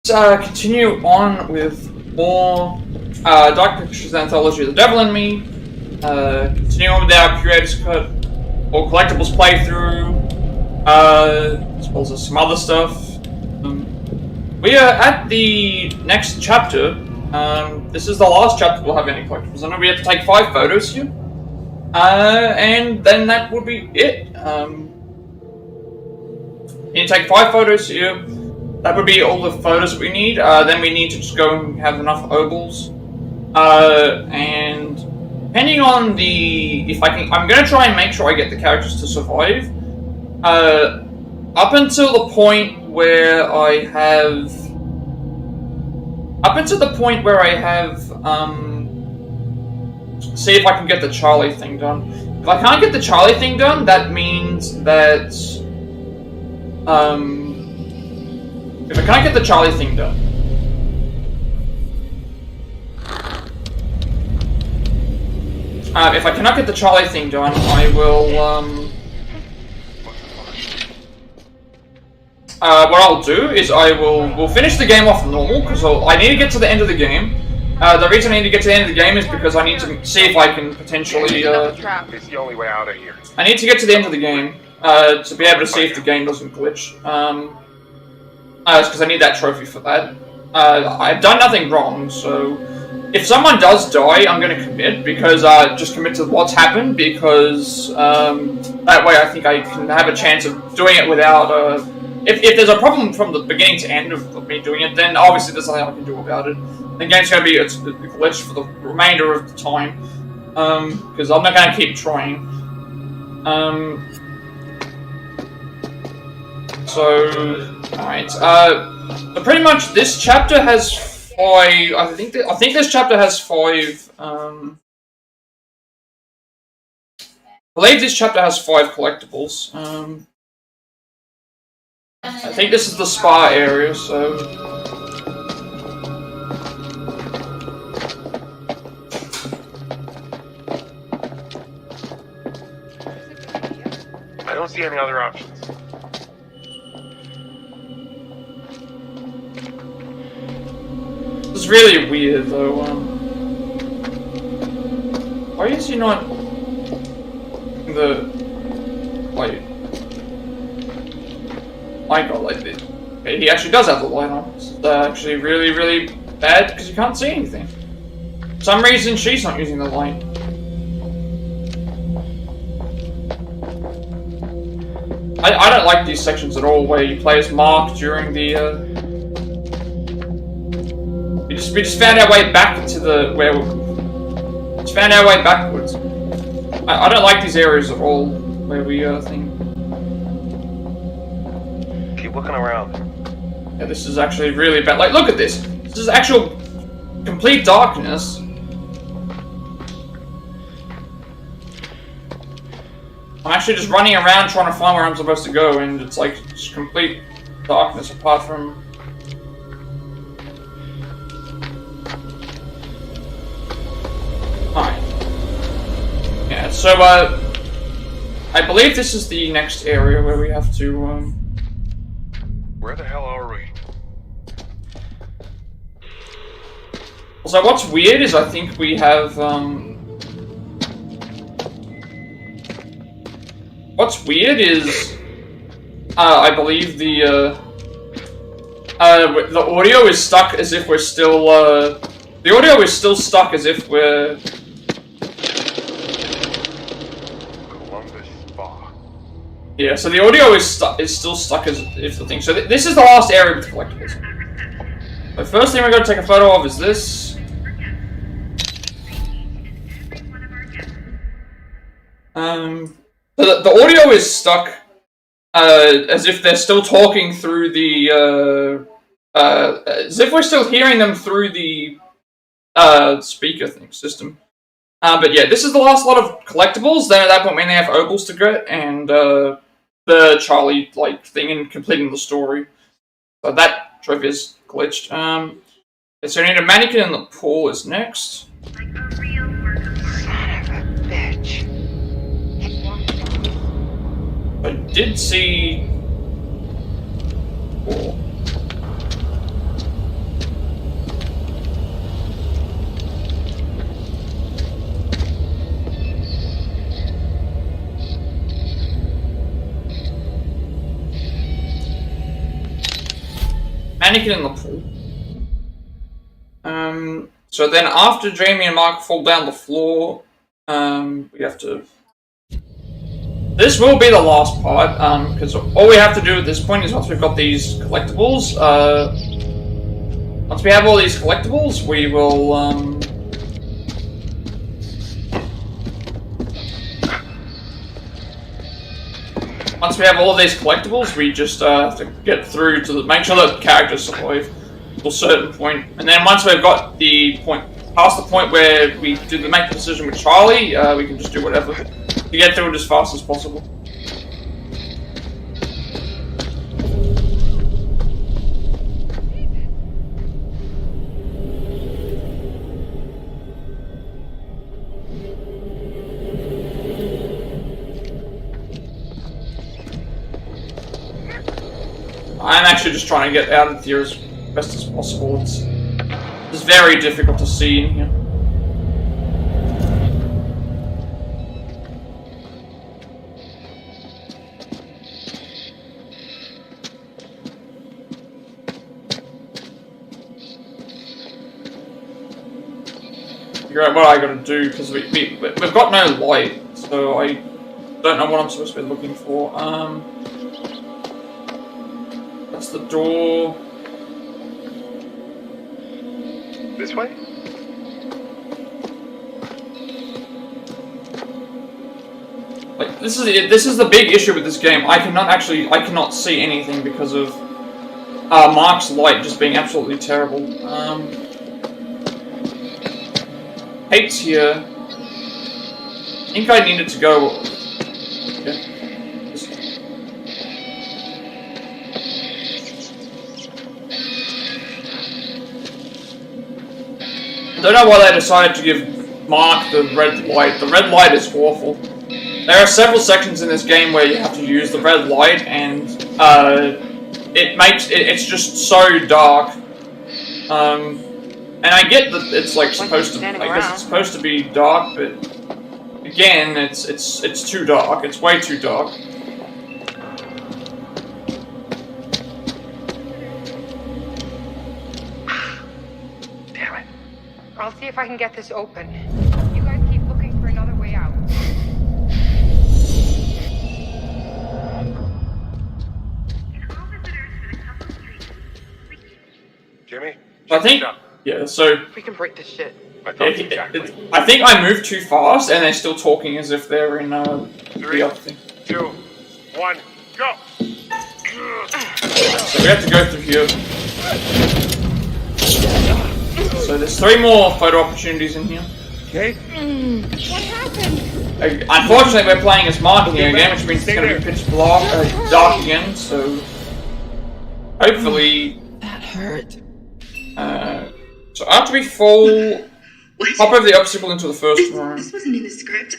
Continue on with more Dark Pictures Anthology The Devil in Me. Continue on with our Curators Cut or Collectibles playthrough. As well as some other stuff. We are at the next chapter. This is the last chapter we'll have any collectibles. I know we have to take 5 photos here. And then that would be it. You need to take 5 photos here. That would be all the photos that we need. Then we need to just go and have enough Obols. And depending on the... if I can... I'm going to try and make sure I get the characters to survive. Up until the point where I have... see if I can get the Charlie thing done. If I can't get the Charlie thing done, that means that... if I can't get the Charlie thing done... if I cannot get the Charlie thing done, I will, what I'll do is we'll finish the game off normal, because I need to get to the end of the game. The reason I need to get to the end of the game is because I need to see if I can potentially, It's the only way out of here. I need to get to the end of the game, to be able to see if the game doesn't glitch. It's because I need that trophy for that. I've done nothing wrong, so... if someone does die, I'm going to commit, because just commit to what's happened, because that way I think I can have a chance of doing it without... if there's a problem from the beginning to end of me doing it, then obviously there's nothing I can do about it. The game's going to be glitched for the remainder of the time, because I'm not going to keep trying. Alright, but pretty much this chapter has 5, I think this chapter has 5, I believe this chapter has 5 collectibles. I think this is the spa area, so... I don't see any other options. It's really weird, though. Why is he not in the... wait. My god, like this. Okay, he actually does have the light on. It's actually really, really bad, because you can't see anything. For some reason, she's not using the light. I don't like these sections at all, where you play as Mark during the, We just found our way back into the... just found our way backwards. I don't like these areas at all, where we, think... Keep looking around. Yeah, this is actually really bad. Like, look at this! This is actual... complete darkness. I'm actually just running around trying to find where I'm supposed to go, and it's like, just complete darkness apart from... Alright. Yeah, so, I believe this is the next area where we have to, Where the hell are we? So what's weird is I think we have, what's weird is, I believe the audio is stuck as if we're still, the audio is still stuck as if we're... Columbus Spa. Yeah, so the audio is still stuck as if the thing. So this is the last area with collectibles. The first thing we're going to take a photo of is this. The audio is stuck, as if they're still talking through the, as if we're still hearing them through the, speaker thing, system. But yeah, this is the last lot of collectibles. Then at that point, we only have Obols to get, and, the Charlie, like, thing in completing the story. So that trophy is glitched. So we need a mannequin in the pool is next. Like a real work of art. Son of a bitch. I did see... Oh. mannequin in the pool. So then after Jamie and Mark fall down the floor, we have to... This will be the last part, because all we have to do at this point is once we've got these collectibles, once we have all these collectibles, we will, once we have all of these collectibles, we just have to get through to make sure that the characters survive to a certain point. And then once we've got the point, past the point where we make the decision with Charlie, we can just do whatever to get through it as fast as possible. I'm actually just trying to get out of here as best as possible. It's very difficult to see in here. Figure out what I gotta do, because we've got no light, so I don't know what I'm supposed to be looking for. That's the door. This way? Like this is the big issue with this game. I cannot see anything because of Mark's light just being absolutely terrible. Hate's here. I think I needed to go. Okay. I don't know why they decided to give Mark the red light. The red light is awful. There are several sections in this game where you have to use the red light, and it's just so dark. And I get that it's like supposed to. I guess it's supposed to be dark, but again, it's too dark. It's way too dark. I'll see if I can get this open. You guys keep looking for another way out. Jimmy? I think, yeah, so... We can break this shit. I thought exactly. I think I moved too fast, and they're still talking as if they're in, 3, the other thing. 2, 1, go! So we have to go through here. So there's 3 more photo opportunities in here. Okay. What happened? Unfortunately, we're playing as Mark here again, which means it's going to be pitch black, dark again, so... Hopefully... That hurt. So after we fall... Hop over the obstacle into the first room. This wasn't in the script.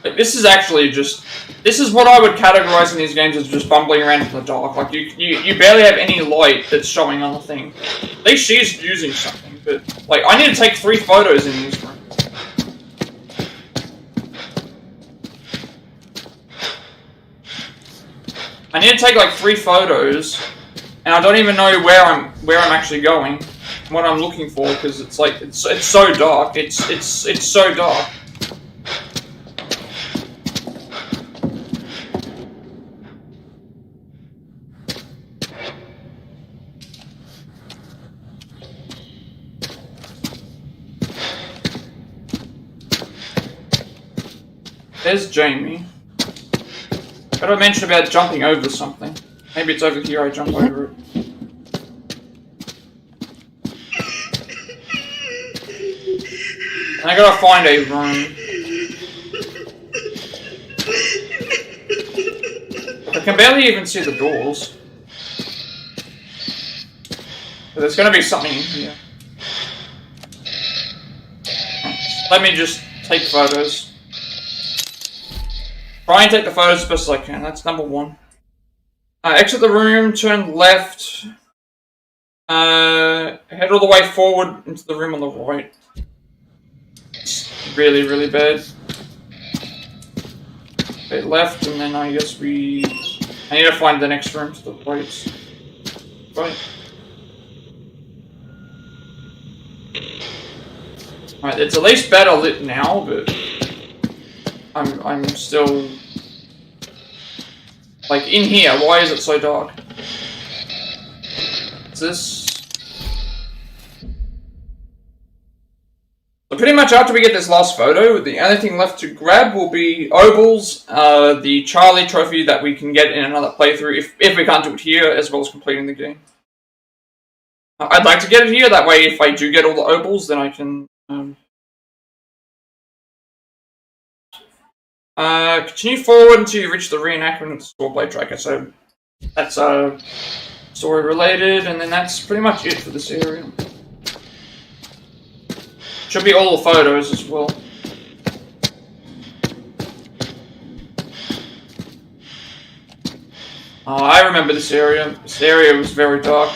Like, this is actually just... This is what I would categorize in these games as just bumbling around in the dark. Like, you barely have any light that's showing on the thing. At least she's using something, but... Like, I need to take 3 photos in this room. I need to take, like, 3 photos, and I don't even know where I'm actually going, what I'm looking for, because it's like, it's so dark. It's so dark. There's Jamie. What did I mention about jumping over something? Maybe it's over here, I jump over it. And I gotta find a room. I can barely even see the doors. But there's gonna be something in here. Let me just take photos. Try and take the photos as best as I can. That's number 1. Exit the room, turn left. Head all the way forward into the room on the right. It's really, really bad. Okay, left, and then I guess I need to find the next room to the right. Right. Alright, it's at least better lit now, but I'm still like in here. Why is it so dark? Is this? So pretty much after we get this last photo, the only thing left to grab will be Obols, the Charlie trophy that we can get in another playthrough if we can't do it here, as well as completing the game. I'd like to get it here, that way if I do get all the Obols, then I can continue forward until you reach the reenactment of the Storeblade Tracker. So that's story related, and then that's pretty much it for this area. Should be all the photos as well. I remember this area. This area was very dark.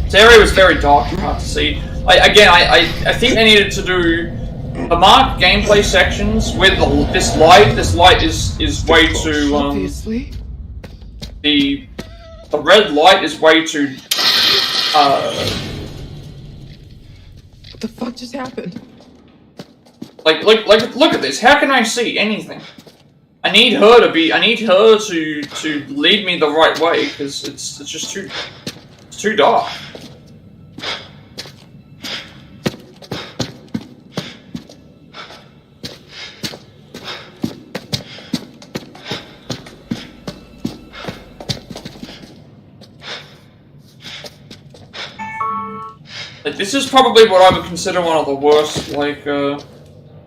This area was very dark and hard to see. I think they needed to do the marked gameplay sections with this light. This light is way too Obviously. The red light is way too What the fuck just happened? like look at this. How can I see anything? I need her to lead me the right way, because it's just too dark. Like, this is probably what I would consider one of the worst, like,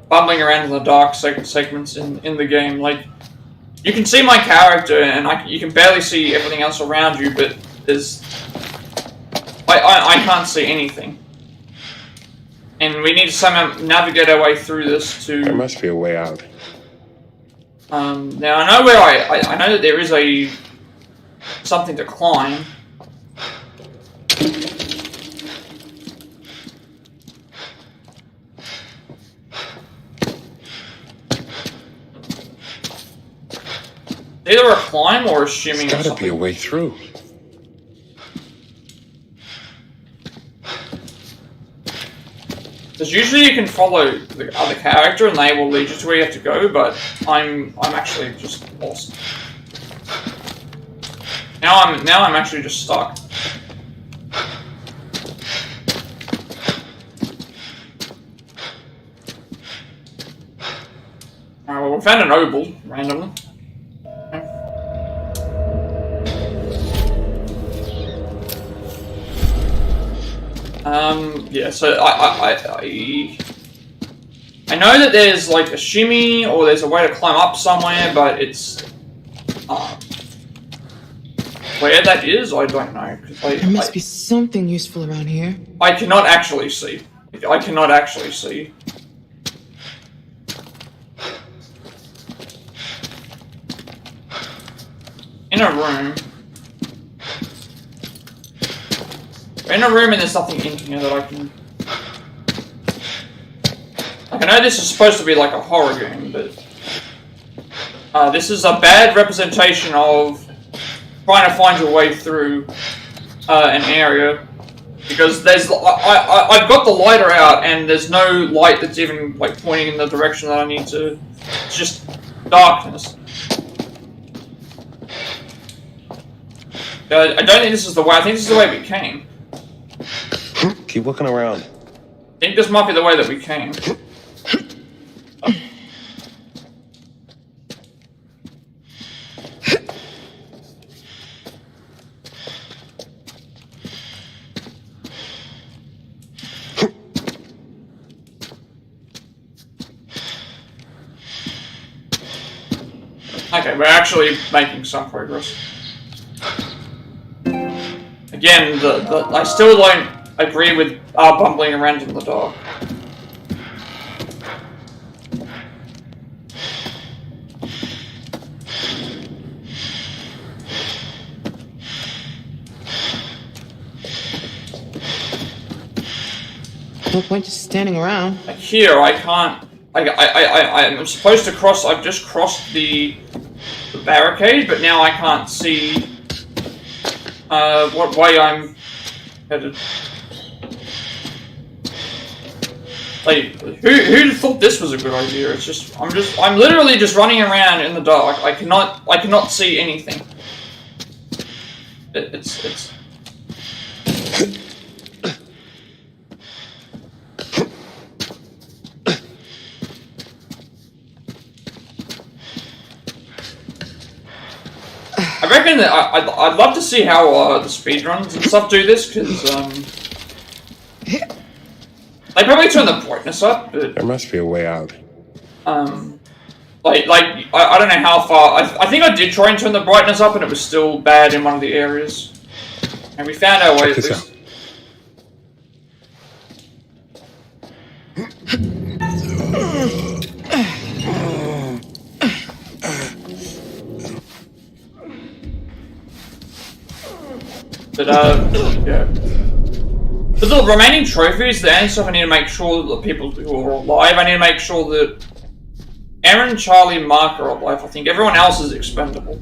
bumbling around in the dark segments in the game. Like, you can see my character, and you can barely see everything else around you, but there's... I can't see anything. And we need to somehow navigate our way through this to... There must be a way out. Now, I know where I know that there is something to climb. Either a climb or a shimming. There's gotta be a way through. Because usually you can follow the other character and they will lead you to where you have to go, but I'm actually just lost. Now I'm actually just stuck. Alright, well, we found an Obol randomly. Yeah, so I know that there's like a shimmy or there's a way to climb up somewhere, but it's where that is, I don't know. There must be something useful around here. I cannot actually see. I cannot actually see. In a room. We're in a room and there's nothing in here that I can... Like, I know this is supposed to be like a horror game, but... this is a bad representation of trying to find your way through an area. Because there's... I've got the lighter out and there's no light that's even like pointing in the direction that I need to. It's just darkness. I don't think this is the way. I think this is the way we came. Keep looking around. I think this might be the way that we came. Okay, we're actually making some progress. Again, I still don't agree with bumbling around in the dark. No point just standing around. Like here, I can't. I'm supposed to cross. I've just crossed the barricade, but now I can't see what way I'm headed. Like, who thought this was a good idea? It's just, I'm literally just running around in the dark. I cannot see anything. It's. I reckon that I'd love to see how the speedruns and stuff do this, because they probably turn the brightness up, but There must be a way out. I don't know how far. I think I did try and turn the brightness up, and it was still bad in one of the areas. And we found our way at least. But yeah. For the remaining trophies, the end stuff, I need to make sure that the people who are alive, I need to make sure that Erin, Charlie, and Mark are alive. I think everyone else is expendable.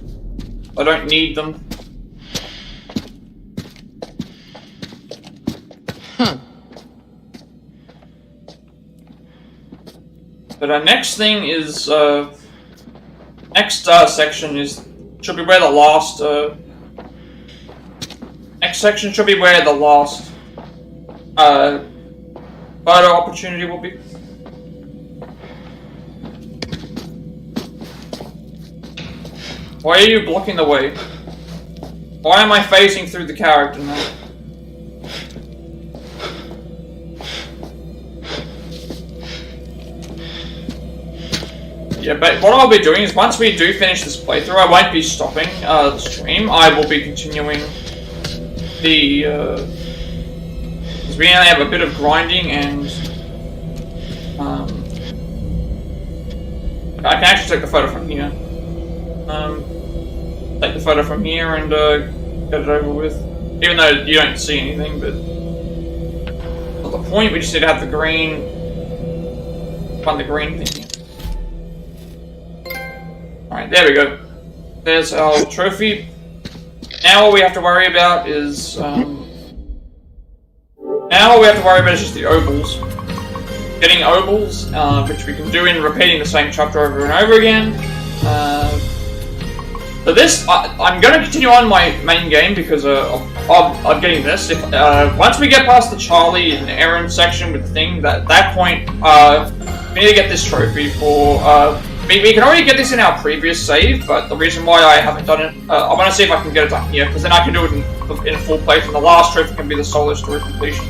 I don't need them. Huh. But our next thing is, next section should be where the last, next section should be where the last, photo opportunity will be. Why are you blocking the way? Why am I facing through the character now? Yeah, but what I'll be doing is once we do finish this playthrough, I won't be stopping the stream. I will be continuing the, because we only have a bit of grinding and, I can actually take the photo from here. Take the photo from here and get it over with. Even though you don't see anything, but not the point. We just need to have the green, find the green thing here. Alright, there we go. There's our trophy. Now all we have to worry about is just the Obols. Getting Obols, which we can do in repeating the same chapter over and over again. But this, I'm going to continue on my main game because of getting this. If once we get past the Charlie and Erin section with the thing, at that point, we need to get this trophy for. We can already get this in our previous save, but the reason why I haven't done it, I want to see if I can get it done here, because then I can do it in a full playthrough, and the last trophy can be the solo story completion.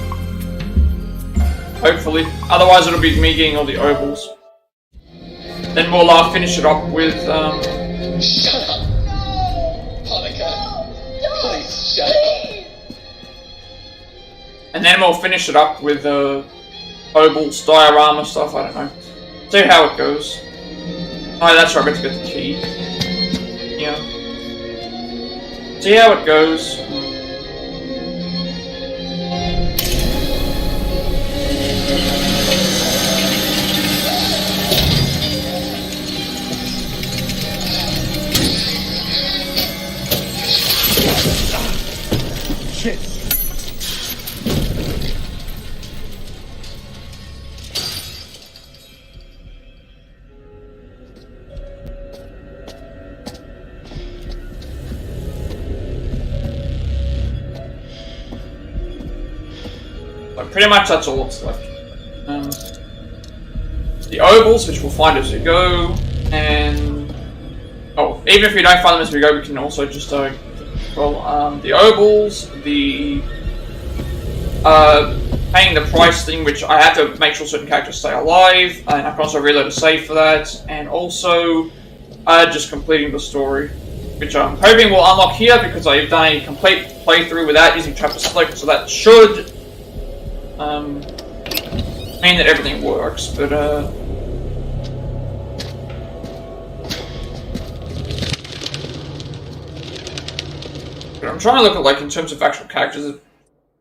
Hopefully. Otherwise, it'll be me getting all the Obols. Then we'll finish it up with. Shut up! No! Monica! Please, shut up! And then we'll finish it up with Obols, diorama stuff, I don't know. See how it goes. Oh, that's right, I got to get the key. Yeah. See how it goes. Shit. But pretty much that's all that's left. The Obols, which we'll find as we go, and even if we don't find them as we go, we can also just the Obols, the paying the price thing, which I have to make sure certain characters stay alive, and I can also reload a save for that, and also just completing the story, which I'm hoping will unlock here because I've done a complete playthrough without using chapter select, so that should mean that everything works, but I'm trying to look at, like, in terms of actual characters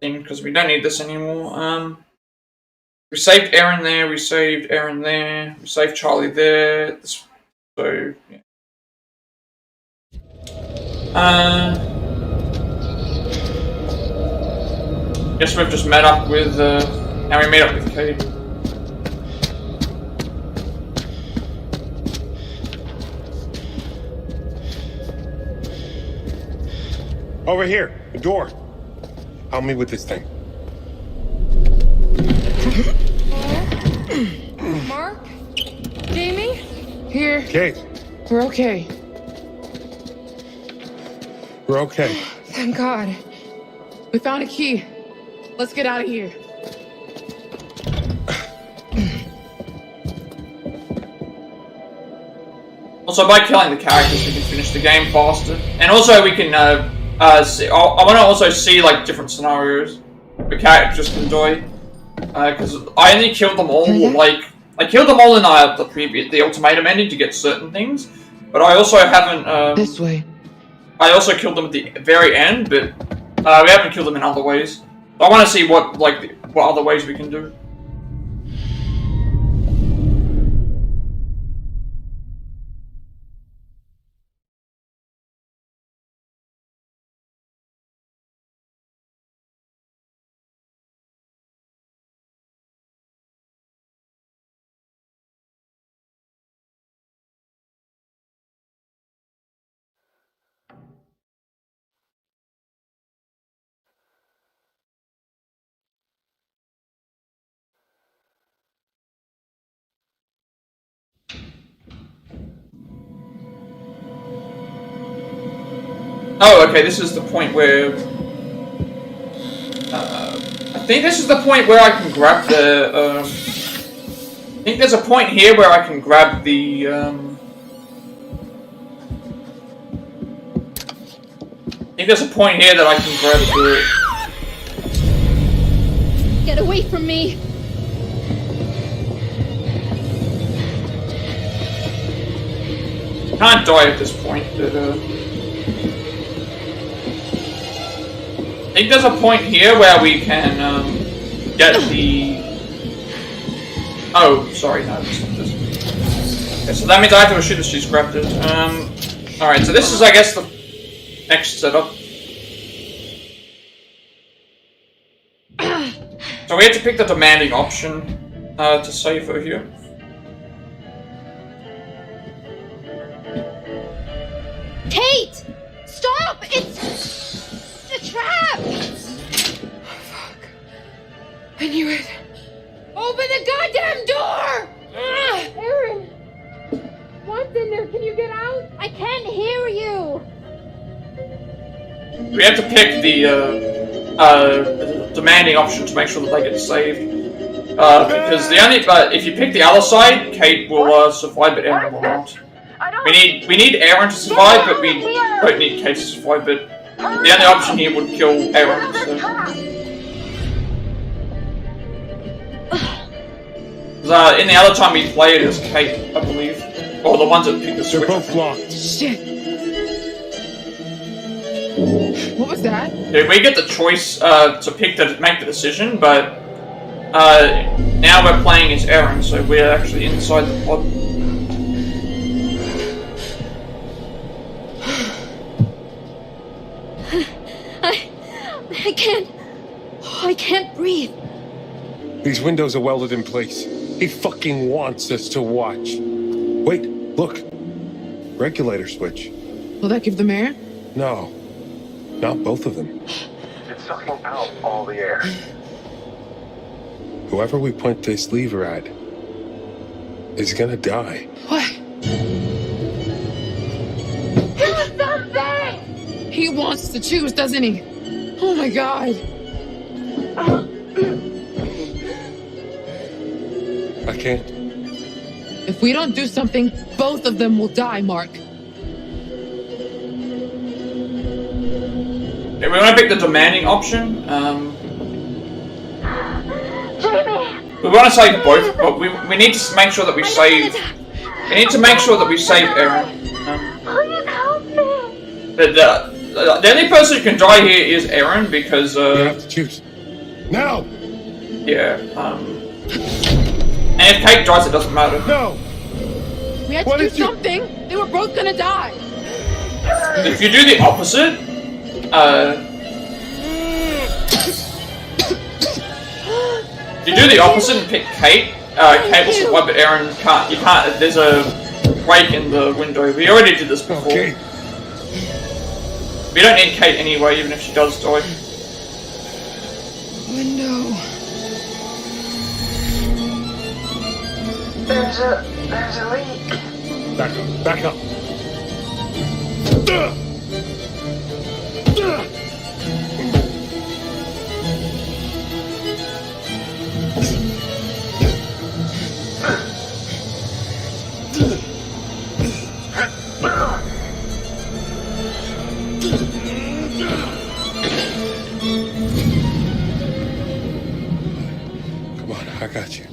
thing, because we don't need this anymore. We saved Erin there, we saved Erin there, we saved Charlie there. So, yeah. Guess we've just met up with, and we meet up with Kate. Over here, the door. Help me with this thing. Mark? Jamie? Here. Kate, We're okay. we're okay. Thank God. We found a key. Let's get out of here. Also, by killing the characters, we can finish the game faster. And also, we can, see, I want to also see, like, different scenarios where characters can die. Because I only killed them all, like, I killed them all in the ultimatum ending to get certain things, but I also haven't, This way. I also killed them at the very end, but, we haven't killed them in other ways. So I want to see what other ways we can do. Oh, okay, this is the point where... I think this is the point where I can grab the... I think there's a point here where I can grab the... I think there's a point here that I can grab the... Get away from me! Can't die at this point, but I think there's a point here where we can get the... Oh, sorry, no, this is... Okay, so that means I have to assume that she's grabbed it. Alright, so this is, I guess, the next setup. So we have to pick the demanding option to save her here. Kate! Stop! It's a trap! Fuck. I knew it. Open the goddamn door! Erin! What's in there? Can you get out? I can't hear you! We have to pick the demanding option to make sure that they get saved. Because the only, if you pick the other side, Kate will survive, but Erin will not. We need Erin to survive, but we don't need Kate to survive. But the only option here would kill Erin. So. In the other time we played as Kate, I believe, or the ones that picked the switch. They're both locked. Shit. What was that? Yeah, we get the choice to make the decision, but now we're playing as Erin, so we're actually inside the pod. I can't breathe. These windows are welded in place. He fucking wants us to watch. Wait, look. Regulator switch. Will that give them air? No, not both of them. It's sucking out all the air. Whoever we point this lever at is gonna die. What? Do something! He wants to choose, doesn't he? Oh my God. I can't. If we don't do something, both of them will die, Mark. Okay, we want to pick the demanding option. We want to save both, but we need to make sure that we save. We need to make sure that we save Erin. Please help me! The only person who can die here is Erin because You have to choose. Now! yeah And if Kate dies, it doesn't matter. No! We had What to do did you- something. They were both gonna die. If you do the opposite, if you do the opposite and pick Kate, Kate will survive, but Erin can't. You can't. There's a break in the window. We already did this before. Okay. We don't need Kate anyway, even if she does die. Window. There's a leak. Back up. Back up. Come on, I got you.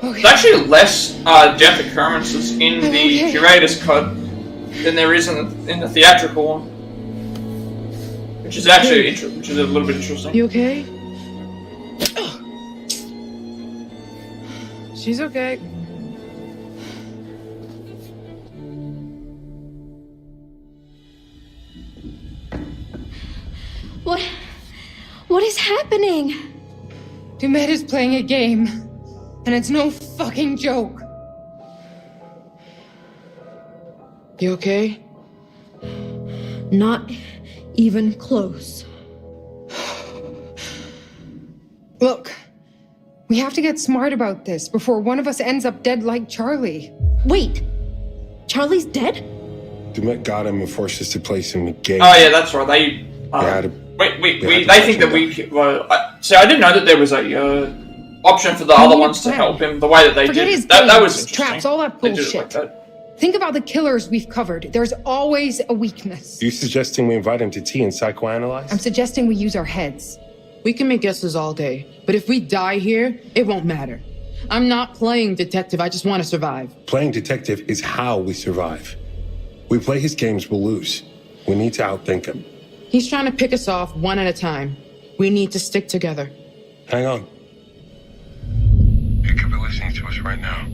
There's actually less death occurrences in the Curators Cut than there is in the theatrical one, which is actually which is a little bit interesting. You okay? She's okay. What is happening? Dumet is playing a game, and it's no fucking joke. You okay? Not even close. Look, we have to get smart about this before one of us ends up dead like Charlie. Wait, Charlie's dead? Dumet got him and forced us to place him in the game. Oh yeah, that's right. They had to- they think that we. See, I didn't know that there was a option for the other ones to help him the way that they Forget did. his That was games, interesting. traps, all that They did it bullshit. like that. Think about the killers we've covered. There's always a weakness. You suggesting we invite him to tea and psychoanalyze? I'm suggesting we use our heads. We can make guesses all day, but if we die here, it won't matter. I'm not playing detective, I just want to survive. Playing detective is how we survive. We play his games, we'll lose. We need to outthink him. He's trying to pick us off one at a time. We need to stick together. Hang on. He could be listening to us right now.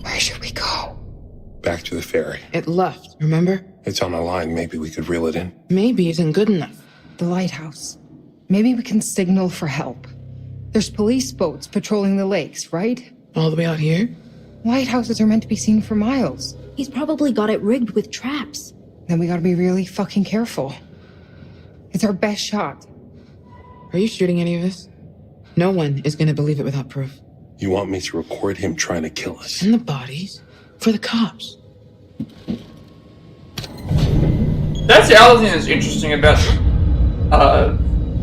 Where should we go? Back to the ferry. It left, remember? It's on a line. Maybe we could reel it in. Maybe isn't good enough. The lighthouse. Maybe we can signal for help. There's police boats patrolling the lakes, right? All the way out here? Lighthouses are meant to be seen for miles. He's probably got it rigged with traps. Then we gotta be really fucking careful. It's our best shot. Are you shooting any of this? No one is gonna believe it without proof. You want me to record him trying to kill us? And the bodies? For the cops. That's the other thing that's interesting about,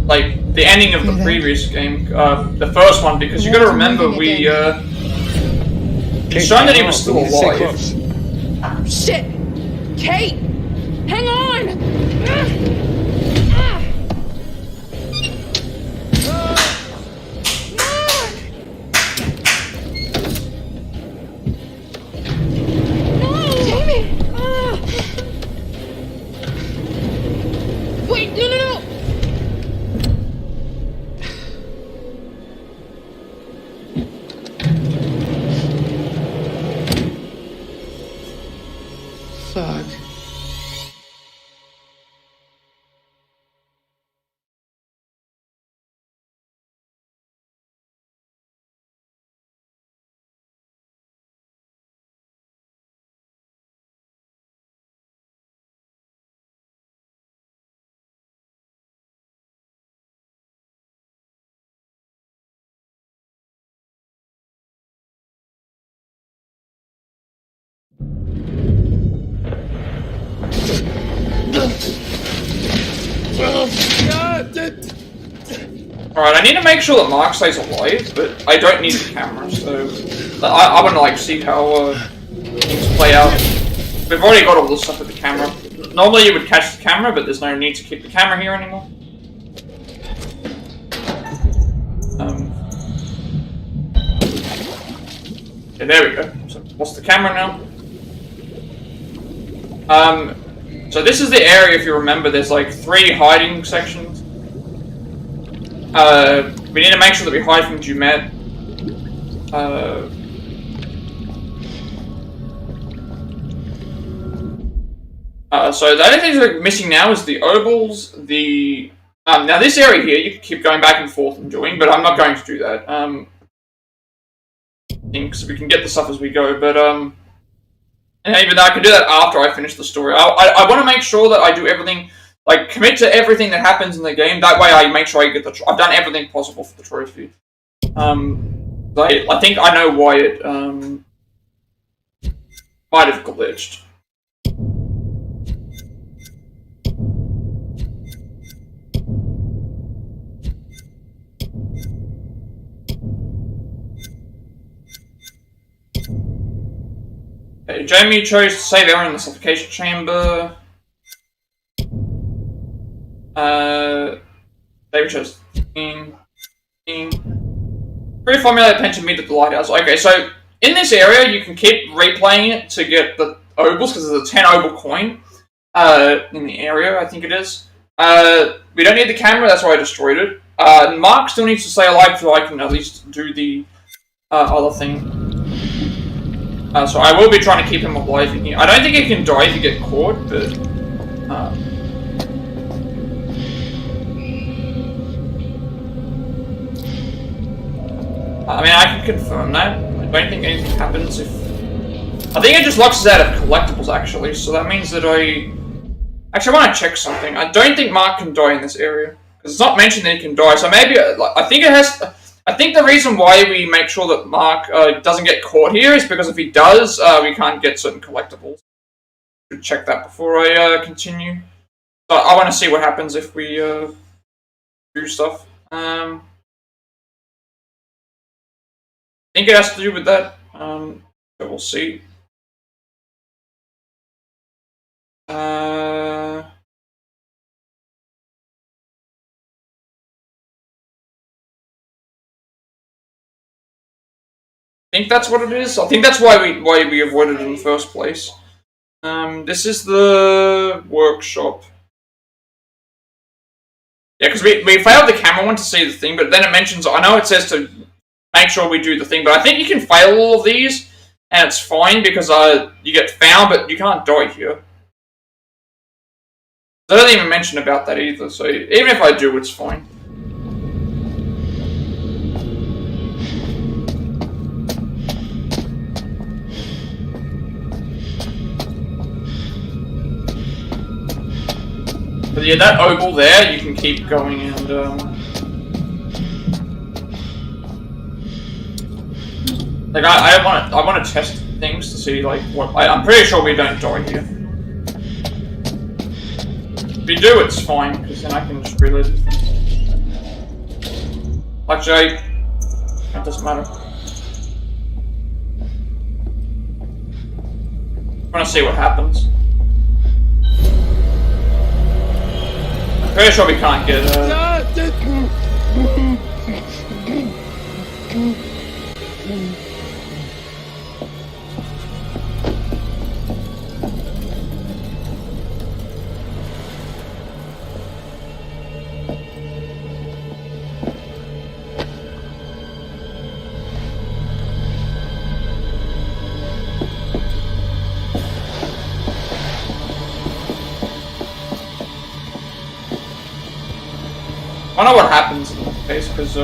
like the ending of the previous game, the first one, because you got to remember it's shown that he was still Stay alive. close. Shit! Kate! Hang on! Wait, no! Fuck. Alright, I need to make sure that Mark stays alive, but I don't need the camera, so I want to like see how things play out. We've already got all this stuff with the camera. Normally you would catch the camera, but there's no need to keep the camera here anymore. Yeah, there we go. So, what's the camera now? So this is the area, if you remember, there's like 3 hiding sections. We need to make sure that we hide from Jumet. So the only things we're missing now is the Obols, the... now this area here, you can keep going back and forth and doing, but I'm not going to do that. Because we can get the stuff as we go, but, and even though I can do that after I finish the story. I want to make sure that I do everything, like, commit to everything that happens in the game. That way I make sure I get the... I've done everything possible for the trophy. I think I know why it, might have glitched. Okay, Jamie chose to save Erin in the suffocation chamber. David chose pre-formulated pension meet at the Lighthouse. Okay, so in this area you can keep replaying it to get the Obols, because there's a 10 Obol coin in the area, I think it is. We don't need the camera, that's why I destroyed it. Mark still needs to stay alive so I can at least do the other thing. So I will be trying to keep him alive in here. I don't think he can die if you get caught, but... I mean, I can confirm that. I don't think anything happens if... I think it just locks us out of collectibles, actually, so that means that I... Actually, I want to check something. I don't think Mark can die in this area. Because it's not mentioned that he can die, so maybe... I think it has... I think the reason why we make sure that Mark doesn't get caught here is because if he does, we can't get certain collectibles. Should check that before I continue. So I want to see what happens if we do stuff. I think it has to do with that. So we'll see. I think that's what it is. I think that's why we avoided it in the first place. This is the workshop. Yeah, because we failed the camera one to see the thing, but then it mentions, I know it says to make sure we do the thing, but I think you can fail all of these, and it's fine, because you get found, but you can't die here. I don't even mention about that either, so even if I do, it's fine. But yeah, that Obol there, you can keep going and, like, I want to test things to see, like, what... I'm pretty sure we don't die here. If we do, it's fine, because then I can just reload it. Actually, it doesn't matter. I want to see what happens. Pretty sure we can't get I don't know what happens in this case, because,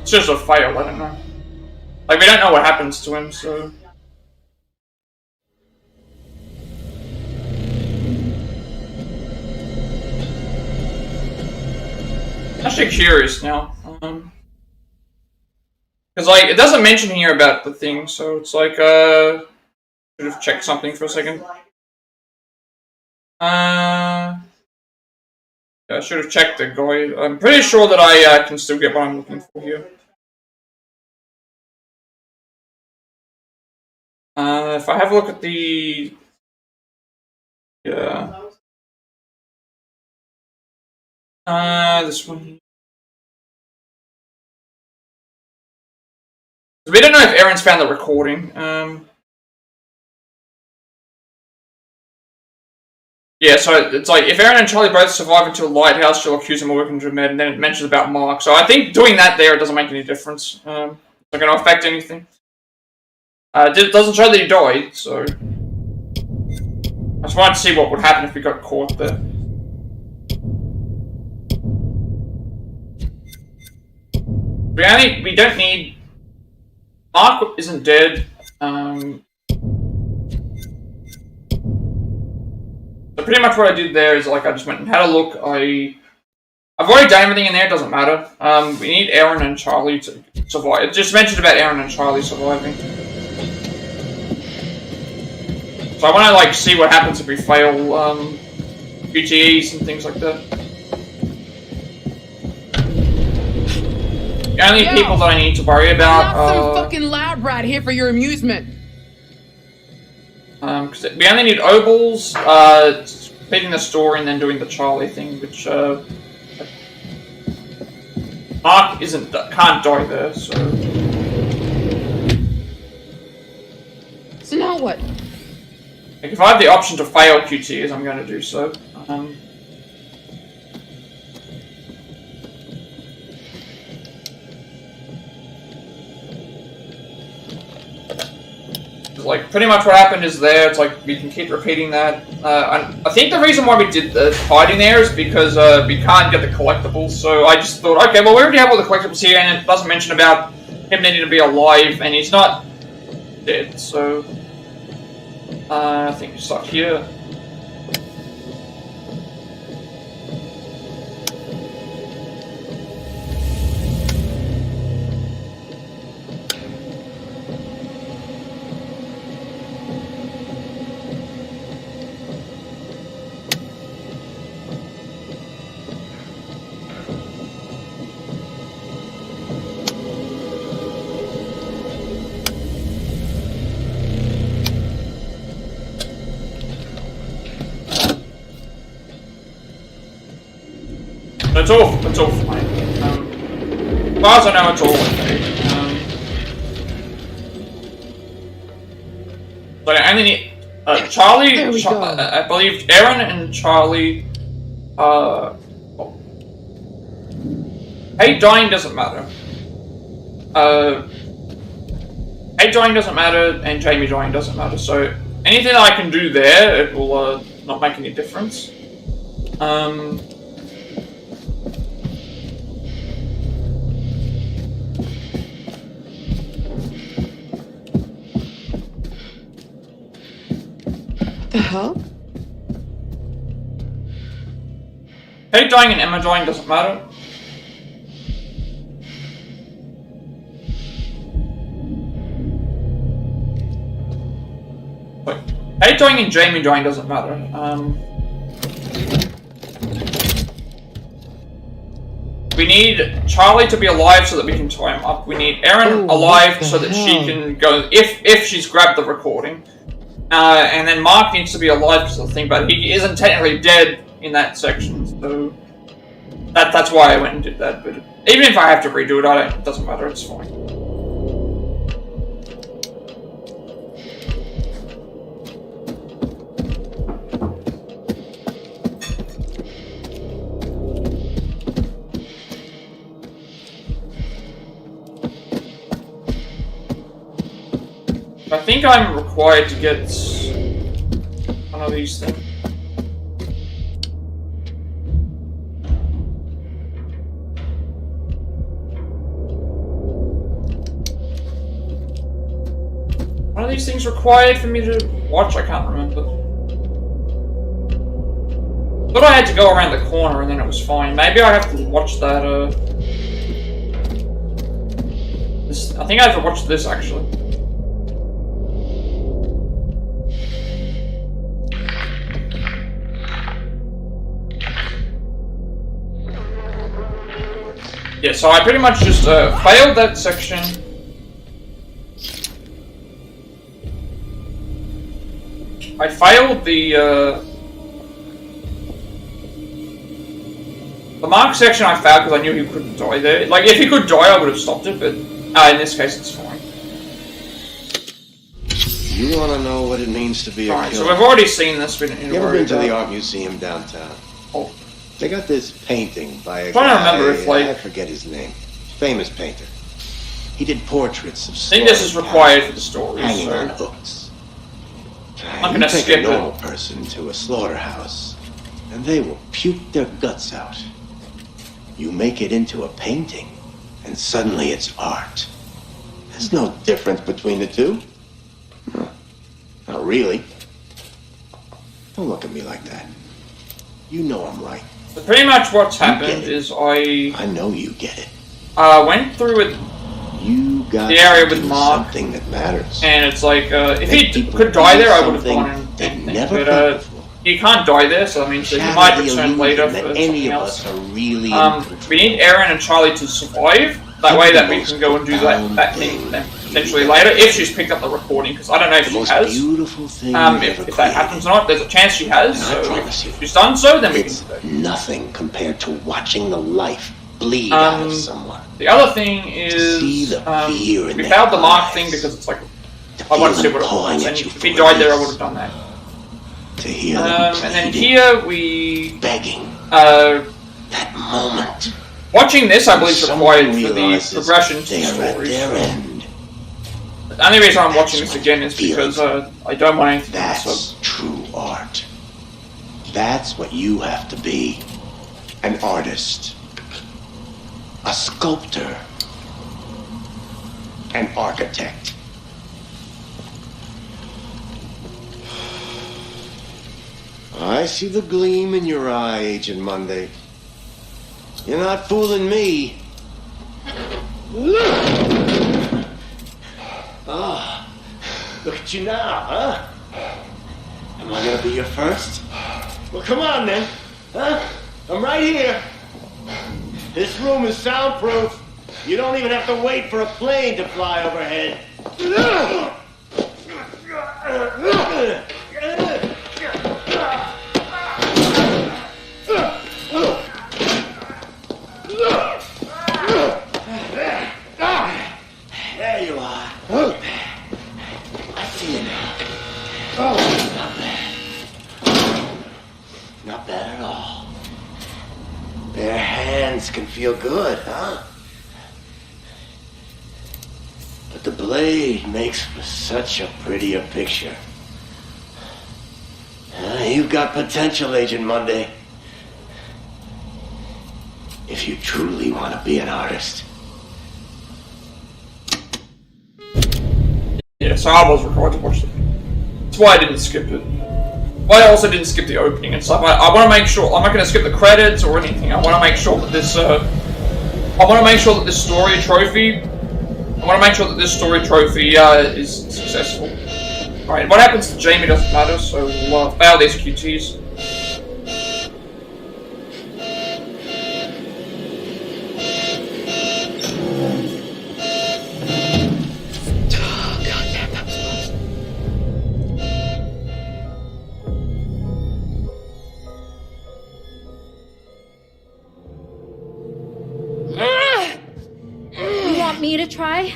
it's just a fail, I don't know. Like, we don't know what happens to him, so... I'm actually curious now, because, like, it doesn't mention here about the thing, so it's like, should have checked something for a second. Yeah, I should have checked the guide. I'm pretty sure that I can still get what I'm looking for here. If I have a look at the... Yeah. This one. We don't know if Erin's found the recording. Yeah, so it's like, if Erin and Charlie both survive until Lighthouse, she'll accuse him of working to med, and then it mentions about Mark. So I think doing that there, it doesn't make any difference. It's not going to affect anything. It doesn't show that he died, so... I just wanted to see what would happen if we got caught there. We don't need... Mark isn't dead. So pretty much what I did there is, like, I just went and had a look. I've already done everything in there, it doesn't matter. We need Erin and Charlie to survive. It just mentioned about Erin and Charlie surviving. So I want to, like, see what happens if we fail, QTEs and things like that. The only people that I need to worry about are... Not some fucking loud right here for your amusement. Because we only need Obols, completing the story and then doing the Charlie thing, which, Mark can't die there, so... So now what? Like, if I have the option to fail QTs, I'm going to do so. Like, pretty much what happened is there, it's like, we can keep repeating that. I think the reason why we did the hiding there is because we can't get the collectibles, so I just thought, okay, well, we already have all the collectibles here, and it doesn't mention about him needing to be alive, and he's not dead, so... I think we start here. It's all fine. As far as I know, it's all okay. So I only need Charlie. I believe Erin and Charlie. Hey, dying doesn't matter. Hey, dying doesn't matter, and Jamie dying doesn't matter. So anything that I can do there, it will not make any difference. The hell? Kate dying and Emma dying doesn't matter. Wait. Kate dying and Jamie dying doesn't matter. We need Charlie to be alive so that we can tie him up. We need Erin alive so that she can go, if she's grabbed the recording. And then Mark needs to be alive because of the thing, but he isn't technically dead in that section, so that's why I went and did that. But even if I have to redo it, it doesn't matter. It's fine. I think I'm required to get one of these things. One of these things required for me to watch? I can't remember. Thought I had to go around the corner and then it was fine. Maybe I have to watch that, I think I have to watch this, actually. Yeah, so I pretty much just failed that section. I failed the Mark section I failed because I knew he couldn't die there. Like, if he could die, I would have stopped it, but in this case, it's fine. You want to know what it means to be a Alright, killer? so we've already seen this. We don't need to You ever worry been to the about. art museum downtown? Oh. They got this painting by a Trying to guy, remember if, like- I forget his name. Famous painter. He did portraits of I think this is slaughtered required for cows the story, hanging so on hooks. I'm gonna You take skip a it. normal person to a slaughterhouse, and they will puke their guts out. You make it into a painting, and suddenly it's art. There's no difference between the two. No, not really. Don't look at me like that. You know I'm right. So pretty much what's You happened get it. is I know you get it. went through with You got the area to with do Mark, something that matters. and it's like if Make he people could die do there, I would have something gone and they've anything. never But done before. he can't die there, so that means that he Shatter might the return later illusion for that something any of else. us are really We need Erin and Charlie to survive. That way that we can go and do that thing for them potentially later, if she's picked up the recording, because I don't know if the she most has. beautiful thing If that happens or not, there's a chance she has, And I so promise you, if she's done so, then we it's can. nothing compared to watching the life bleed out of someone. The other thing is, see the fear in we their failed the Mark eyes. thing because it's like, To I want to feel see what them it pulling was, at and you if he for died there, I release. would have done that. To hear them And then pleading, here we, begging, uh, that moment. watching this I believe is Someone required for the realizes progression to the they are at story. their So. end. The only reason I'm watching this again is because I don't want anything to mess up. That's true art. That's what you have to be. An artist. A sculptor. An architect. I see the gleam in your eye, Agent Monday. You're not fooling me. Ah, look at you now, huh? Am I gonna be your first? Well, come on then, huh? I'm right here. This room is soundproof. You don't even have to wait for a plane to fly overhead. There you are. I see you now. Not bad. Not bad at all. Bare hands can feel good, huh? But the blade makes for such a prettier picture. You've got potential, Agent Monday. If you truly want to be an artist. Yeah, so I was required to watch it. That's why I didn't skip it. Why I also didn't skip the opening and stuff. I want to make sure I'm not going to skip the credits or anything. I want to make sure that this. I want to make sure that this story trophy. I want to make sure that this story trophy is successful. Alright, what happens to Jamie doesn't matter, so we'll fail these QTs. You want me to try?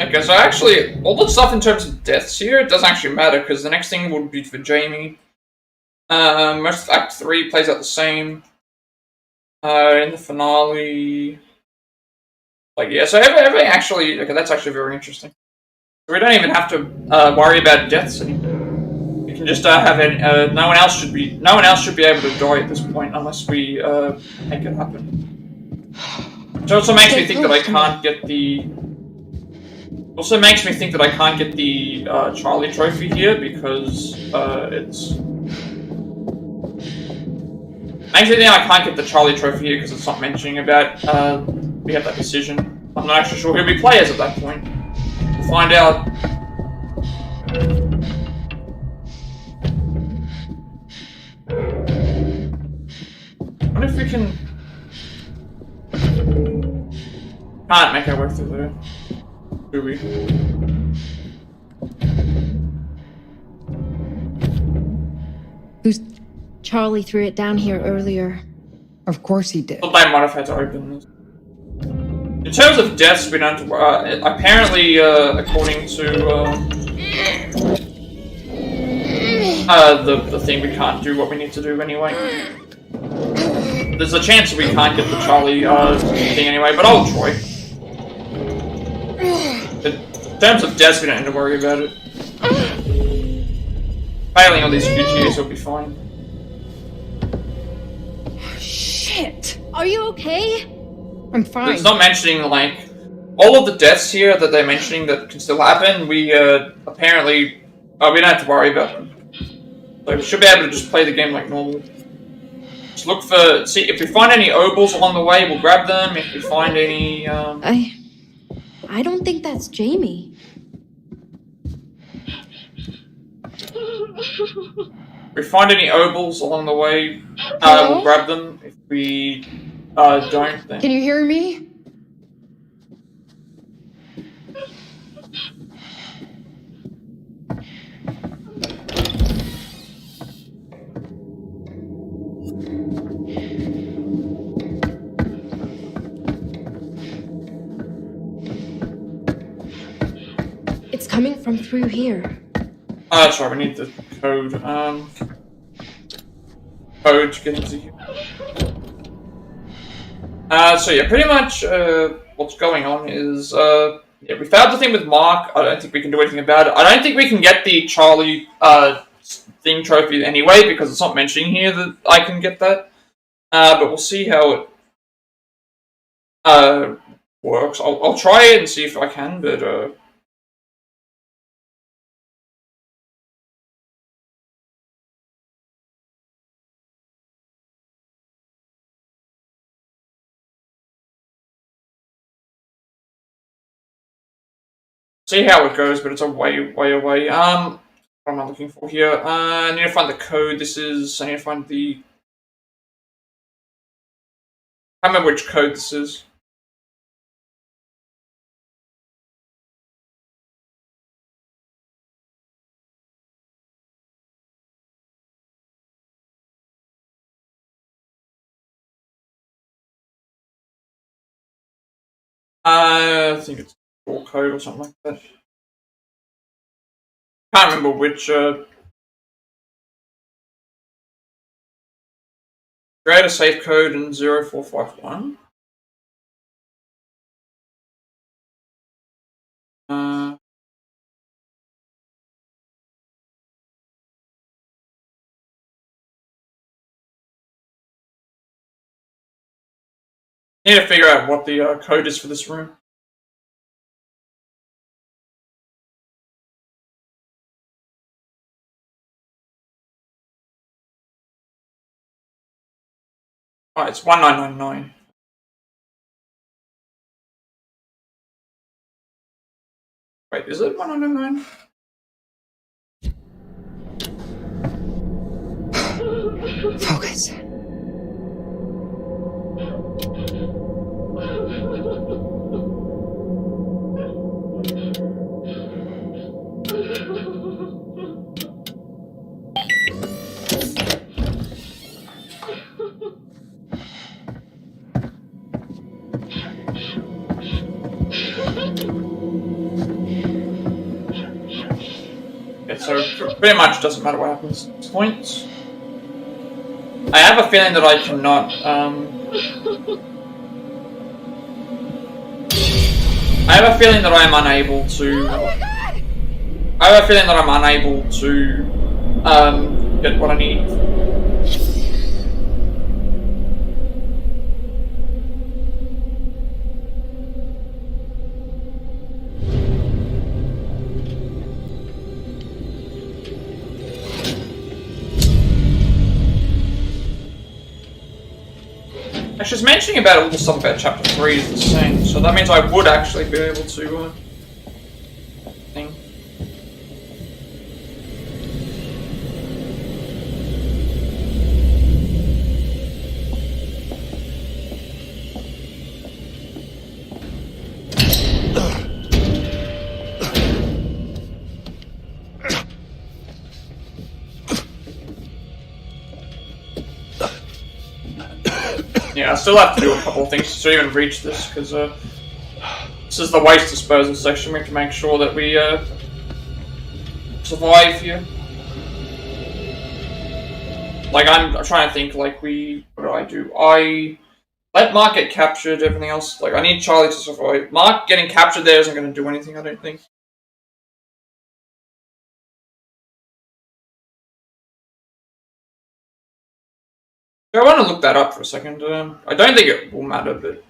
Okay, so actually, all the stuff in terms of deaths here, it doesn't actually matter, because the next thing would be for Jamie. Most of Act 3 plays out the same. In the finale... Like, yeah, so everything actually... Okay, that's actually very interesting. So we don't even have to worry about deaths anymore. We can just have it... no one else should be able to die at this point, unless we make it happen. Which also makes me think that I can't get the... Also makes me think that I can't get the Charlie trophy here because it's... Makes me think I can't get the Charlie trophy here because it's not mentioning about we have that decision. I'm not actually sure who we play as at that point. We'll find out. I wonder if we can... Can't make our way through there. Do we? Charlie threw it down here earlier. Of course he did. But they might have had to open this. In terms of deaths, we don't. Apparently, according to the thing, we can't do what we need to do anyway. There's a chance we can't get the Charlie thing anyway, but I'll try. In terms of deaths, we don't need to worry about it. Failing on these QTAs will be fine. Shit! Are you okay? I'm fine. It's not mentioning, like, all of the deaths here that they're mentioning that can still happen, we, apparently, we don't have to worry about them. So we should be able to just play the game like normal. Just look for, see, if we find any Obols along the way, we'll grab them. If we find any, I don't think that's Jamie. If we find any Obols along the way, we'll grab them. If we don't, then... Can you hear me? It's coming from through here. That's right, we need the code. Code to get into here. So yeah, pretty much what's going on is yeah, we found the thing with Mark. I don't think we can do anything about it. I don't think we can get the Charlie thing trophy anyway because it's not mentioning here that I can get that. But we'll see how it works. I'll try it and see if I can, but see how it goes, but it's a way away. What am I looking for here? I need to find the code. I need to find the... I can't remember which code this is. I think it's code or something like that. Can't remember which. Create a safe code in 0451. Need to figure out what the code is for this room. Oh, it's 1999. Wait, is it 1999? Focus. So pretty much doesn't matter what happens at this point. I have a feeling that I cannot. I have a feeling that I am unable to. I have a feeling that I'm unable to get what I need. She's mentioning about all the stuff about chapter 3 is the same, so that means I would actually be able to thing. Yeah, I still have to do a couple of things to even reach this, because this is the waste disposal section. We have to make sure that we survive here. Like, I'm trying to think, like, what do I do? I let Mark get captured, everything else. Like, I need Charlie to survive. Mark getting captured there isn't going to do anything, I don't think. So I want to look that up for a second. I don't think it will matter, but...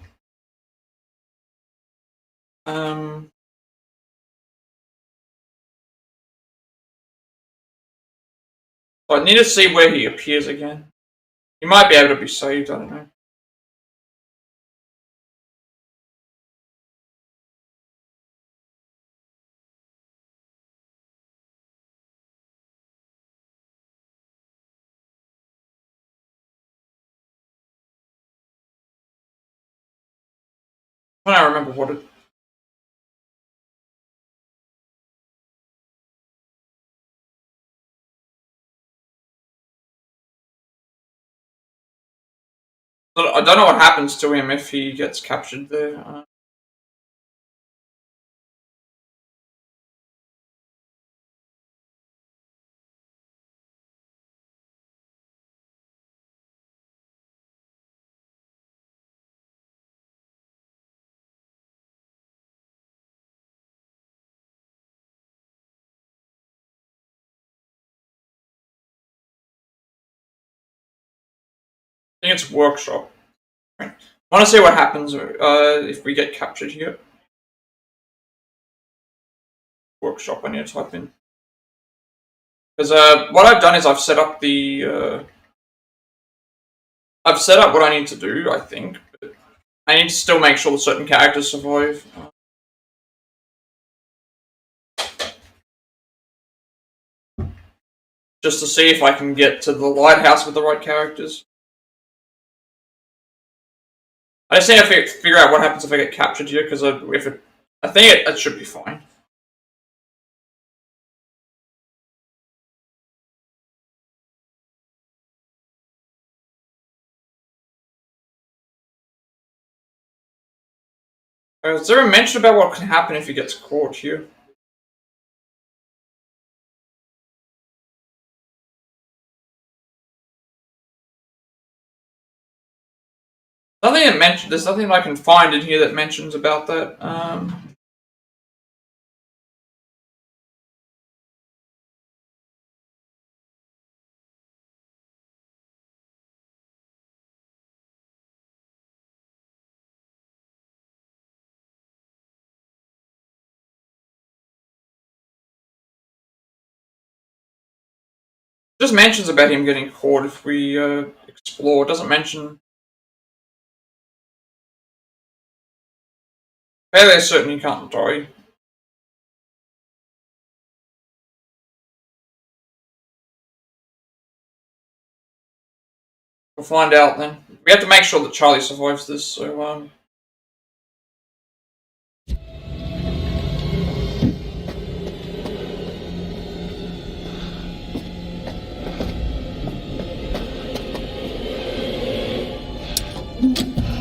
I need to see where he appears again. He might be able to be saved, I don't know. I don't remember what it... I don't know what happens to him if he gets captured there. I think it's workshop. Right. I want to see what happens if we get captured here. Workshop, I need to type in. Because what I've done is I've set up the... I've set up what I need to do, I think. But I need to still make sure that certain characters survive. Just to see if I can get to the lighthouse with the right characters. I just need to figure out what happens if I get captured here, because I think it should be fine. Is there a mention about what can happen if he gets caught here? There's nothing I can find in here that mentions about that. Just mentions about him getting caught if we explore. It doesn't mention. Fairly certain you can't die. We'll find out then. We have to make sure that Charlie survives this, so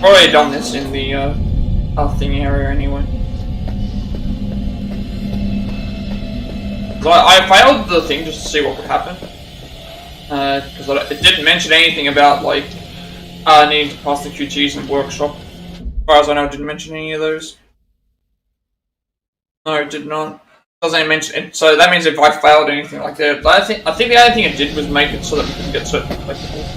already done this in the thing area anyway. So I failed the thing just to see what would happen. Because it didn't mention anything about, like, needing to pass the QTs in workshop. As far as I know, it didn't mention any of those. No, it did not. Doesn't even mention it. So that means if I failed anything like that, I think the only thing it did was make it so that we can get certain collectibles.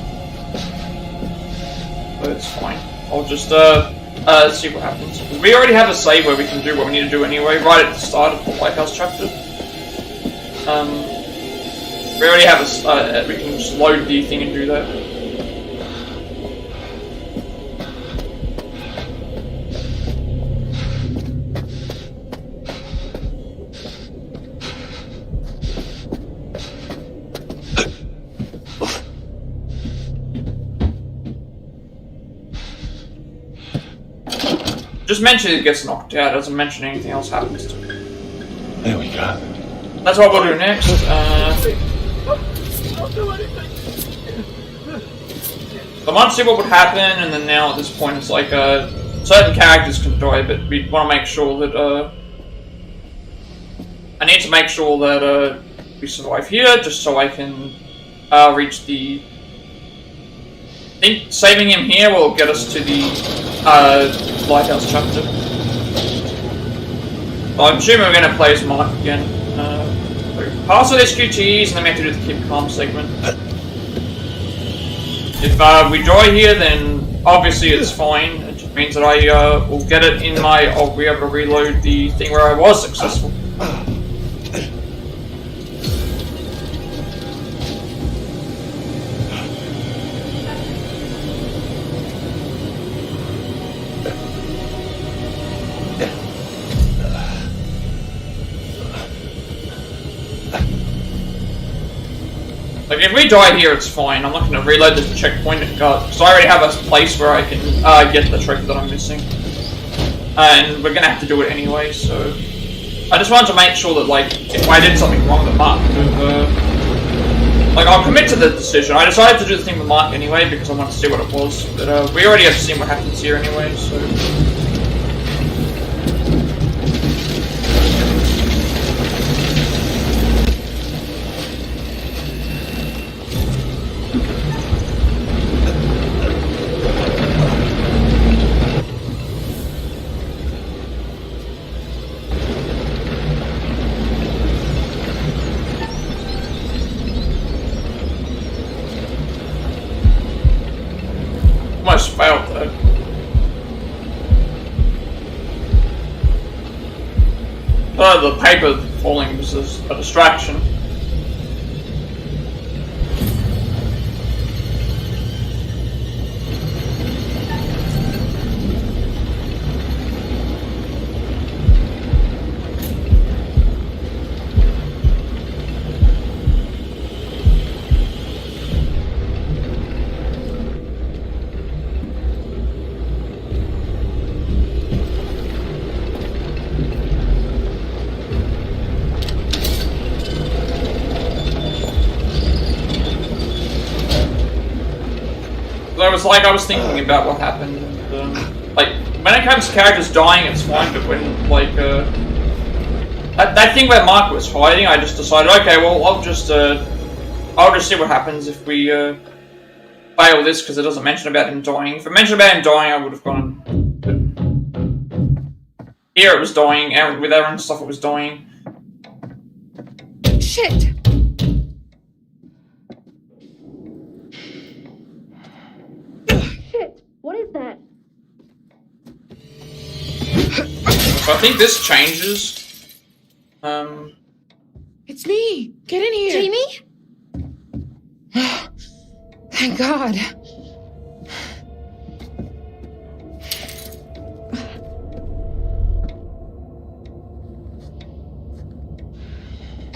So it's fine. I'll just see what happens. We already have a save where we can do what we need to do anyway, right at the start of the Lighthouse chapter. We already have we can just load the thing and do that. Just mention it gets knocked out, doesn't mention anything else happens to it. There we go. That's what we'll do next. Don't do anything. I want to see what would happen, and then now at this point it's like, certain characters can die, but we want to make sure that, I need to make sure that, we survive here, just so I can, reach the... I think saving him here will get us to the, Lighthouse chapter. So I'm assuming we're going to play as Mark again. Pass with SQTs, and then we have to do the keep calm segment. If we die here, then obviously it's fine. It just means that I will get it in my... I'll be able to reload the thing where I was successful. Like, if we die here, it's fine. I'm not going to reload the checkpoint at gut, because I already have a place where I can get the trophy that I'm missing. And we're going to have to do it anyway, so... I just wanted to make sure that, like, if I did something wrong, that Mark could have, like, I'll commit to the decision. I decided to do the thing with Mark anyway, because I wanted to see what it was. But, we already have seen what happens here anyway, so... Almost failed though. The paper falling was a distraction. I was thinking about what happened. And, like, when it comes to characters dying, it's fine, but when, like, that thing where Mark was hiding, I just decided, okay, well, I'll just see what happens if we, fail this, because it doesn't mention about him dying. If it mentioned about him dying, I would have gone. But here it was dying, Erin, with Erin's stuff it was dying. Shit! What is that? So I think this changes. It's me! Get in here! Jamie? Thank God.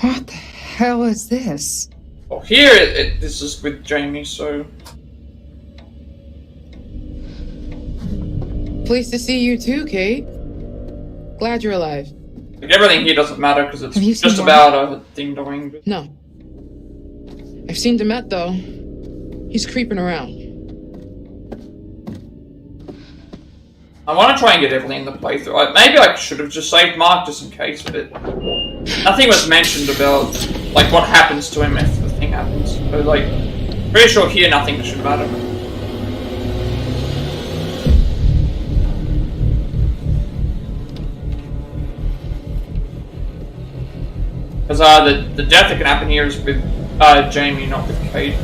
What the hell is this? Well, here this is with Jamie, so... Pleased to see you too, Kate. Glad you're alive. Like, everything here doesn't matter because it's just seen about a thing doing. No. I've seen Demet though. He's creeping around. I want to try and get everything in the playthrough. Maybe I should have just saved Mark just in case, but nothing was mentioned about like what happens to him if the thing happens. But like, pretty sure here nothing should matter. Because the death that can happen here is with Jamie, not with Kate.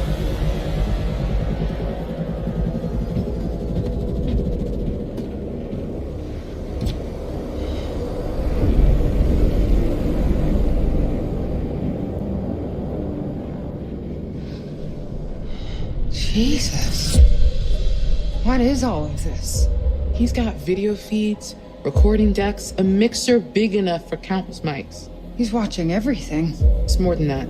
Jesus. What is all of this? He's got video feeds, recording decks, a mixer big enough for countless mics. He's watching everything. It's more than that.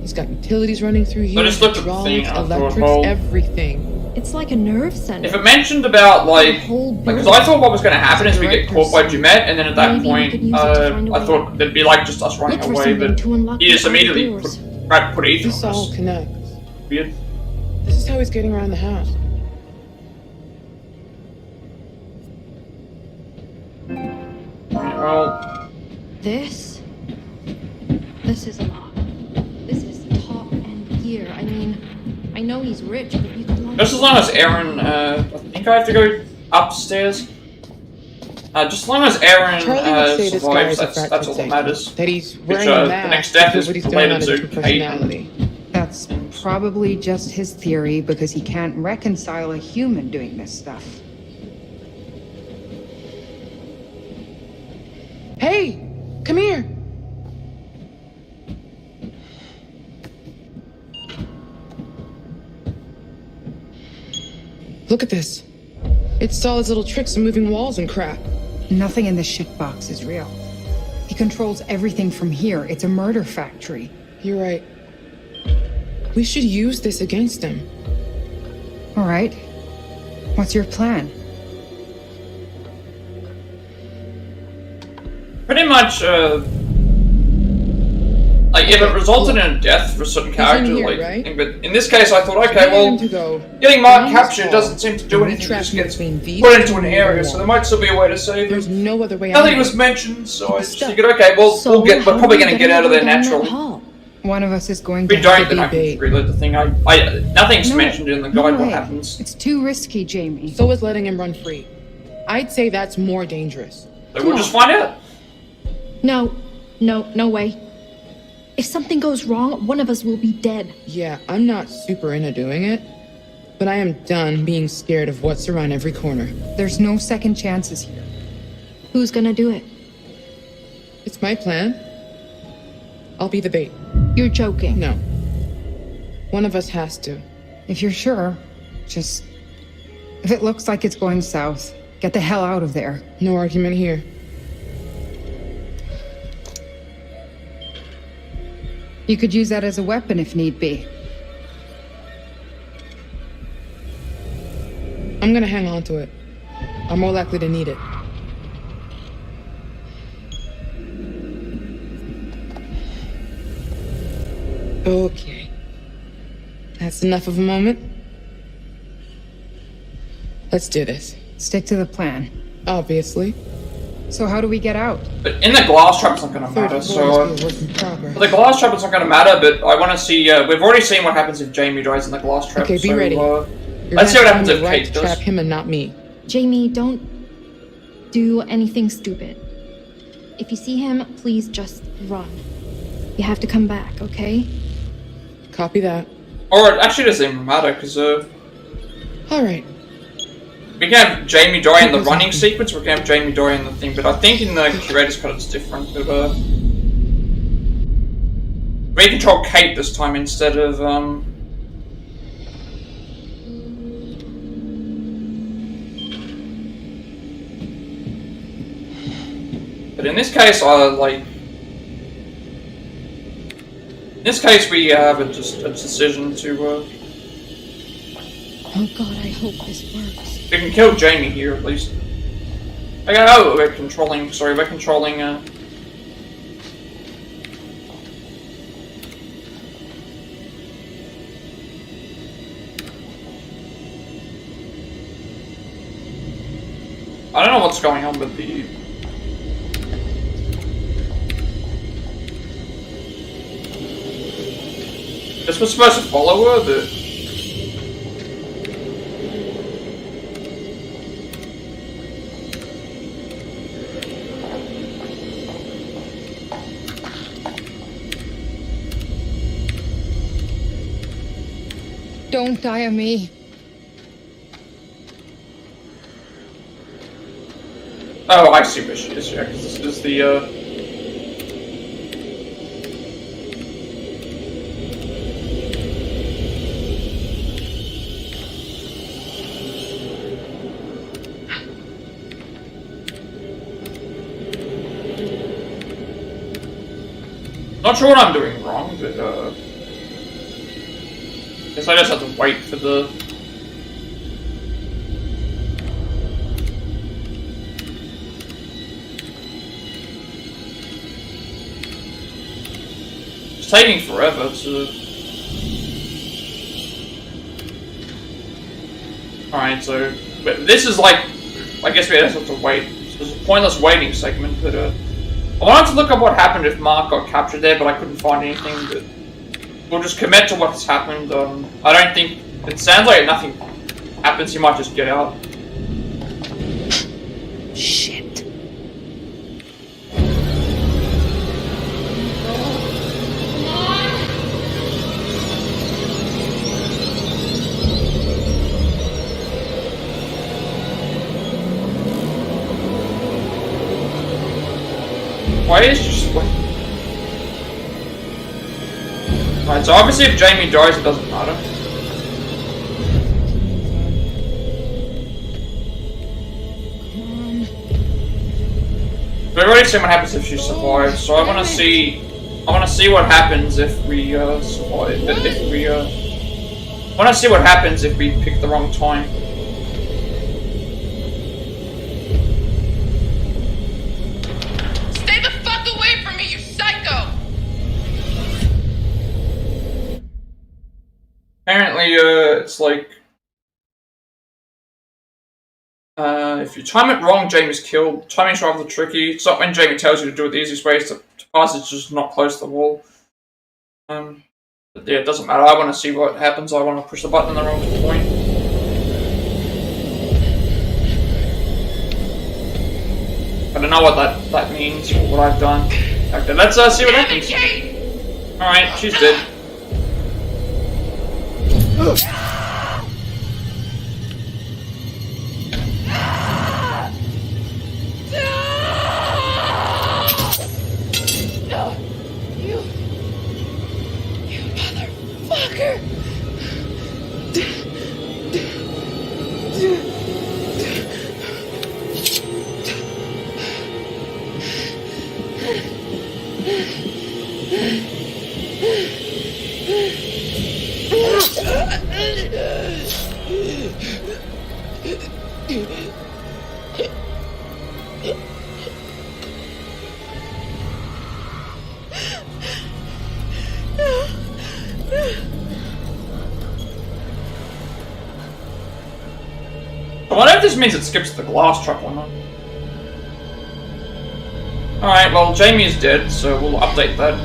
He's got utilities running through here, I just looked at the thing hydraulics, and I thought, electrics, well, everything. It's like a nerve center. if it mentioned about like, whole because I thought what was going to happen is we get caught by Jumet, and then at that Maybe we point, could use it to find a I way thought out. there'd be like just us running Look for away, something but to unlock he just the other immediately doors. put ether This on all us. connects. Weird. This is how he's getting around the house. Well, This is a lot. This is top end gear. I mean, I know he's rich, but you could launch... just as long as Erin, I think I have to go upstairs. Just as long as Erin Charlie would say this guy survives, is a frat that's all that today. matters. That he's Which, wearing a the mask next step is what he's doing related out of to true Kate. personality. That's probably just his theory because he can't reconcile a human doing this stuff. Hey, come here. Look at this. It saw his little tricks of moving walls and crap. Nothing in this shitbox is real. He controls everything from here. It's a murder factory. You're right. We should use this against him. All right. What's your plan? Pretty much, like, if it resulted in a death for a certain character, here, like, right? but in this case I thought, okay, Get well, him to go. getting Mark Down captured this doesn't seem to do hall, anything, it just trap gets between these put into an two area, so there walls. might still be a way to save There's him. no other way out. Nothing was mentioned, so I just stuck. figured, okay, well, So we're how probably do gonna we get out of there down that naturally. hall? One of us is going If we to don't, have then to I be can reload the thing. Nothing's No, mentioned in the no guide what way. happens. It's too risky, Jamie. So is letting him run free. I'd say that's more dangerous. So we'll just find out. No way. If something goes wrong, one of us will be dead. Yeah, I'm not super into doing it, but I am done being scared of what's around every corner. There's no second chances here. Who's gonna do it? It's my plan. I'll be the bait. You're joking. No. One of us has to. If you're sure, just... If it looks like it's going south, get the hell out of there. No argument here. You could use that as a weapon if need be. I'm gonna hang on to it. I'm more likely to need it. Okay. That's enough of a moment. Let's do this. Stick to the plan. Obviously. So how do we get out? But in the glass trap, it's not gonna matter, so... Must be a work in progress. The glass trap is not gonna matter, but I want to see, we've already seen what happens if Jamie dies in the glass trap, Okay, be so, ready. let's see what happens if right Kate to trap does. him and not me. Jamie, don't do anything stupid. If you see him, please just run. You have to come back, okay? Copy that. Or, it actually doesn't even matter, because, Alright. we can have Jamie die in the running sequence, we can have Jamie die in the thing, but I think in the Curator's Cut it's different, but, we control Kate this time instead of, But in this case, in this case, we have a decision to, Oh god, I hope this works. we can kill Jamie here, at least. Okay, oh, we're controlling, I don't know what's going on with the... This was supposed to follow her, but... Don't die of me. Oh, I see where she is, yeah, because this is the, Not sure what I'm doing wrong, but, guess I just have to wait for the... It's taking forever to... Alright, so... But this is like... I guess we just have to wait. So it's a pointless waiting segment, but I wanted to look up what happened if Mark got captured there, but I couldn't find anything. But we'll just commit to what's happened. I don't think it sounds like nothing happens. He might just get out. Shit. Why is just like... Right, so obviously if Jamie dies, it doesn't matter. We've already seen what happens if she survives, so I want to see what happens if we survive. I want to see what happens if we pick the wrong time. Stay the fuck away from me, you psycho! Apparently, it's like if you time it wrong, Jamie's killed. Timing's rather tricky. It's not when Jamie tells you to do it. The easiest way is to pass it, just not close to the wall. But yeah, it doesn't matter. I want to see what happens. I want to push the button in the wrong point. I don't know what that means or what I've done. Okay, let's see what happens. Alright, she's dead. I wonder if this means it skips the glass trap or not. Alright, well, Jamie is dead, so we'll update that.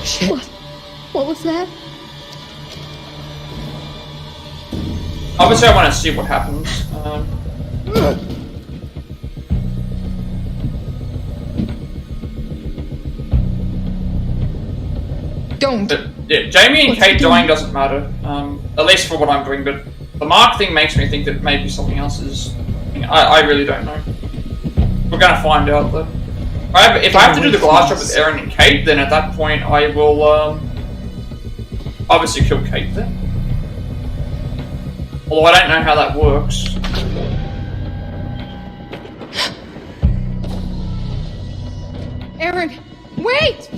Shit. What was that? Obviously, I want to see what happens. Don't. But, yeah, Jamie and Kate dying doesn't matter, at least for what I'm doing, but the Mark thing makes me think that maybe something else is... I really don't know. We're gonna find out, though. If I have to do the glass trap with Erin and Kate, then at that point I will, obviously kill Kate then. Although I don't know how that works. Erin, wait!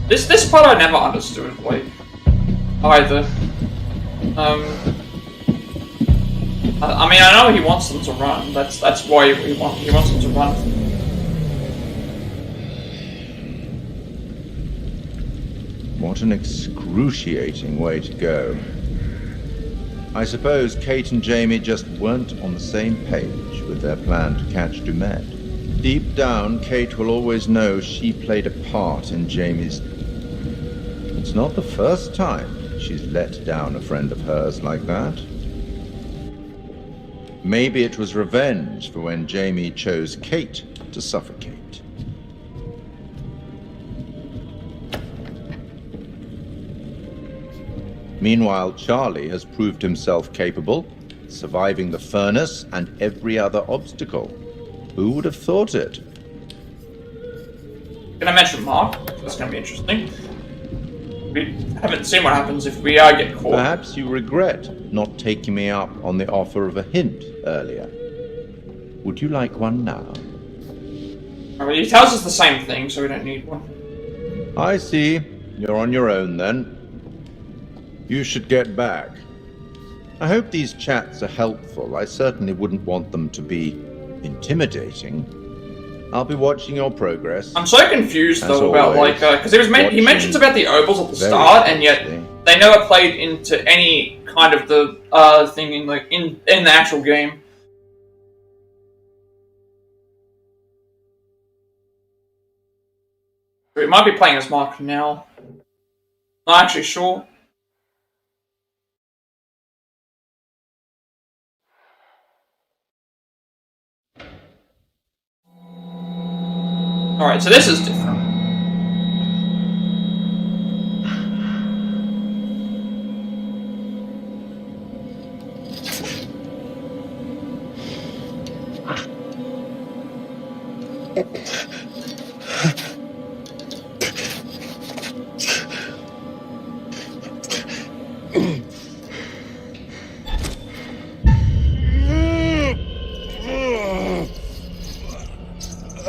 This part I never understood, like, either. I mean, I know he wants them to run. That's why he wants them to run. What an excruciating way to go. I suppose Kate and Jamie just weren't on the same page with their plan to catch Dumet. Deep down, Kate will always know she played a part in Jamie's... It's not the first time she's let down a friend of hers like that. Maybe it was revenge for when Jamie chose Kate to suffocate. Meanwhile, Charlie has proved himself capable, surviving the furnace and every other obstacle. Who would have thought it? Can I mention Mark? That's going to be interesting. We haven't seen what happens if we get caught. Perhaps you regret not taking me up on the offer of a hint earlier. Would you like one now? Well, he tells us the same thing, so we don't need one. I see. You're on your own then. You should get back. I hope these chats are helpful. I certainly wouldn't want them to be intimidating, I'll be watching your progress. I'm so confused though about always, because he mentions about the Obols at the start, and yet they never played into any kind of the thing in in the actual game. We might be playing as Mark now. Not actually sure. Alright, so this is different.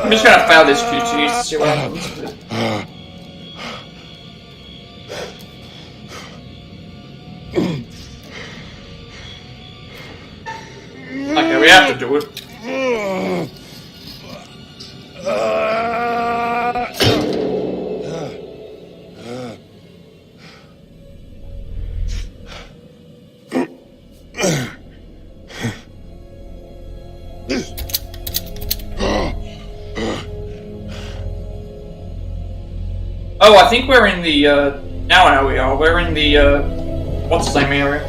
I'm just gonna fail this QT to see what happens. Okay, we have to do it. Oh, I think we're in the, now I know we are. We're in the, what's the name area?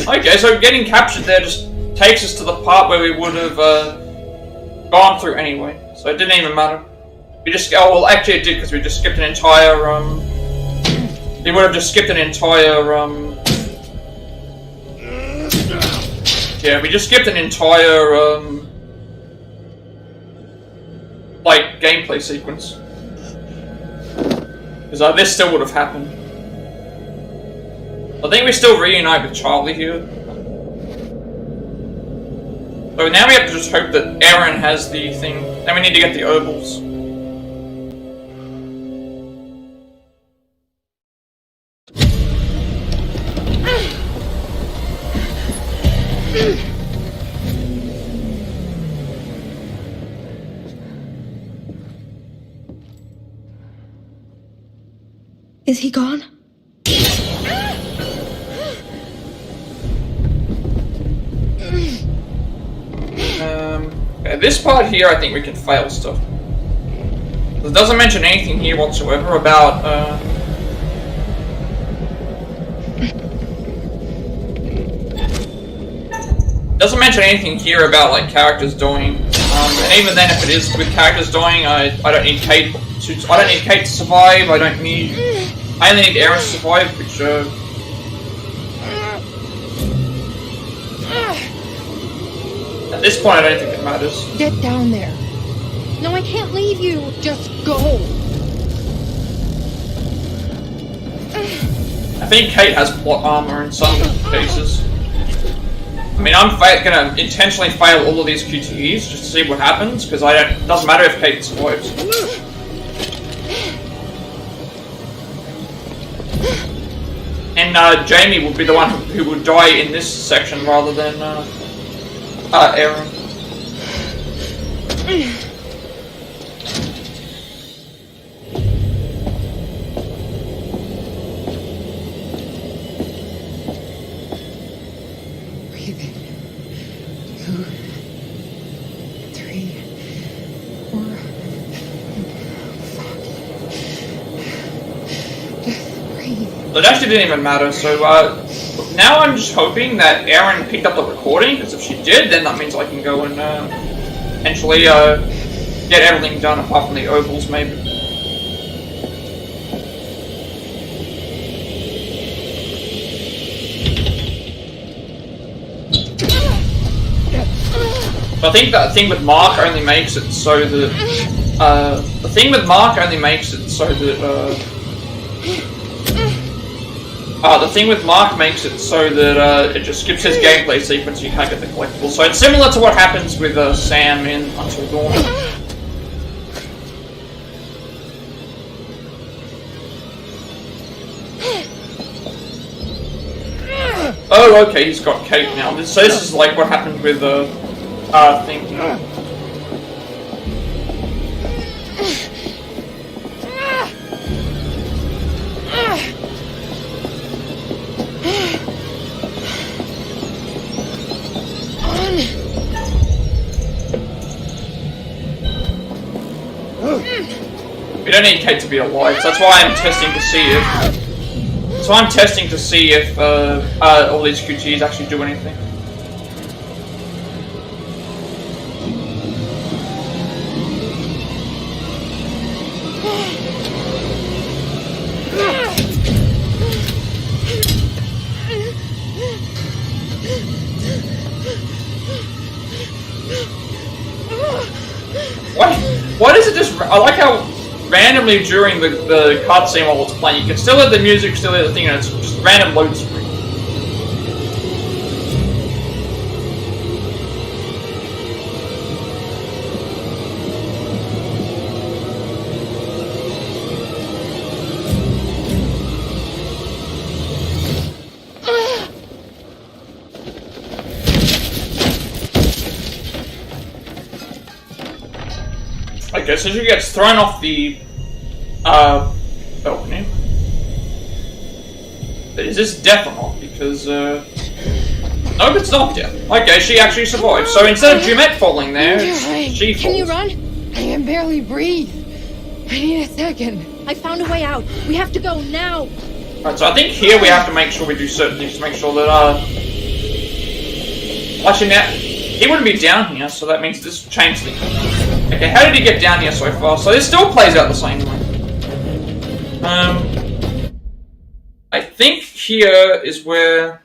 Okay, so getting captured there just takes us to the part where we would have, gone through anyway. So it didn't even matter. We just, oh, well, actually it did, because we just skipped an entire, we would have just skipped an entire, yeah, we just skipped an entire, like, gameplay sequence. Because this still would have happened. I think we still reunite with Charlie here. So now we have to just hope that Erin has the thing. Then we need to get the Obols. Is he gone? Okay, this part here, I think we can fail stuff. It doesn't mention anything here whatsoever about, doesn't mention anything here about, like, characters dying. And even then, if it is with characters dying, I don't need Kate to survive. I only need Erin to survive, which at this point, I don't think it matters. Get down there. No, I can't leave you. Just go. I think Kate has plot armor in some cases. I mean, I'm gonna intentionally fail all of these QTEs just to see what happens, because it doesn't matter if Kate survives. And Jamie would be the one who would die in this section rather than Erin. Breathe in. 2, 3, 4. Fuck. Just breathe. It actually didn't even matter, so now I'm just hoping that Erin picked up the recording, because if she did, then that means I can go and potentially get everything done apart from the Obols, maybe. But I think that thing with Mark only makes it so that the thing with Mark only makes it so that the thing with Mark makes it so that it just skips his gameplay sequence. You can't get the collectibles. So it's similar to what happens with Sam in Until Dawn. Oh, okay, he's got Kate now. So this is like what happened with the thing. We don't need Kate to be alive, so that's why I'm testing to see if. So I'm testing to see if all these QTs actually do anything. Why does it just? I like how randomly during the cutscene while it's playing, you can still hear the music, still hear the thing, and it's just random load screen. Okay, so she gets thrown off the balcony. But is this death or not? Because nope, it's not death. Okay, she actually survived. So instead of Jumet falling there, she falls. Can you run? I can barely breathe. I need a second. I found a way out. We have to go now. Right, so I think here we have to make sure we do certain things to make sure that actually now he wouldn't be down here, so that means this changed things. Okay, how did he get down here so far? So this still plays out the same way. I think here is where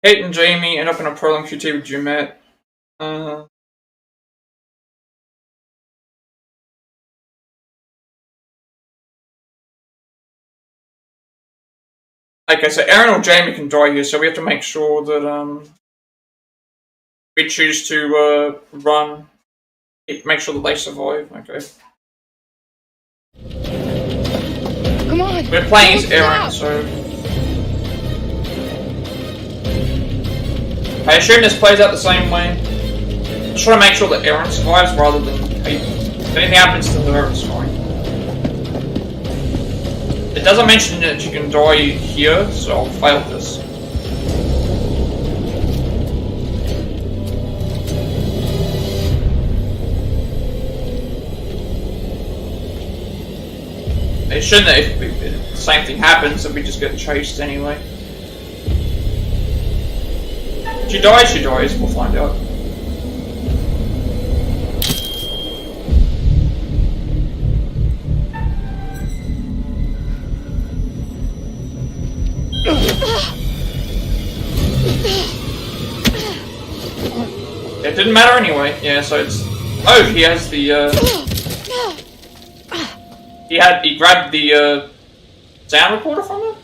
Kate and Jamie end up in a prolonged QT with Jumet. Okay, so Erin or Jamie can die here, so we have to make sure that we choose to run. Make sure that they survive. Okay. Come on. We're playing as Erin, so. I assume this plays out the same way. Just trying to make sure that Erin survives rather than Kate. If anything happens to her, it's fine. It doesn't mention that you can die here, so I'll fail this. It shouldn't, if the same thing happens, then we just get chased anyway. She dies, we'll find out. It didn't matter anyway, yeah, so it's... Oh, he has the, He grabbed the, sound recorder from it?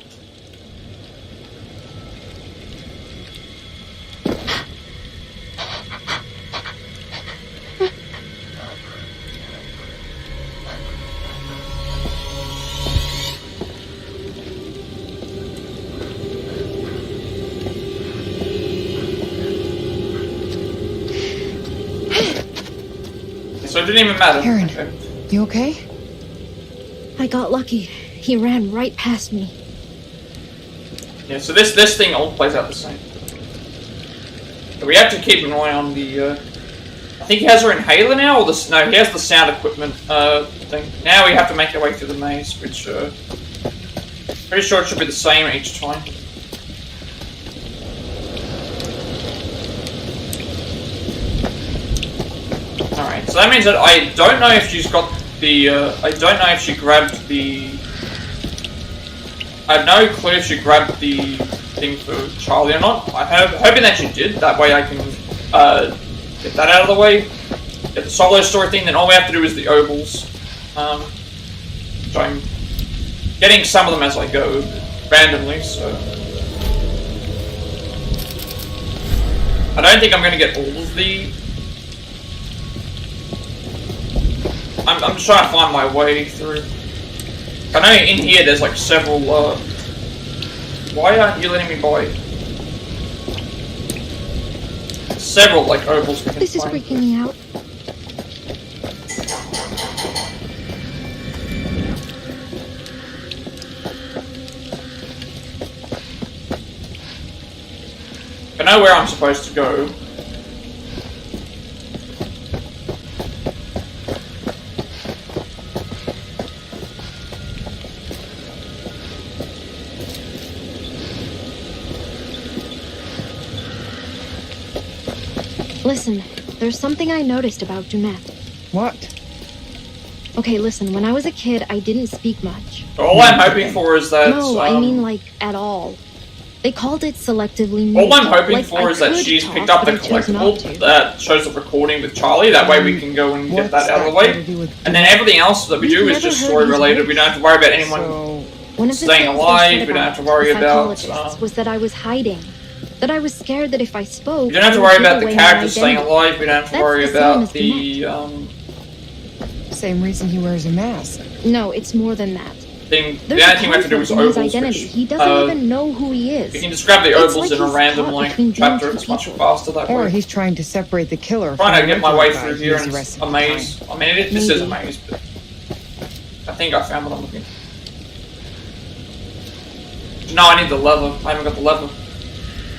So it didn't even matter. Erin, okay. You okay? I got lucky. He ran right past me. Yeah, so this thing all plays out the same. So we have to keep an eye on the, I think he has her inhaler now, or the, no, he has the sound equipment, thing. Now we have to make our way through the maze, which, pretty sure it should be the same each time. Alright, so that means that I don't know if she's got the, I don't know if she grabbed the... I have no clue if she grabbed the thing for Charlie or not. I'm hoping that she did, that way I can, get that out of the way. Get the solo story thing, then all we have to do is the Obols. Which I'm getting some of them as I go, randomly, so... I don't think I'm going to get all of the... I'm just trying to find my way through. I know in here there's like several, why aren't you letting me buy? Several, like, Obols we can This is find. freaking me out. I know where I'm supposed to go. Listen, there's something I noticed about Dunette. What? Okay, listen, when I was a kid, I didn't speak much. All I'm hoping for is that, No, I mean, like, at all. They called it selectively mute. all I'm hoping Like, for I is that could she's talk, picked up the but I chose not collectible to. that shows the recording with Charlie. That way we can go and get that out of the way. And then everything else that we You've do is never just heard story his related. voice? We don't have to worry about anyone So, One of the staying things they alive. said We don't have to about worry about. psychologists was that I was hiding. That I was scared that if I spoke, We don't have to I worry would give about the away my characters staying identity. alive. We don't have to That's worry the same about as the same reason he wears a mask. No, it's more than that. thing. There's The a only thing we have to do is conflict in his Obols, identity. which, He doesn't even know who he is. we can just grab the It's Obols like in a he's random caught like between chapter. two It's much people. faster that Or way. he's trying to separate the killer Trying to from get my the way guy through who here was and it's arrested a maze. I mean, this is a Maybe. maze, but I think I found what I'm looking for. No, I need the lever. I haven't got the lever.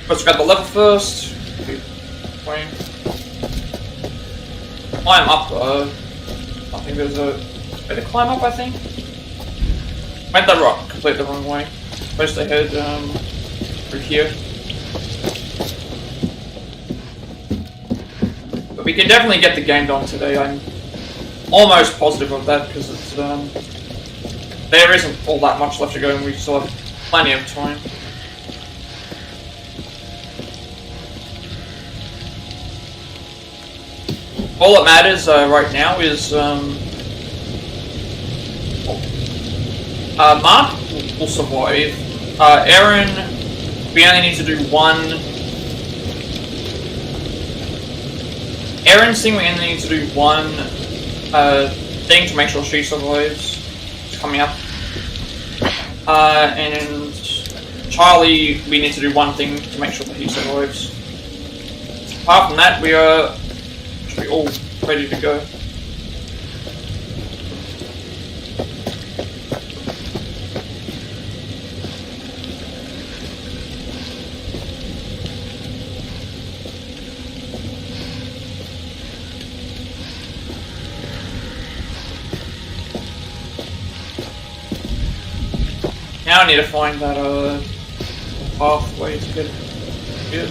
Let's grab the lever first. Climb up. I think there's a way to climb up. I think. Made that rock completely the wrong way. Supposed to head through here. But we can definitely get the game done today. I'm almost positive of that because it's there isn't all that much left to go and we still have plenty of time. All that matters right now is Mark will survive. Erin, we only need to do one. Erin's thing, we only need to do one thing to make sure she survives. It's coming up. And Charlie, we need to do one thing to make sure that he survives. Apart from that, we are actually all ready to go. Now I need to find that pathway to get it.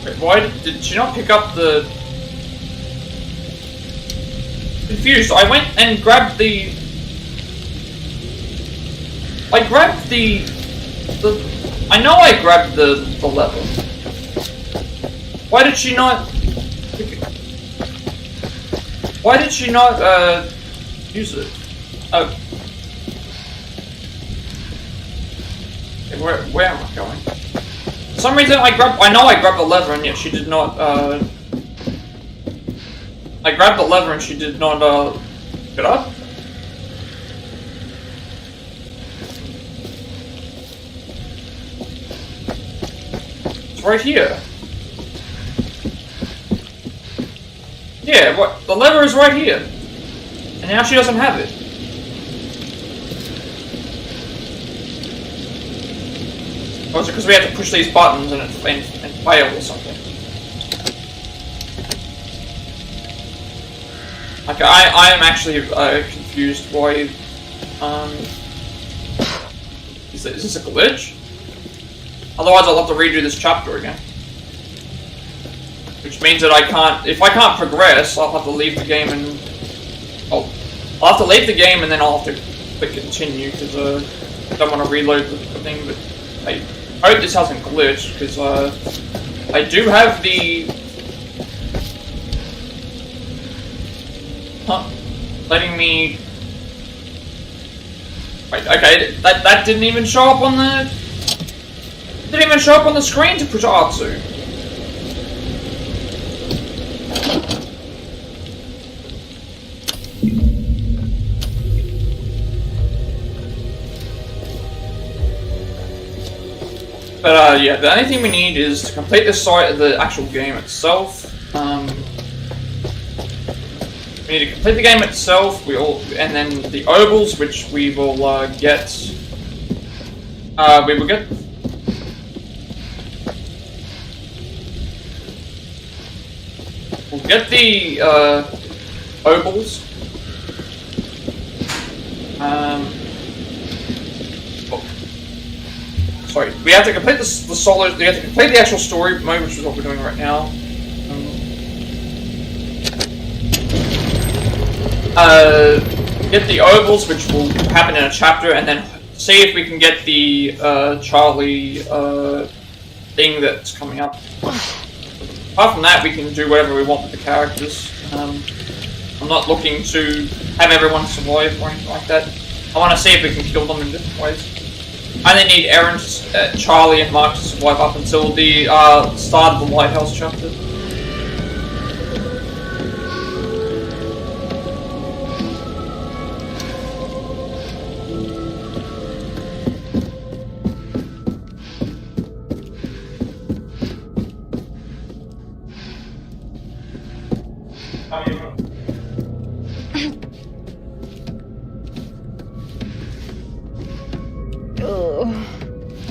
Wait, why did she not pick up the... Confused. I went and grabbed the... I grabbed the... I know I grabbed the lever. Why did she not... Why did she not, use it? Oh. Okay, where am I going? For some reason I know I grabbed the lever and yet she did not, I grabbed the lever and she did not, get up? It's right here. Yeah, what? The lever is right here. And now she doesn't have it. Or is it because we have to push these buttons and fail or something? Okay, I am actually confused why, is this a glitch? Otherwise I'll have to redo this chapter again. Which means that if I can't progress, I'll have to leave the game and... I'll have to leave the game and then I'll have to click continue, because I don't want to reload the thing, but I hope this hasn't glitched, because I do have the... letting me... Wait, okay, that didn't even show up on the... Didn't even show up on the screen to put R2. But yeah, the only thing we need is to complete the site of the actual game itself. We need to complete the game itself. And then the Obols, which we will get. We will get. We'll get the Obols. Sorry, we have to complete the solo. We have to complete the actual story mode, which is what we're doing right now. Get the Obols, which will happen in a chapter, and then see if we can get the Charlie thing that's coming up. Apart from that, we can do whatever we want with the characters. I'm not looking to have everyone survive or anything like that. I want to see if we can kill them in different ways. I only need Erin, Charlie, and Mark to survive up until the start of the Lighthouse chapter.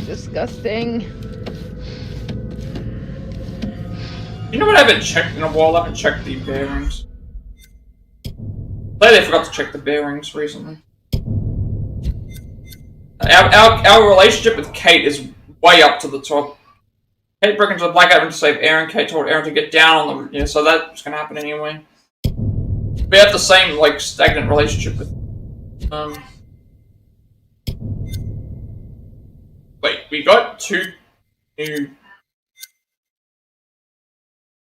Disgusting. You know what I haven't checked in a while? I haven't checked the bearings. Lately I forgot to check the bearings recently. Our relationship with Kate is way up to the top. Kate broke into the blackout room to save Erin. Kate told Erin to get down on the... Yeah, so that's gonna happen anyway. We have the same, like, stagnant relationship with... Wait, we got 2 new...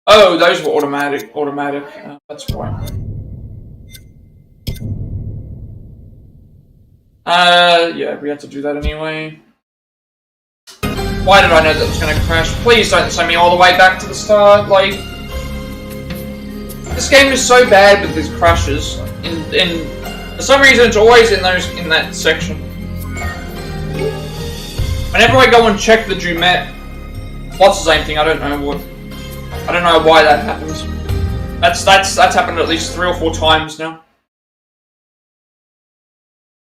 Oh, those were automatic. That's why. Yeah, we had to do that anyway. Why did I know that was gonna crash? Please don't send me all the way back to the start, like... This game is so bad with these crashes. For some reason, it's always in that section. Whenever I go and check the Jumet, what's the same thing? I don't know why that happens. That's happened at least 3 or 4 times now.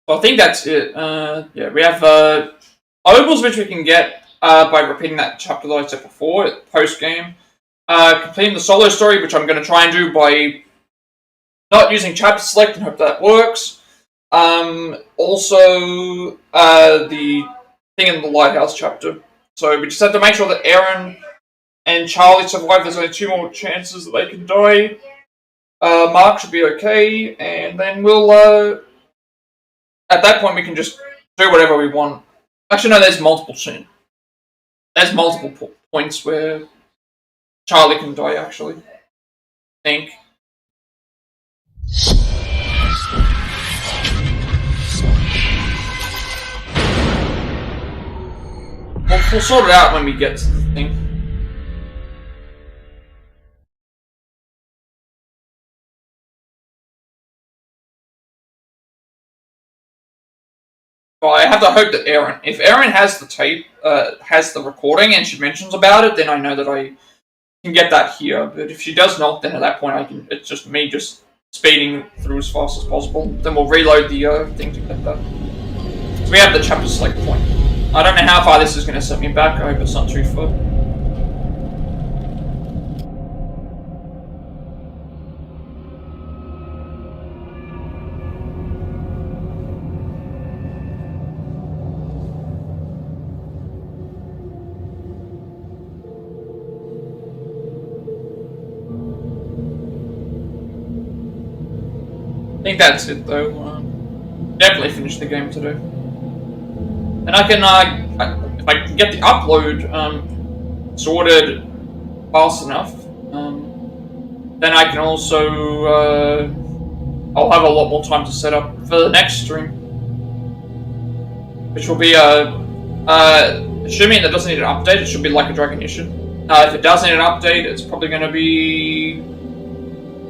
So I think that's it. Yeah, we have Obols, which we can get by repeating that chapter that I said before, post game. Completing the solo story, which I'm going to try and do by not using chapter select and hope that works. Also, the thing in the Lighthouse chapter. So we just have to make sure that Erin and Charlie survive. There's only 2 more chances that they can die. Mark should be okay, and then we'll, at that point we can just do whatever we want. Actually, no, there's multiple points where Charlie can die, actually. I think. We'll sort it out when we get to the thing. Well, I have to hope that if Erin has the tape, has the recording, and she mentions about it, then I know that I can get that here. But if she does not, then at that point it's just me just speeding through as fast as possible. Then we'll reload the thing to get that. So we have the chapter select point. I don't know how far this is going to set me back. I hope it's not too far. I think that's it though. Definitely finish the game today. And I can, if I can get the upload sorted fast enough, then I can also, I'll have a lot more time to set up for the next stream. Which will be, assuming that doesn't need an update, it should be like a Dragon issue. If it does need an update, it's probably going to be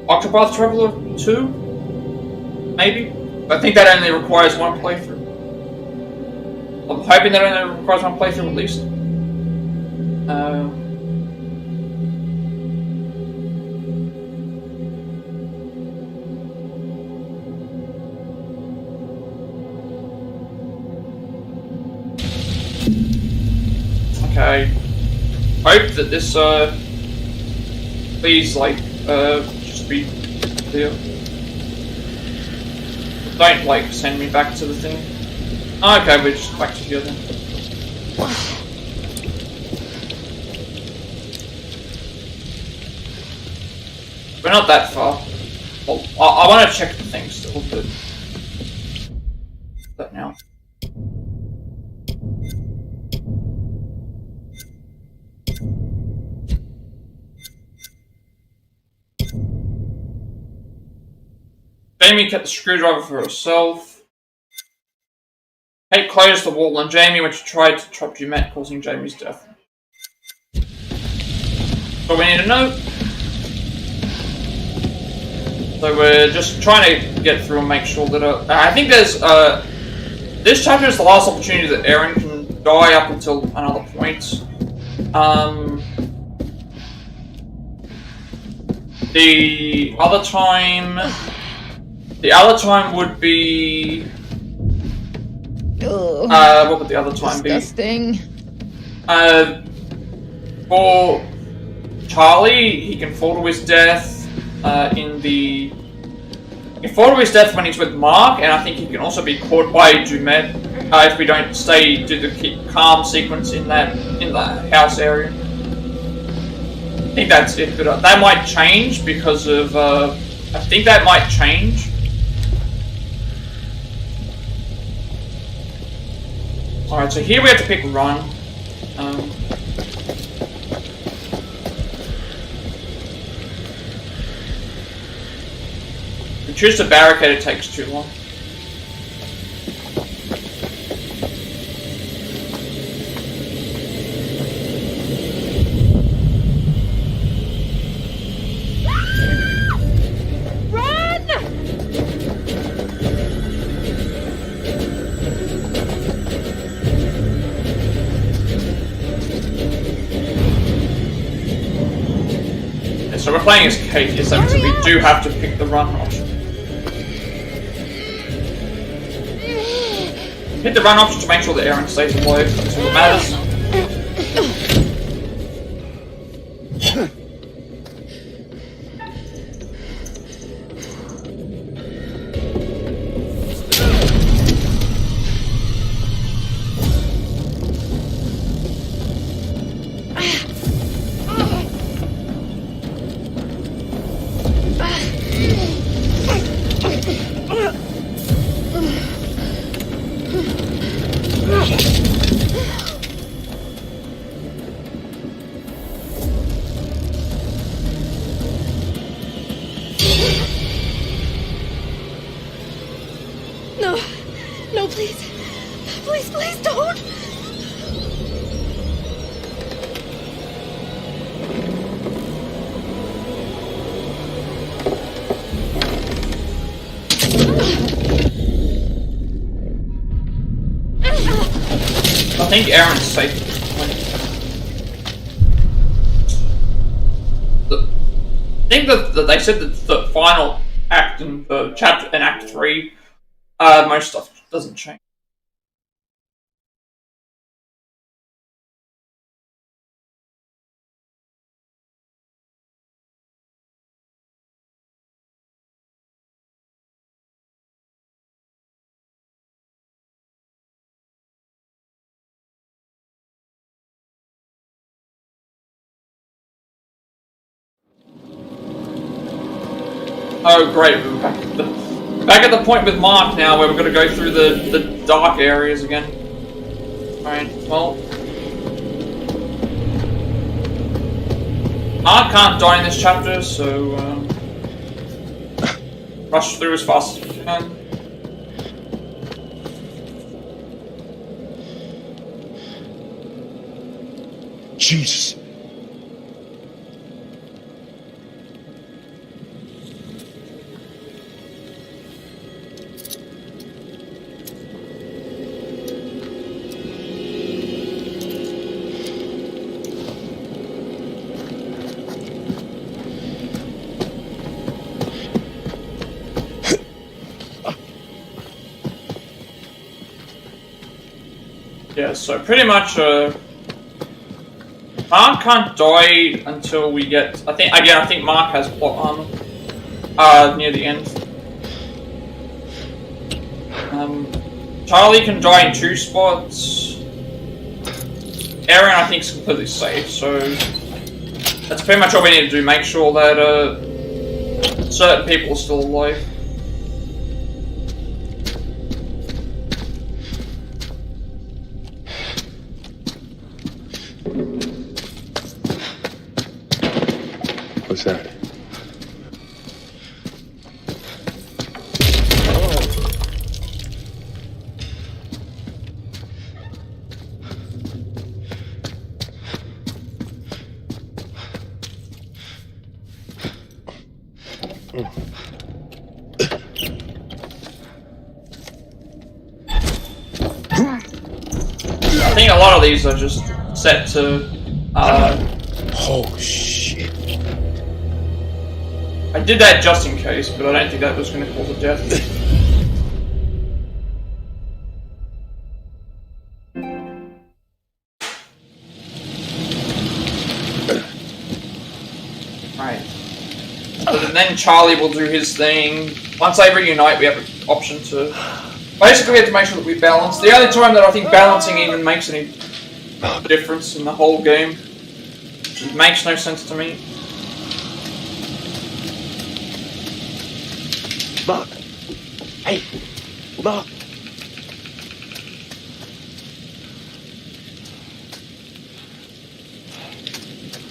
Octopath Traveler 2, maybe. But I think that only requires one playthrough. I'm hoping that only requires one playthrough at least. Okay. Hope that this, please, like, just be clear. Don't, like, send me back to the thing. Okay, we're just back to here then. We're not that far. Well, I want to check the thing still, but... That now. Jamie kept the screwdriver for herself. Kate closed the wall on Jamie when she tried to trap Dumet, causing Jamie's death. So we need a note. So we're just trying to get through and make sure that... I think there's... this chapter is the last opportunity that Erin can die up until another point. The other time... The other time would be... what would the other time Disgusting. be? For Charlie, he can fall to his death He can fall to his death when he's with Mark, and I think he can also be caught by Dumet if we don't do the calm sequence in the house area. I think that's it, but that might change because of... I think that might change. Alright, so here we have to pick run. To choose to barricade, it takes too long. So we're playing as Kate, so we do have to pick the run option. Hit the run option to make sure that Erin stays alive, that's all that matters. No, please. Please don't. I think Erin's safe at this point. I think that they said that the final act in the chapter in Act 3, most stuff doesn't change. Oh great, we're back at the point with Mark now where we're going to go through the dark areas again. Alright, well... Mark can't die in this chapter, so... rush through as fast as we can. Jesus. Yeah, so pretty much, Mark can't die until we get, I think Mark has plot armor, near the end. Charlie can die in 2 spots. Erin, I think, is completely safe, so that's pretty much all we need to do, make sure that, certain people are still alive. What's that? I think a lot of these are just set to, Oh, shit. I did that just in case, but I don't think that was going to cause a death. Right. And then Charlie will do his thing. Once they reunite, we have an option to... Basically, we have to make sure that we balance. The only time that I think balancing even makes any difference in the whole game. It makes no sense to me. Mark. Hey, Mark.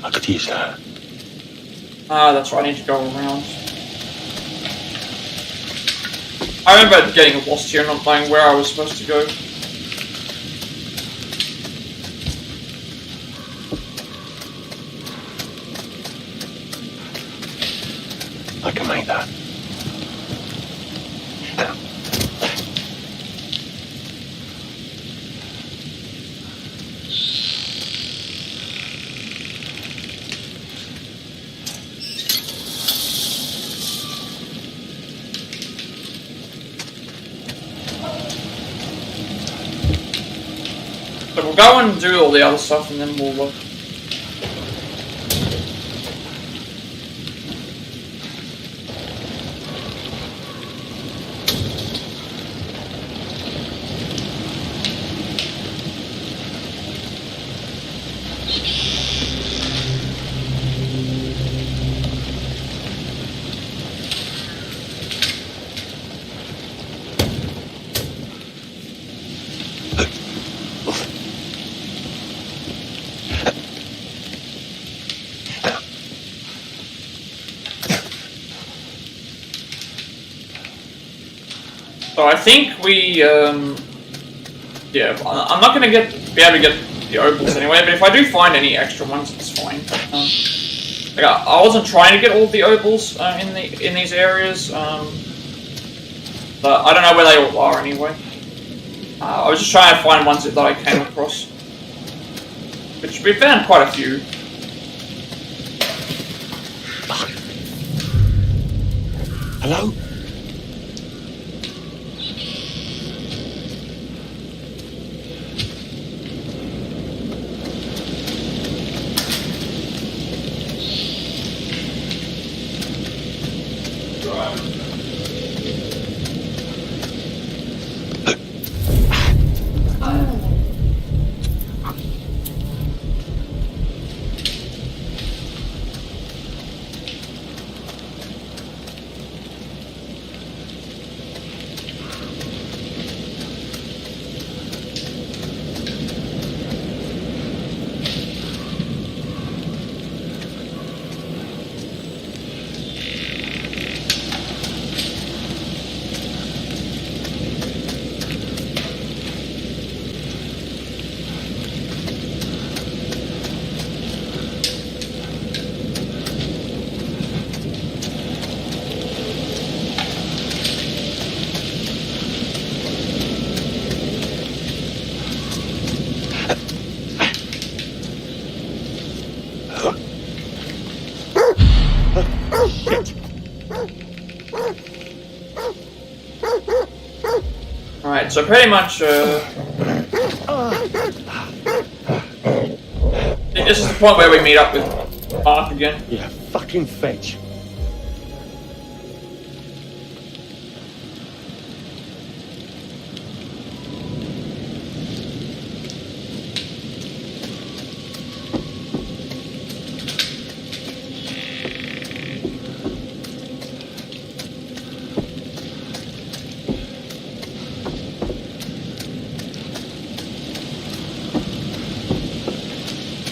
Akhtisa. Ah, that's right, I need to go around. I remember getting lost here and not knowing where I was supposed to go. I can make that. So we'll go and do all the other stuff and then we'll look. So I think we, yeah, I'm not going to be able to get the Obols anyway, but if I do find any extra ones, it's fine. Like I wasn't trying to get all the Obols in these areas, but I don't know where they all are anyway. I was just trying to find ones that I came across, which we found quite a few. Hello? Alright, so pretty much, this is the point where we meet up with Mark again. Yeah, fucking fetch.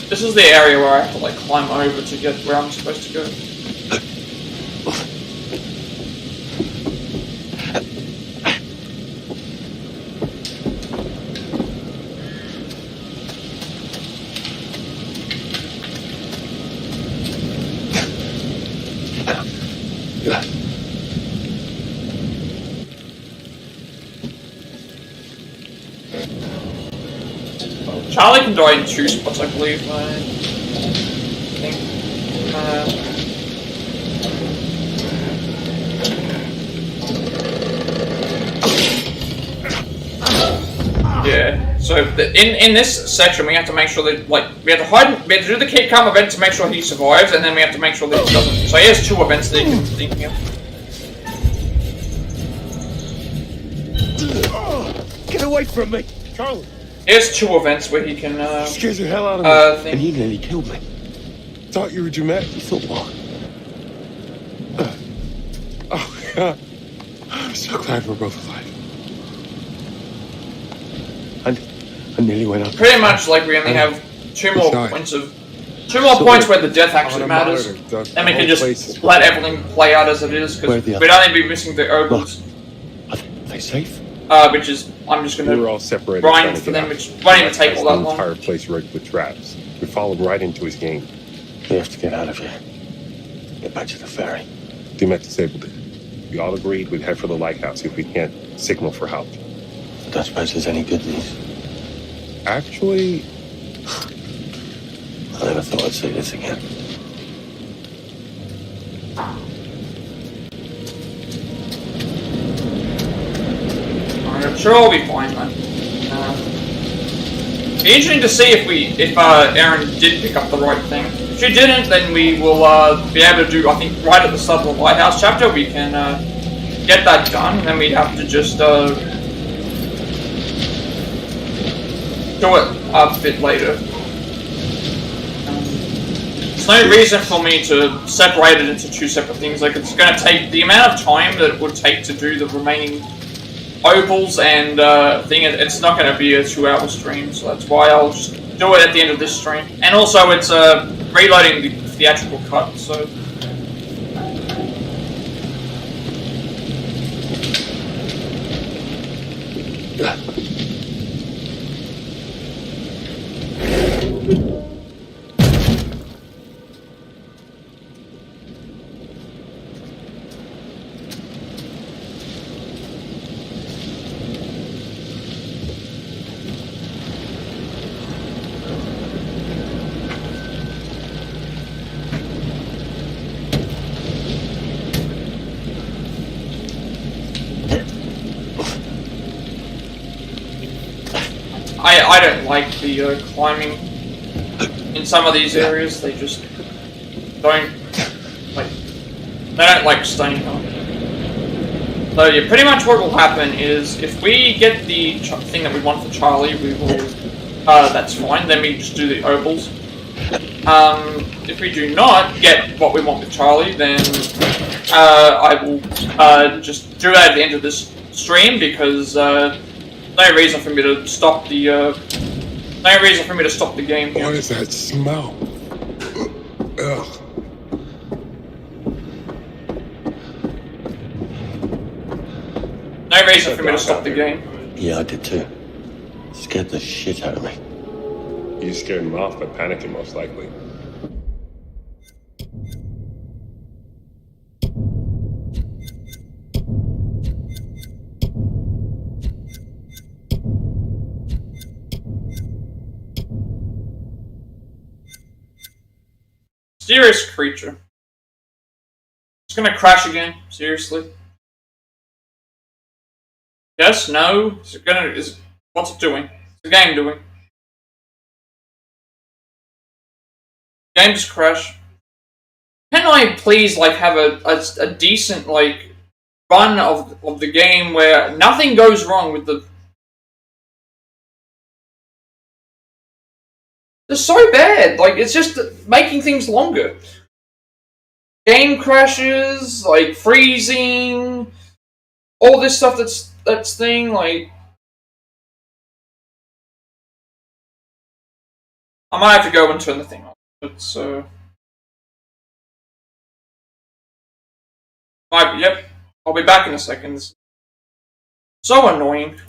This is the area where I have to like climb over to get where I'm supposed to go. Charlie can die in 2 spots, I believe. I think. Yeah. So in this section, we have to make sure that we have to do the keep calm event to make sure he survives, and then we have to make sure that he doesn't. So he has 2 events that he can think of. Get away from me, Charlie. There's 2 events where he can, scares the hell out of me. And he nearly killed me. Thought you were dramatic. You thought what? Oh, God. I'm so glad we're both alive. I nearly went up. Pretty much like we only have 2 more points where the death actually matters. Then we can just let everything play out as it is, because we'd only be missing the Obols. Are they safe? Which is, I'm just gonna We're all separated. grind for them, which won't even take all that The long. entire place rigged with traps. We followed right into his game. We have to get out of here. Get back to the ferry. Dumet disabled it. We all agreed we'd head for the lighthouse if we can't signal for help. I don't suppose there's any good news. Actually, I never thought I'd see this again. I'm sure I'll be fine, man. It'd be interesting to see if Erin did pick up the right thing. If she didn't, then we will be able to do, I think, right at the start of the Lighthouse chapter, we can get that done, and then we'd have to just do it a bit later. There's no reason for me to separate it into 2 separate things. Like, it's going to take the amount of time that it would take to do the remaining Obols and thing. It's not going to be a 2-hour stream, so that's why I'll just do it at the end of this stream. And also, it's reloading the theatrical cut, so. I don't like the climbing in some of these areas. They just don't like staying up. So yeah, pretty much what will happen is if we get the thing that we want for Charlie, we will. That's fine. Then we just do the Obols. If we do not get what we want with Charlie, then I will just do that at the end of this stream, because no reason for me to stop the game. What is that smell? Ugh. No reason for me to stop the game. Yeah, I did too. Scared the shit out of me. You scared him off by panicking, most likely. Mysterious creature. It's gonna crash again, seriously. Yes, no? What's it doing? What's the game doing? Game just crashed. Can I please, like, have a decent, like, run of the game where nothing goes wrong with the... It's so bad, like, it's just making things longer. Game crashes, like, freezing, all this stuff that's thing, like... I might have to go and turn the thing off, but, yep, I'll be back in a second. It's so annoying.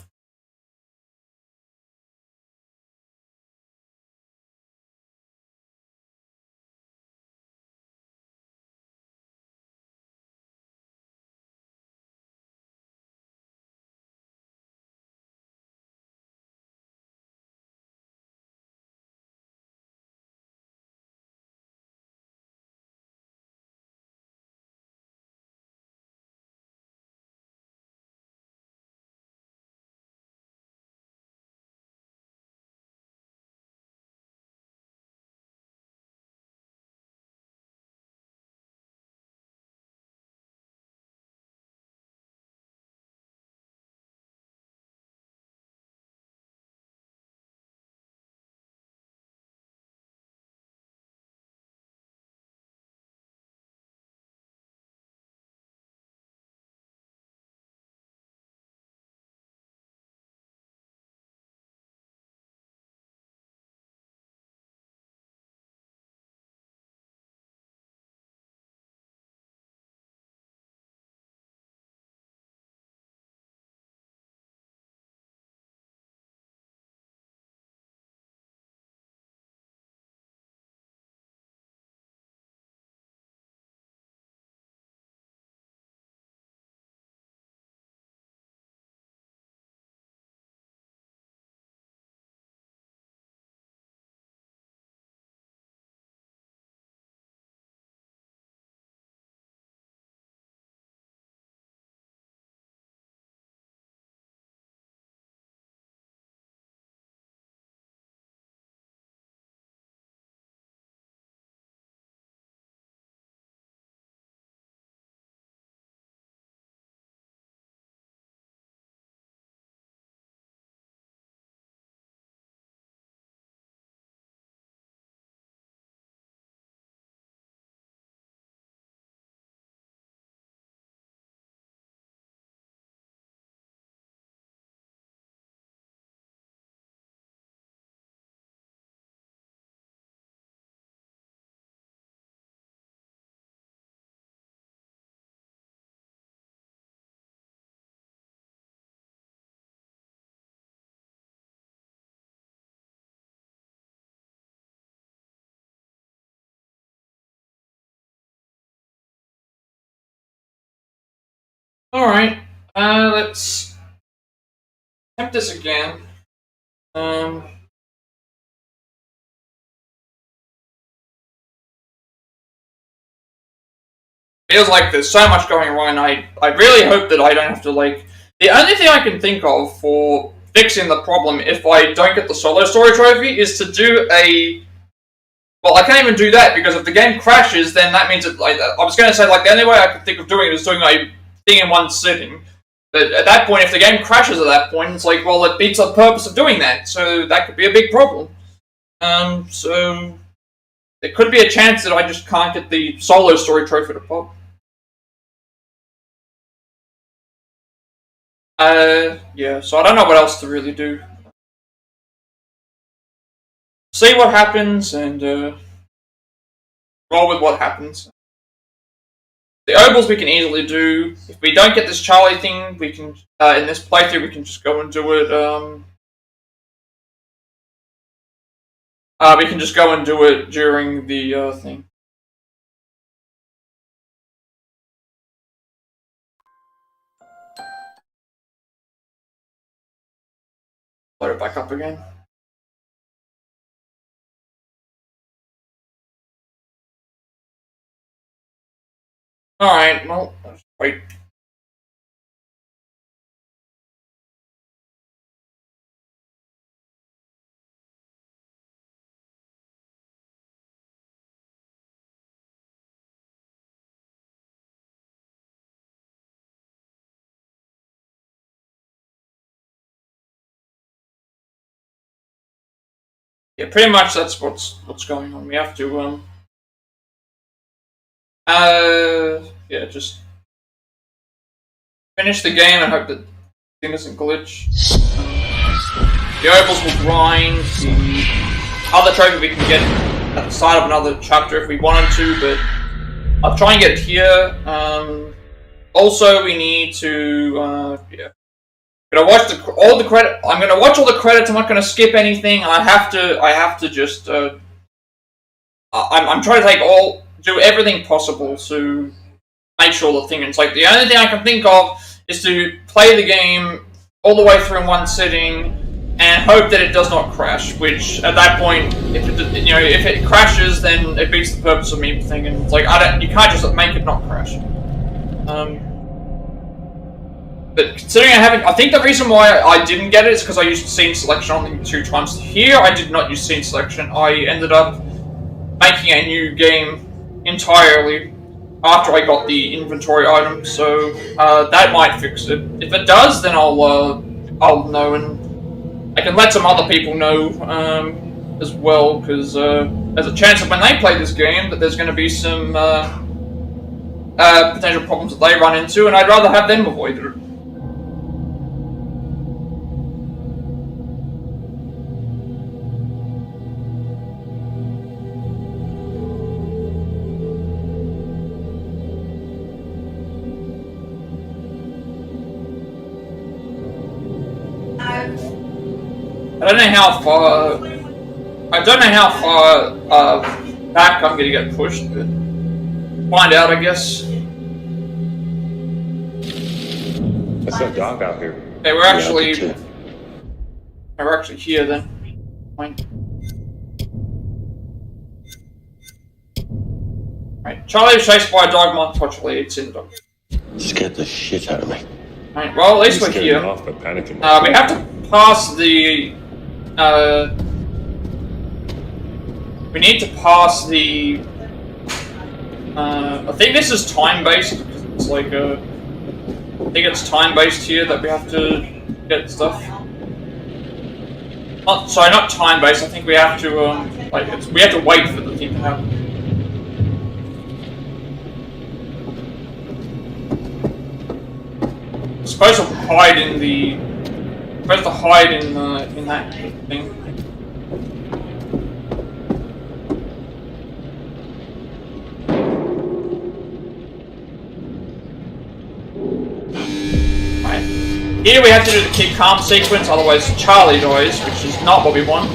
Alright, let's attempt this again. Feels like there's so much going wrong, and I really hope that I don't have to, like... The only thing I can think of for fixing the problem if I don't get the solo story trophy is to do a... Well, I can't even do that, because if the game crashes, then that means that, like, I was going to say, like, the only way I could think of doing it is doing a thing in one sitting. But at that point, if the game crashes at that point, it's like, well, it beats the purpose of doing that, so that could be a big problem. So... There could be a chance that I just can't get the solo story trophy to pop. Yeah, so I don't know what else to really do. See what happens, and, roll with what happens. The Obols we can easily do. If we don't get this Charlie thing, we can, in this playthrough, we can just go and do it, we can just go and do it during the, thing. Load it back up again. Alright, well, let's wait. Yeah, pretty much that's what's going on. We have to yeah, just finish the game and hope that the thing doesn't glitch. The Obols will grind the other trophy we can get at the start of another chapter if we wanted to, but I'll try and get it here. Also, we need to yeah. I'm gonna watch all the credit. I'm gonna watch all the credits. I'm not gonna skip anything. I have to just. I'm trying to do everything possible to make sure the thing. It's like the only thing I can think of is to play the game all the way through in one sitting and hope that it does not crash. Which at that point, if it crashes, then it beats the purpose of me thinking. It's like you can't just make it not crash. But considering I think the reason why I didn't get it is because I used scene selection only 2 times. Here, I did not use scene selection. I ended up making a new game entirely after I got the inventory item, so that might fix it. If it does, then I'll know, and I can let some other people know as well, because there's a chance that when they play this game that there's going to be some potential problems that they run into, and I'd rather have them avoid it. I don't know how far back I'm gonna get pushed, but find out, I guess. It's so dark out here. Okay, we're actually here then. Fine. Right, Charlie was chased by a dog. Unfortunately, it's in the dog. Scared the shit out of me. Right, well, at least we're here. Off, but panicking we have to pass the. We need to pass the. I think this is time-based, because it's like I think it's time-based here that we have to get stuff. Sorry, not time-based. I think we have to we have to wait for the thing to happen. I'm supposed to hide in the. Supposed to hide in that thing. Right. Here we have to do the keep calm sequence, otherwise Charlie dies, which is not what we want.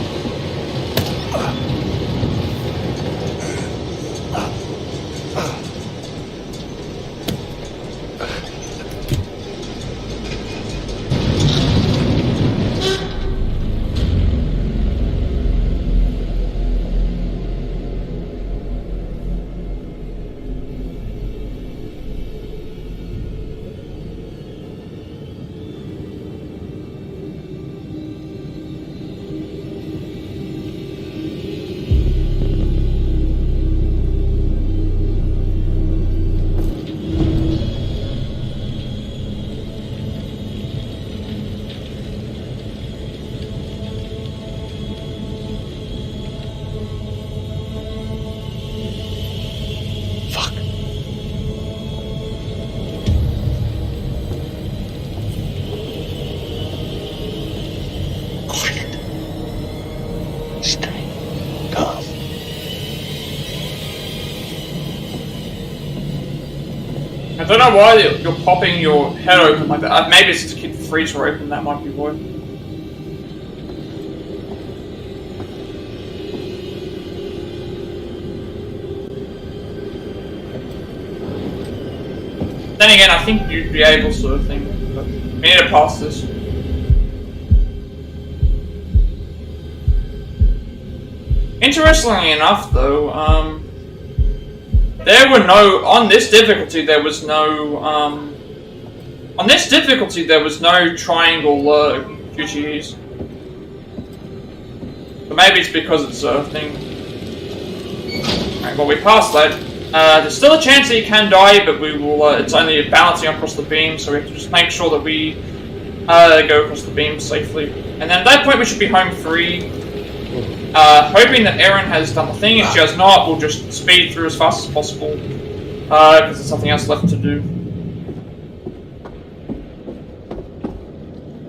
I don't know why you're popping your head open like that. Maybe it's to keep the freezer open, that might be why. Then again, I think you'd be able to think, but we need to pass this. Interestingly enough, though, there were no, on this difficulty there was no triangle QTEs. But maybe it's because it's a thing. Alright, well we passed that. There's still a chance that you can die, but we will, it's only balancing across the beam, so we have to just make sure that we go across the beam safely. And then at that point we should be home free. Hoping that Erin has done the thing. If she has not, we'll just speed through as fast as possible. Because there's something else left to do.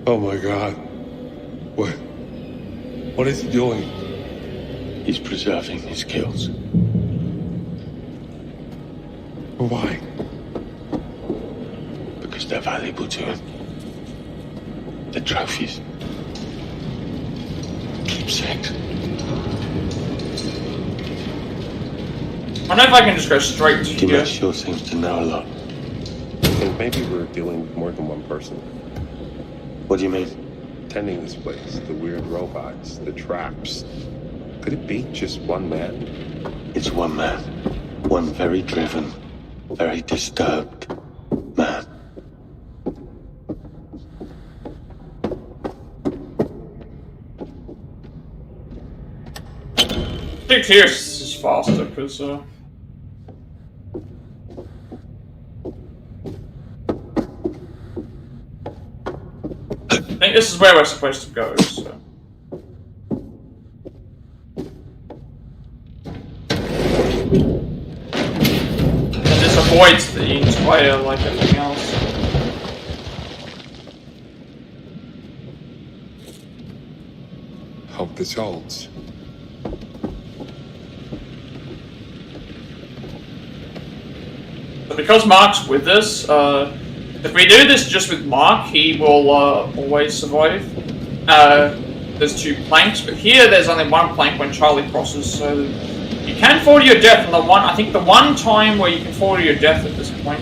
Oh my god. What is he doing? He's preserving his kills. Why? Because they're valuable to him. The trophies. Keepsakes. I don't know if I can just go straight to you. Dimash sure seems to know a lot. And maybe we're dealing with more than one person. What do you mean? Tending this place, the weird robots, the traps. Could it be just one man? It's one man. One very driven, very disturbed man. I think here is faster, because, I think this is where we're supposed to go, so... And this avoids the entire, like everything else. Hope this holds. But because Mark's with us, if we do this just with Mark, he will always survive. There's 2 planks, but here there's only 1 plank when Charlie crosses, so you can fall to your death. And I think the one time where you can fall to your death at this point.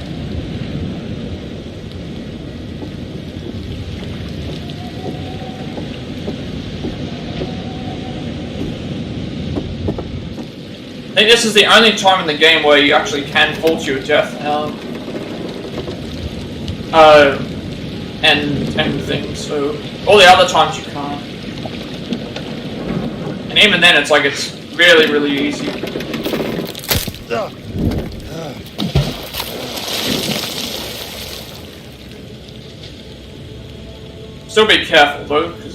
I think this is the only time in the game where you actually can fall to your death. And things, so all the other times you can't. And even then it's like it's really, really easy. Still be careful though, because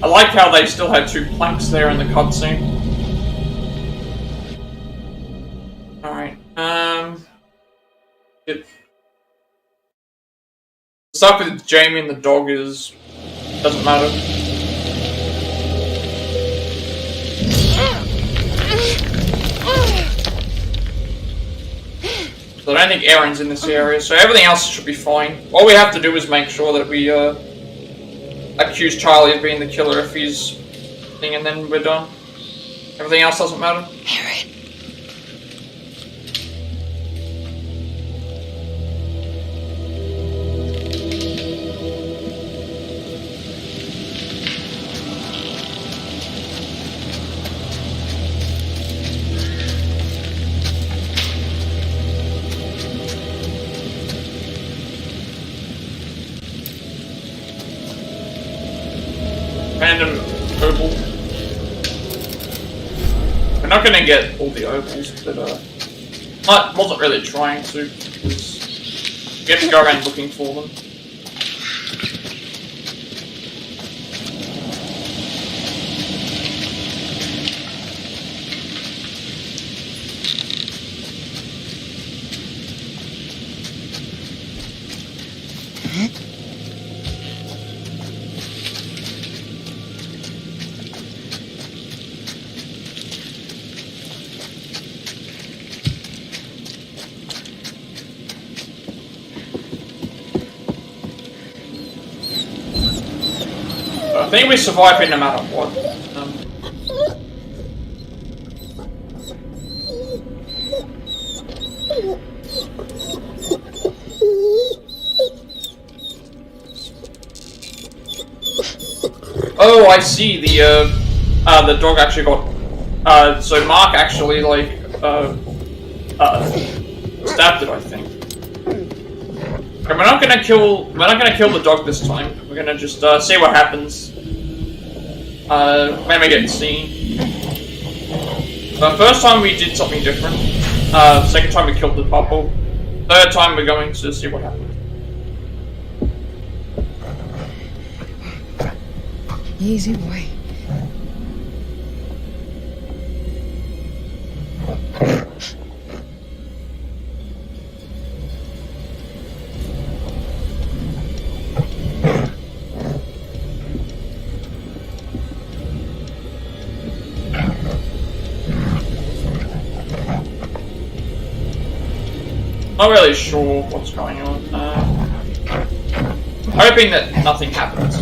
I like how they still had 2 planks there in the cutscene. Alright, the stuff with Jamie and the dog doesn't matter. So I don't think Erin's in this area, so everything else should be fine. All we have to do is make sure that we, accuse Charlie of being the killer if he's thing, and then we're done. Everything else doesn't matter. Erin. Random Obol. We're not gonna get all the Obols, but I wasn't really trying to, because we have to go around looking for them. I think we survive it no matter what. Oh, I see. The dog actually got. So Mark actually like stabbed it, I think. We're not gonna kill the dog this time. We're gonna just see what happens when we get seen. The first time we did something different. Second time we killed the Obol. Third time we're going to see what happens. Easy boy. Not really sure what's going on. Hoping that nothing happens.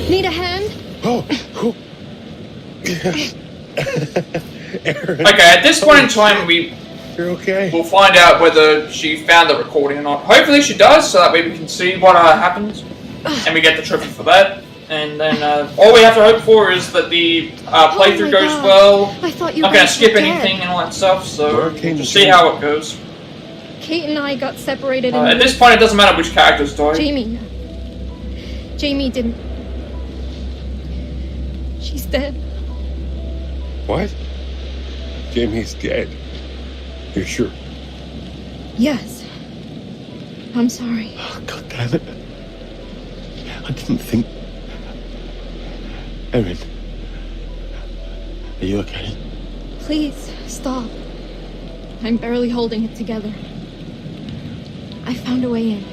Need a hand? Oh. Erin. Okay, at this point in time, You're okay? we'll find out whether she found the recording or not. Hopefully she does, so that way we can see what happens, and we get the trophy for that. And then all we have to hope for is that the playthrough goes well. I thought you Not gonna guys skip were anything and all that stuff, so Where we'll came just the see how it goes. Kate and I got separated At this point, it doesn't matter which characters die. Jamie didn't. She's dead. What? Jamie's dead. You're sure? Yes. I'm sorry. Oh, God damn it. I didn't think... Erin. Are you okay? Please, stop. I'm barely holding it together. I found a way in.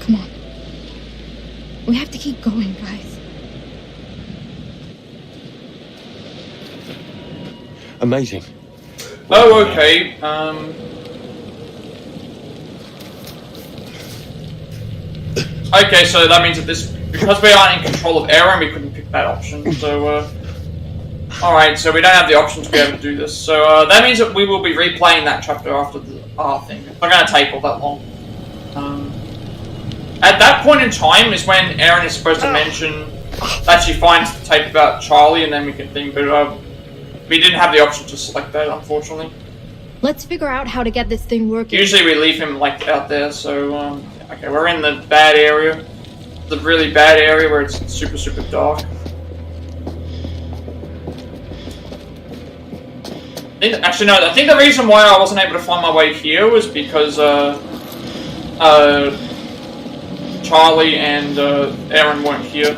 Come on. We have to keep going, guys. Amazing. Oh, okay. Okay, so that means that because we aren't in control of Erin, we couldn't pick that option. So, alright, so we don't have the option to be able to do this. So, that means that we will be replaying that chapter after the thing. It's not going to take all that long. At that point in time is when Erin is supposed to mention that she finds the tape about Charlie, and then we can think, but we didn't have the option to select that, unfortunately. Let's figure out how to get this thing working. Usually we leave him, like, out there, so, okay, we're in the bad area. The really bad area where it's super, super dark. Actually, no, I think the reason why I wasn't able to find my way here was because, Charlie and, Erin weren't here.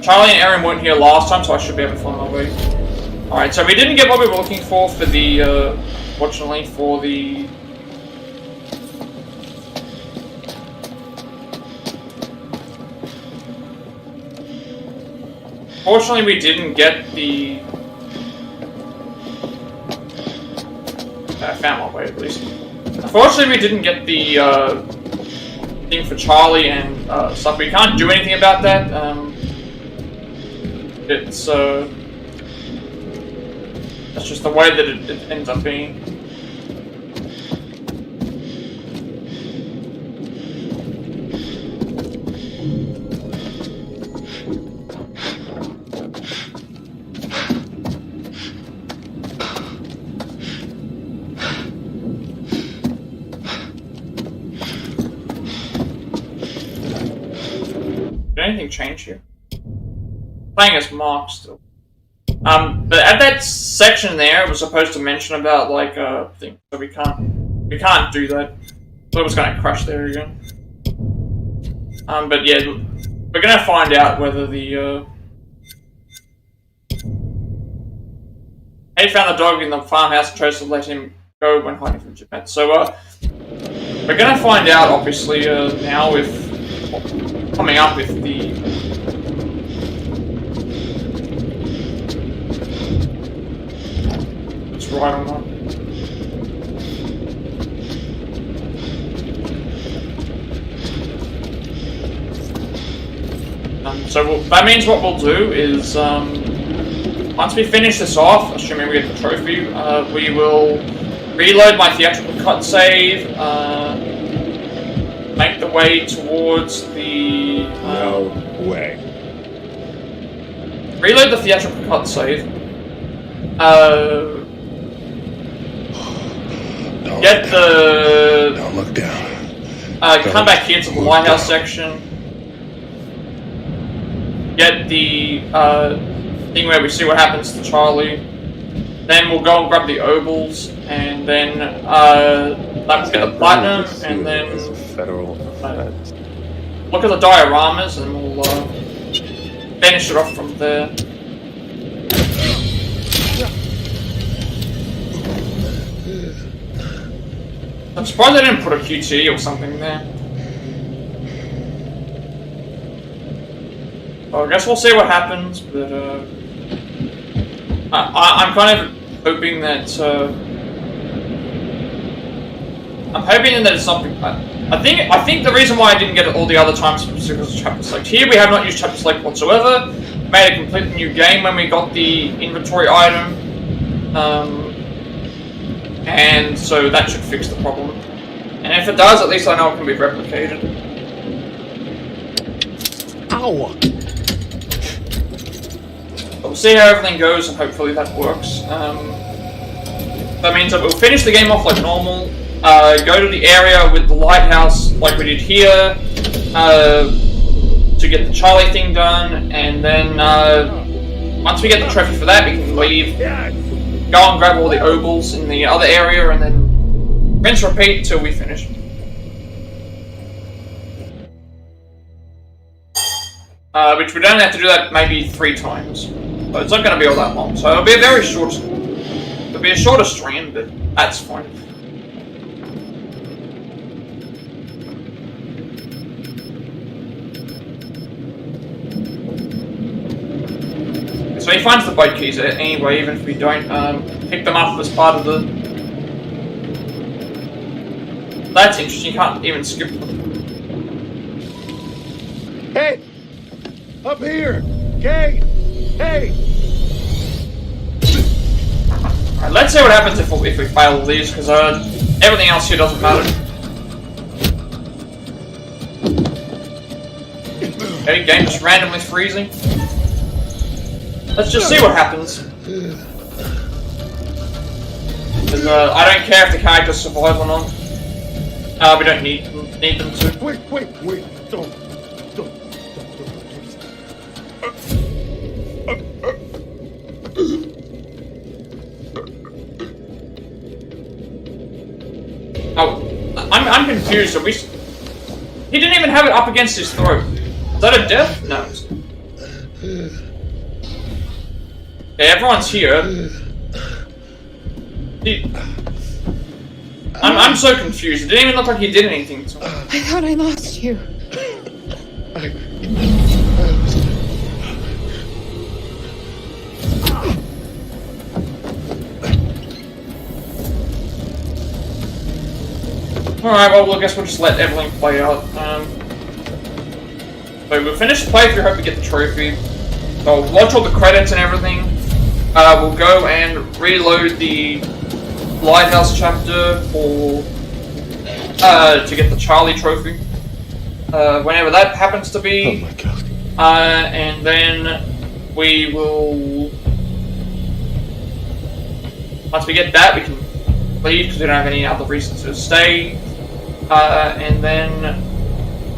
Charlie and Erin weren't here last time, so I should be able to find my way. Alright, so we didn't get what we were looking for the, fortunately, for the... Fortunately, we didn't get the... I found my way, at least. Unfortunately, we didn't get the thing for Charlie and stuff. We can't do anything about that. It's that's just the way that it ends up being. Did anything change here? Playing as Mark still. But at that section there, it was supposed to mention about like thing, so we can't do that. So it was gonna crash there again. But yeah, we're gonna find out whether the he found the dog in the farmhouse and chose to let him go when hiding from Japan. So we're gonna find out obviously now if coming up with the it's right or not. So that means what we'll do is once we finish this off, assuming we get the trophy, we will reload my theatrical cut save, make the way towards the no way. Reload the theatrical cut save. Get the. Don't look down. Come back here to the Lighthouse section. Get the thing where we see what happens to Charlie. Then we'll go and grab the Obols, and then let's get the platinum, and then federal offense. Look at the dioramas, and we'll finish it off from there. I'm surprised they didn't put a QT or something there. So I guess we'll see what happens, but I'm kind of hoping that it's something. I think the reason why I didn't get it all the other times was because of chapter select. Here we have not used chapter select whatsoever. Made a completely new game when we got the inventory item, and so that should fix the problem. And if it does, at least I know it can be replicated. Ow! But we'll see how everything goes, and hopefully that works. That means that we'll finish the game off like normal. Go to the area with the lighthouse like we did here to get the Charlie thing done, and then once we get the trophy for that, we can leave, go and grab all the Obols in the other area, and then rinse repeat till we finish. Which we don't have to do that maybe 3 times, but it's not going to be all that long. So it'll be a very short. It'll be a shorter stream, but that's fine. So he finds the boat keys anyway, even if we don't pick them up as part of the. That's interesting. You can't even skip them. Hey! Up here! Okay! Hey! Alright, let's see what happens if we fail all these, because everything else here doesn't matter. Okay, game just randomly freezing. Let's just see what happens. Because I don't care if the characters survive or not. We don't need them to. Wait, don't. Oh, I'm confused. So he didn't even have it up against his throat. Is that a death? No. Okay, everyone's here. I'm so confused. It didn't even look like he did anything to him. I thought I lost you. Alright, well, I guess we'll just let everything play out. So we'll finish the playthrough, hope we get the trophy. So we'll watch all the credits and everything. We'll go and reload the Lighthouse chapter for to get the Charlie trophy. Whenever that happens to be. Oh my god. And then we will... Once we get that, we can leave because we don't have any other reason to stay. And then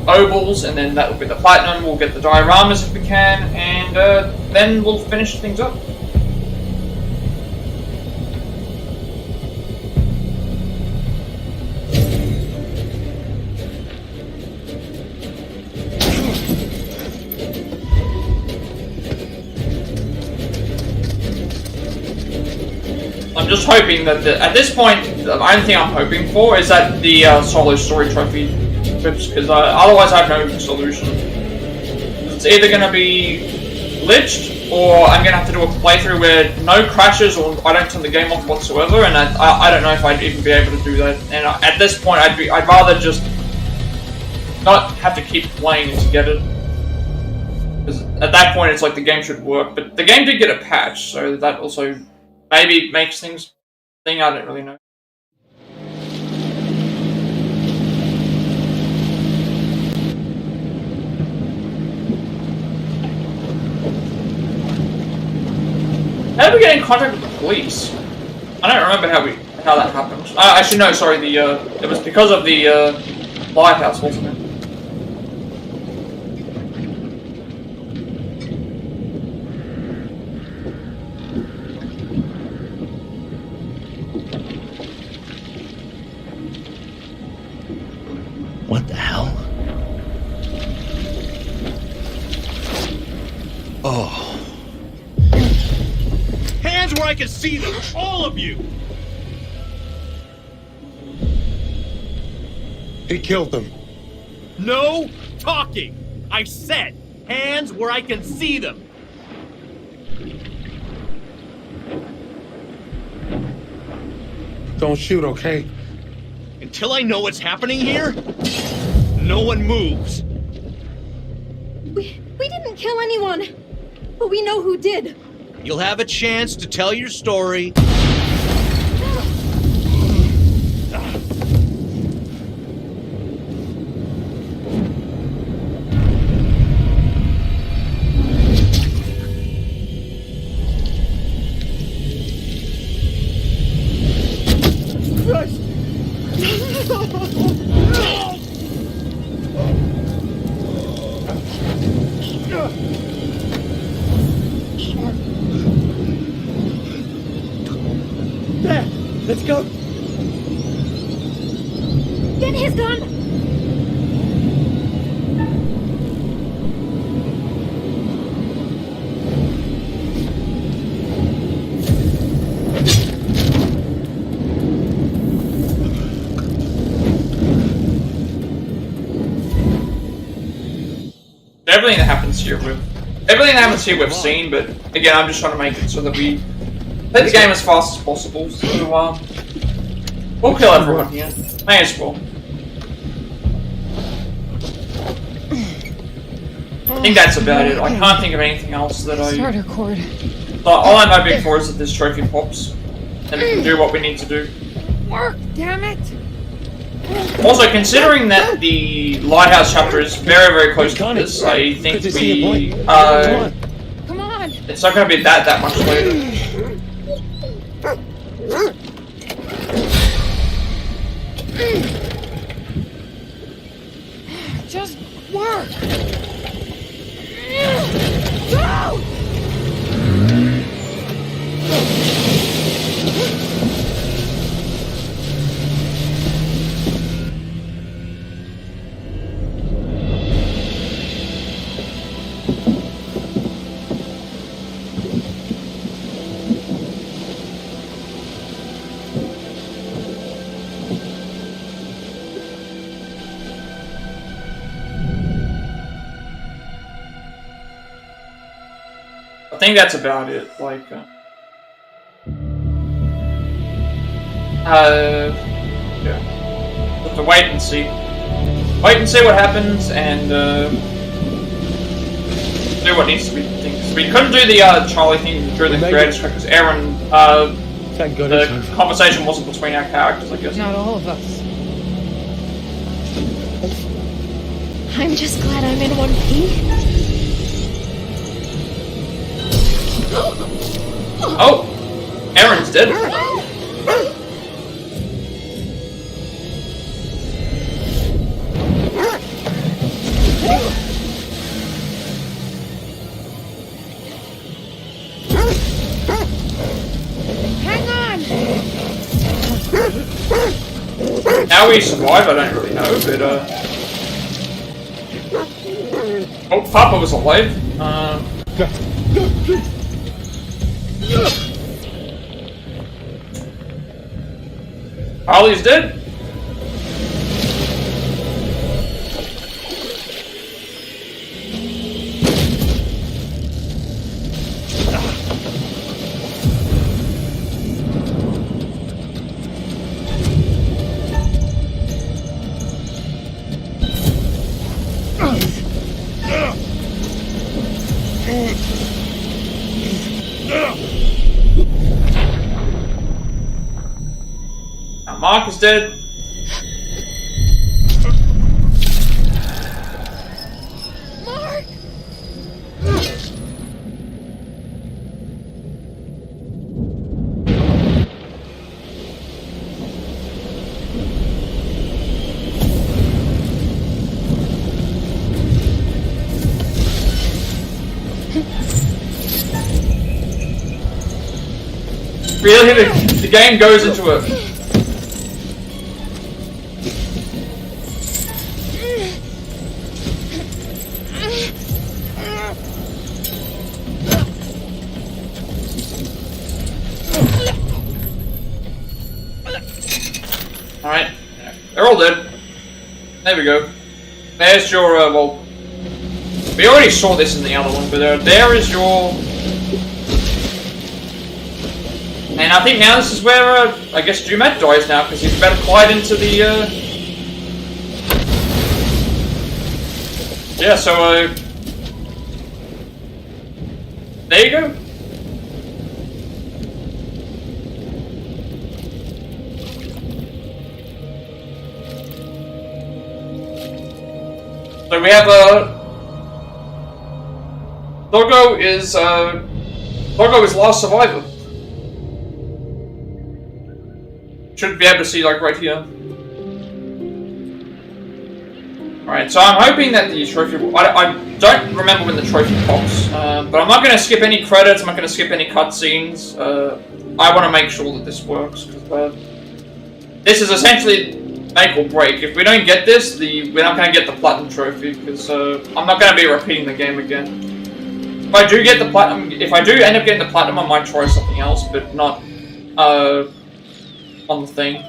Obols, and then that will be the platinum. We'll get the dioramas if we can, and then we'll finish things up. I'm just hoping that at this point, the only thing I'm hoping for is that the solo story trophy trips, because otherwise I have no solution. It's either going to be glitched, or I'm going to have to do a playthrough where no crashes or I don't turn the game off whatsoever, and I don't know if I'd even be able to do that. And at this point, I'd rather just not have to keep playing to get it. Because at that point, it's like the game should work, but the game did get a patch, so that also maybe makes things I don't really know. How did we get in contact with the police? I don't remember how that happened. Actually, no, sorry. It was because of the Lighthouse, wasn't it? What the hell? Oh. Hands where I can see them, all of you! He killed them. No talking! I said, hands where I can see them! Don't shoot, okay? Until I know what's happening here, no one moves. We didn't kill anyone, but we know who did. You'll have a chance to tell your story. Let's go. Get his gun. Everything that happens here we've seen, but again, I'm just trying to make it so that we play the game as fast as possible. So we'll kill everyone here. May as well. I think that's about it. I can't think of anything else that Starter cord. So all I'm hoping for is that this trophy pops, and we can do what we need to do. Work, damn it! Also, considering that the Lighthouse chapter is very, very close to this, I think we Come on! it's not going to be that much later. Just work! Go! I think that's about it. Like, yeah. The to wait and see. Wait and see what happens, and do what needs to be done. We couldn't do the Charlie thing during the Creators Cut because Erin, Thank God the conversation wasn't between our characters, I guess. Not all of us. I'm just glad I'm in one piece. Oh! Erin's dead. Hang on! How we survive, I don't really know, but oh, Papa was alive. Harley's dead. Mark is dead. Mark! Really, the game goes into a Alright, they're all dead. There we go. There's your, well, we already saw this in the other one, but there is your... And I think now this is where, I guess Jumet dies now, because he's about to glide into the, Yeah, so, there you go. So we have Doggo is last survivor. Should be able to see like right here. Alright, so I'm hoping that the trophy I don't remember when the trophy pops, but I'm not going to skip any credits, I'm not going to skip any cutscenes. I want to make sure that this works, because this is essentially make or break. If we don't get this, we're not going to get the platinum trophy, because I'm not going to be repeating the game again. If I do get the platinum, if I do end up getting the platinum, I might try something else, but not on the thing.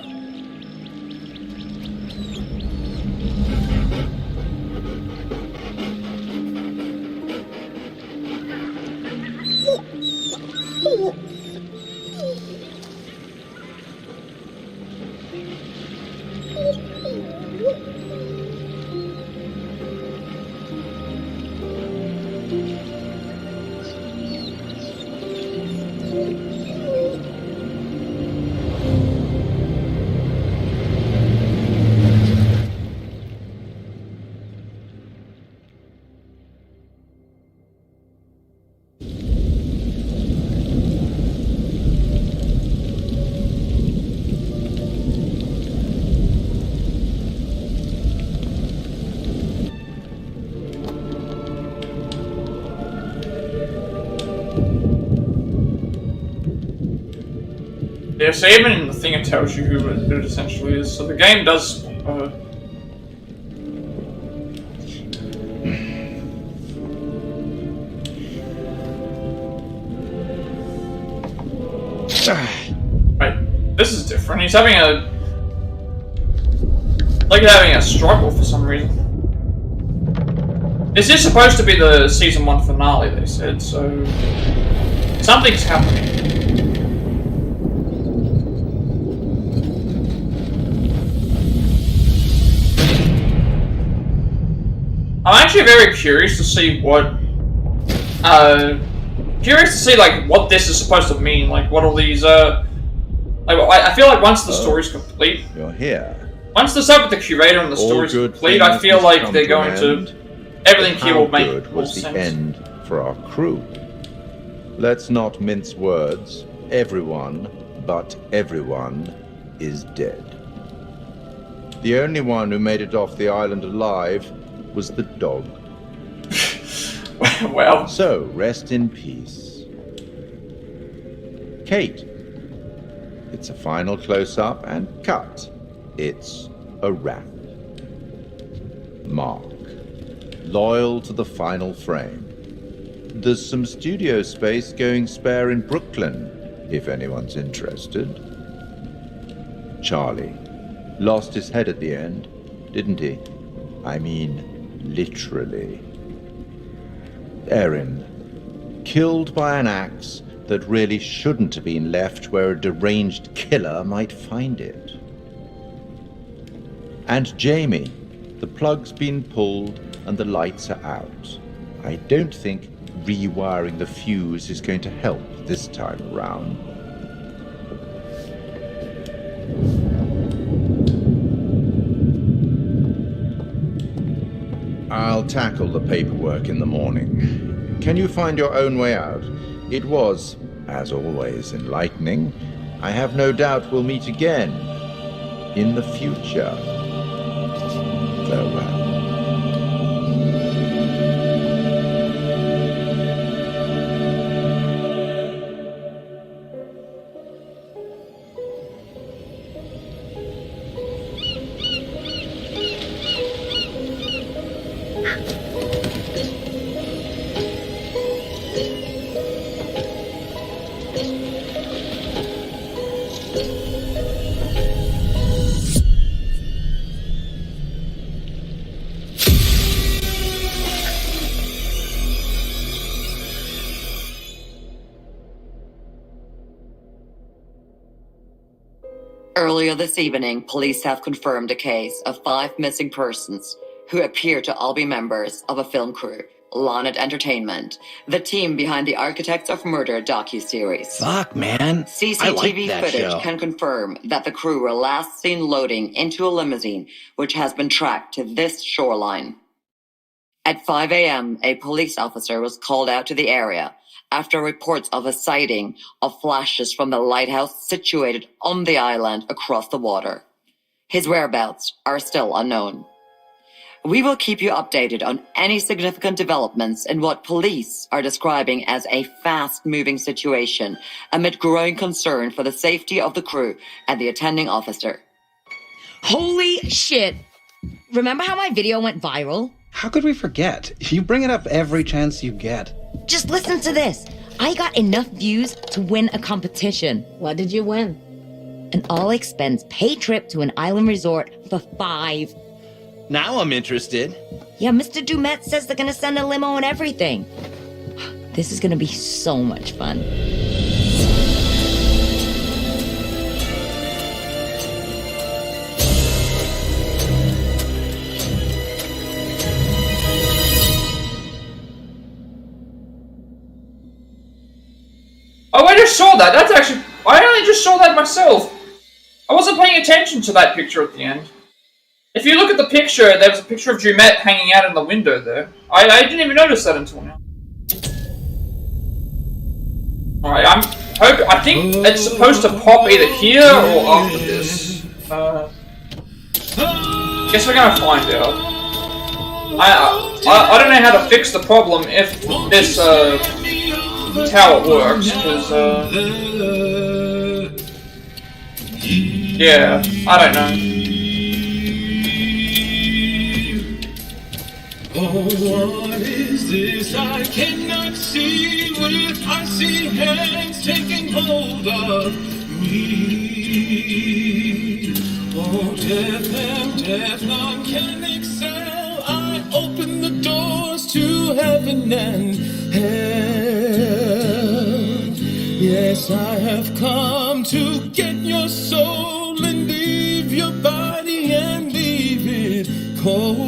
Yeah, so even in the thing it tells you who it essentially is. So the game does. Right, this is different. He's having a. Like having a struggle for some reason. This is supposed to be the season 1 finale, they said, so. Something's happening. actually very curious to see what, like what this is supposed to mean. Like what all these, like I feel like once the story's complete, you're here. Once the stuff with the curator and the story's complete, I feel like they're going to everything here will make more was the sense. end for our crew. Let's not mince words. Everyone, but everyone, is dead. The only one who made it off the island alive was the dog. Well. So, rest in peace. Kate. It's a final close-up and cut. It's a wrap. Mark. Loyal to the final frame. There's some studio space going spare in Brooklyn, if anyone's interested. Charlie. Lost his head at the end, didn't he? I mean, literally. Erin. Killed by an axe that really shouldn't have been left where a deranged killer might find it. And Jamie. The plug's been pulled and the lights are out. I don't think rewiring the fuse is going to help this time around. I'll tackle the paperwork in the morning. Can you find your own way out? It was, as always, enlightening. I have no doubt we'll meet again in the future. Farewell. Earlier this evening, police have confirmed a case of 5 missing persons who appear to all be members of a film crew, Lonnet Entertainment, the team behind the Architects of Murder docuseries. Fuck, man. CCTV I like that footage show. can confirm that the crew were last seen loading into a limousine, which has been tracked to this shoreline. At 5 a.m., a police officer was called out to the area after reports of a sighting of flashes from the lighthouse situated on the island across the water. His whereabouts are still unknown. We will keep you updated on any significant developments in what police are describing as a fast-moving situation amid growing concern for the safety of the crew and the attending officer. Holy shit! Remember how my video went viral? How could we forget? You bring it up every chance you get. Just listen to this. I got enough views to win a competition. What did you win? An all-expense paid trip to an island resort for 5. Now I'm interested. Yeah, Mr. Dumet says they're gonna send a limo and everything. This is gonna be so much fun. Oh, I just saw that. That's actually... I only just saw that myself. I wasn't paying attention to that picture at the end. If you look at the picture, there was a picture of Dumet hanging out in the window there. I didn't even notice that until now. Alright, I think it's supposed to pop either here or after this. Guess we're gonna find out. I don't know how to fix the problem if this, tower works, because, yeah, I don't know. Oh, what is this I cannot see with icy hands taking hold of me? Oh, death and death, none can excel. I open the doors to heaven and hell. Yes, I have come to get your soul and leave your body and leave it cold.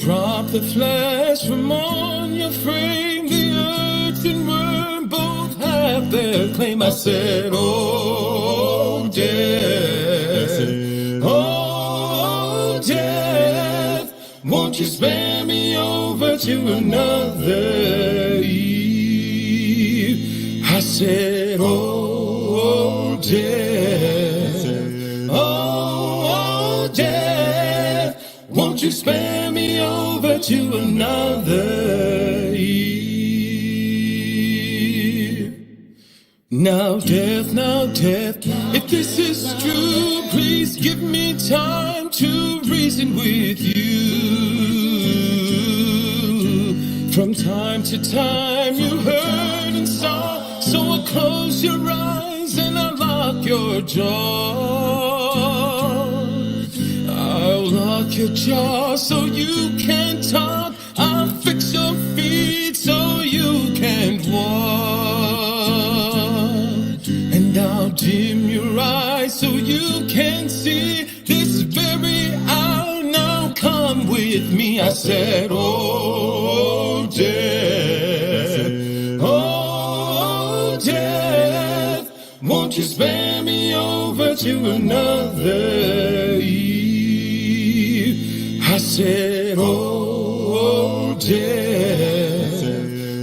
Drop the flesh from on your frame. The earth and worm both have their claim. I said, oh, death. Oh, death. Won't you spare me over to another eve? I said, oh, death. Oh, death. Won't you spare me over to another eve? Now, death, if this is true, please give me time to reason with you. From time to time you heard and saw, so I close your eyes and I lock your jaw. I'll lock your jaw so you can't talk. I'll fix your feet so you can't walk. And I'll dim your eyes so you can see this very hour. Now come with me. I said, oh, death. Oh, death. Won't you spare me over to another eve? I said, oh, death.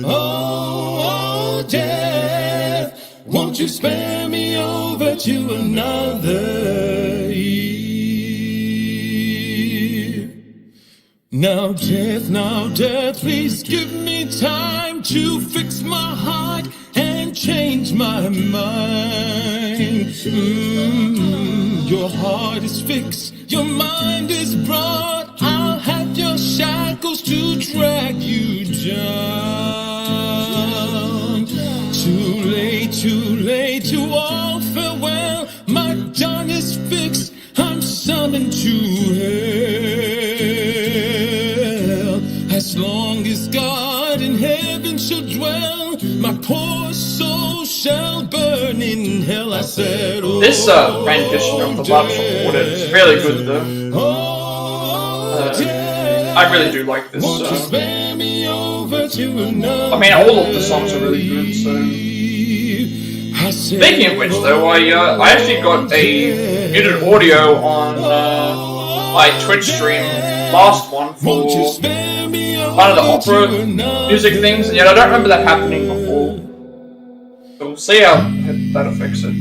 Oh, death. Won't you spare me over to another eve? Now, death, please give me time to fix my heart and change my mind. Your heart is fixed, your mind is broad. I'll have your shackles to drag you down. Too late to all farewell. My dawn is fixed, I'm summoned to hell. As long as God in heaven shall dwell, my poor soul shall burn in hell. I said, oh, this rendition of the Love Shot Water is really good though. I really do like this. I mean, all of the songs are really good. So, speaking of which, though, I actually got a muted audio on my Twitch stream, last one for one of the opera music things, and yet I don't remember that happening before. So we'll see how that affects it.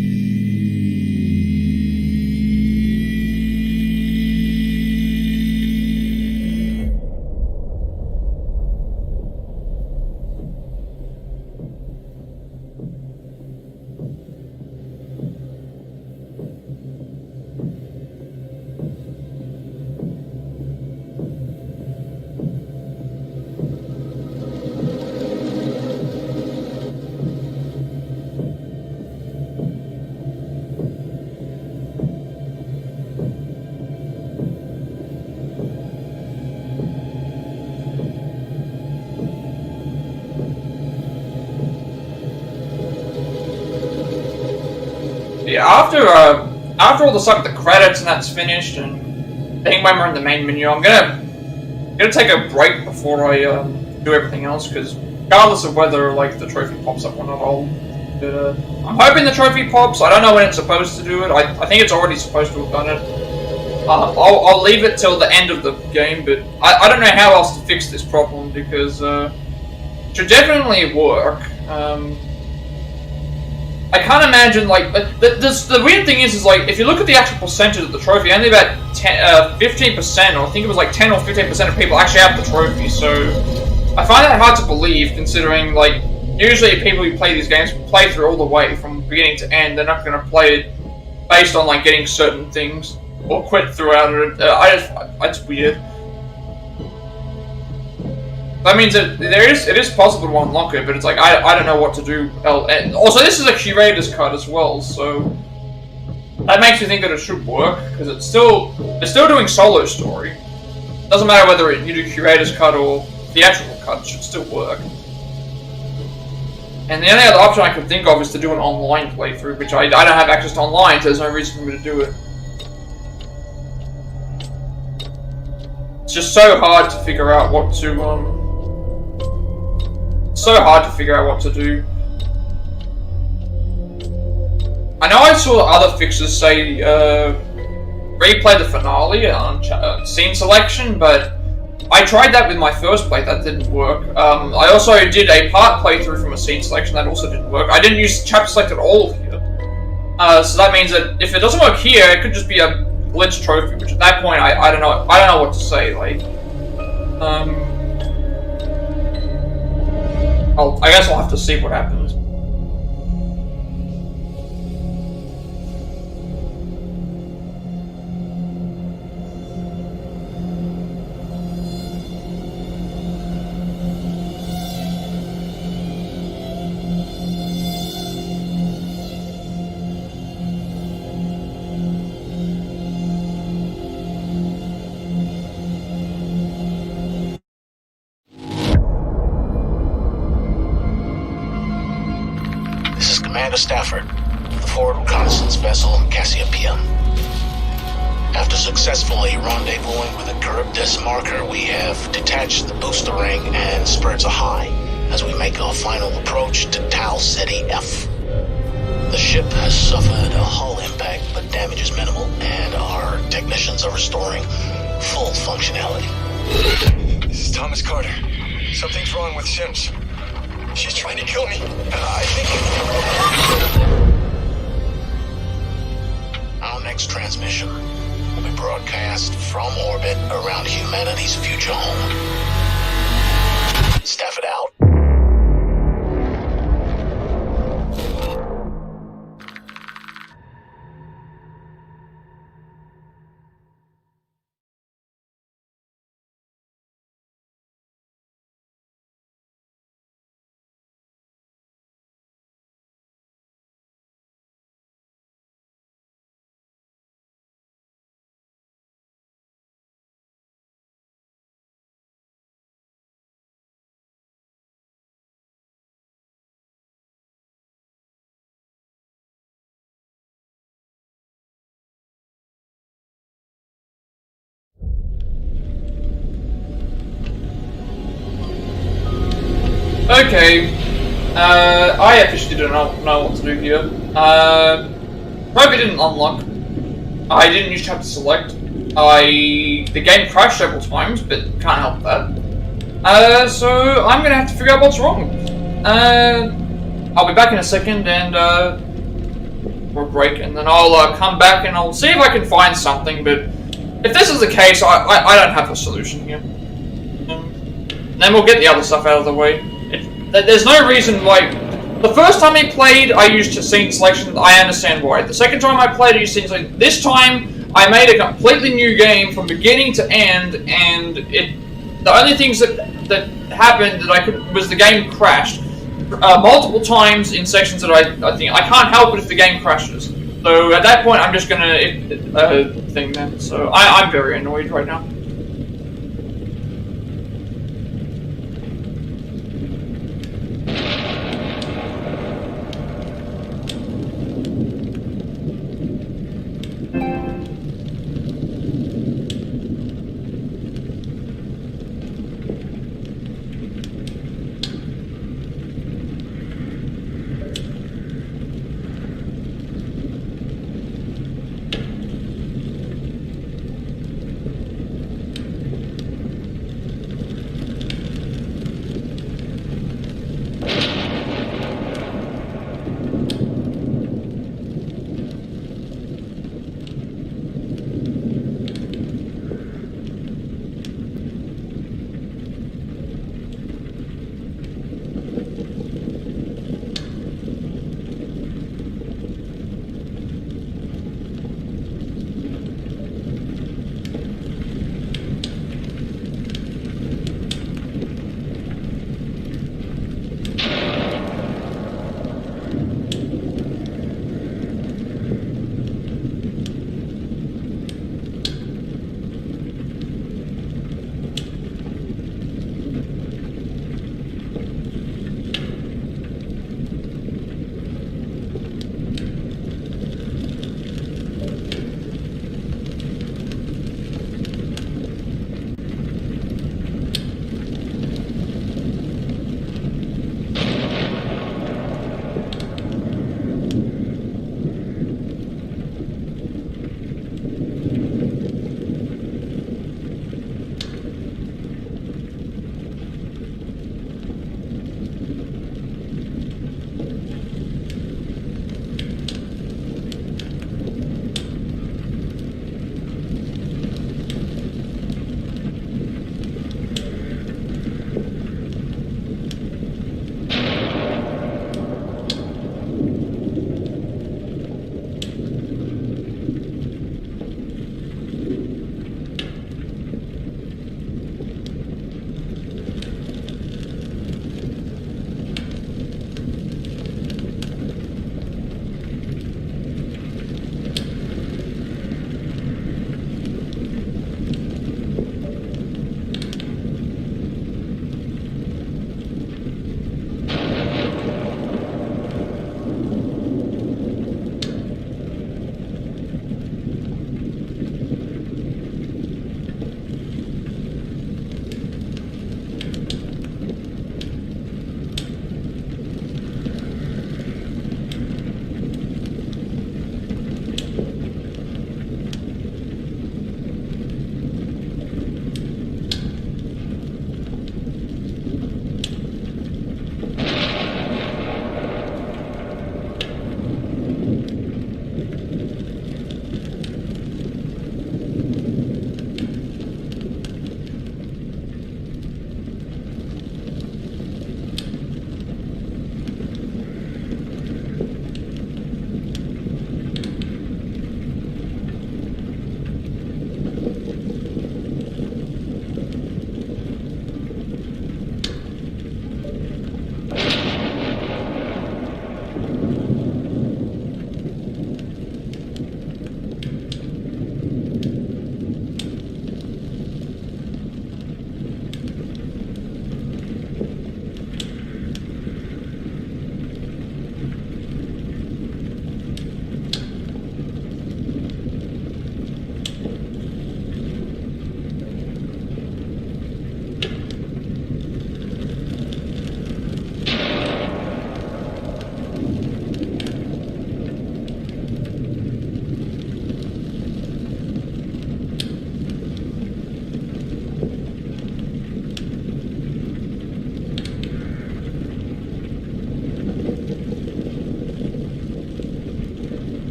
Yeah, after all the credits and that's finished, and I think when we're in the main menu, I'm gonna take a break before I do everything else, because regardless of whether like the trophy pops up or not, I'm hoping the trophy pops. I don't know when it's supposed to do it. I think it's already supposed to have done it. I'll leave it till the end of the game, but I don't know how else to fix this problem, because it should definitely work. I can't imagine, like, the weird thing is like, if you look at the actual percentage of the trophy, only about 15%, or I think it was like 10 or 15% of people actually have the trophy, so I find that hard to believe, considering, like, usually people who play these games play through all the way from beginning to end. They're not going to play it based on, like, getting certain things, or quit throughout it. It's weird. That means that it is possible to unlock it, but it's like, I don't know what to do. Also, this is a curator's cut as well, so that makes me think that it should work, because it's still doing solo story. Doesn't matter whether you do curator's cut or theatrical cut, it should still work. And the only other option I could think of is to do an online playthrough, which I don't have access to online, so there's no reason for me to do it. It's just so hard to figure out what to do. I know I saw other fixes say replay the finale on scene selection, but I tried that with my first play, that didn't work. I also did a part playthrough from a scene selection, that also didn't work. I didn't use chapter select at all here. So that means that if it doesn't work here, it could just be a glitch trophy, which at that point I don't know what to say, like I guess I'll have to see what happens. Commander Stafford, the forward reconnaissance vessel Cassiopeia. After successfully rendezvousing with a Charybdis marker, we have detached the booster ring and spirits are high as we make our final approach to Tau Ceti F. The ship has suffered a hull impact, but damage is minimal, and our technicians are restoring full functionality. This is Thomas Carter. Something's wrong with Sims. She's trying to kill me. I think... Our next transmission will be broadcast from orbit around humanity's future home. Stafford out. Okay, I officially don't know what to do here. Probably didn't unlock. I didn't use chapter select. The game crashed several times, but can't help that. So I'm gonna have to figure out what's wrong. I'll be back in a second and for a break, and then I'll come back and I'll see if I can find something. But if this is the case, I don't have a solution here. Then we'll get the other stuff out of the way. There's no reason, like, the first time I played, I used scene selection, I understand why. The second time I played, I used scene selection. This time, I made a completely new game from beginning to end, and the only things that happened was the game crashed. Multiple times in sections that I think, I can't help it if the game crashes. So at that point, I'm just gonna, thing then. So I'm very annoyed right now.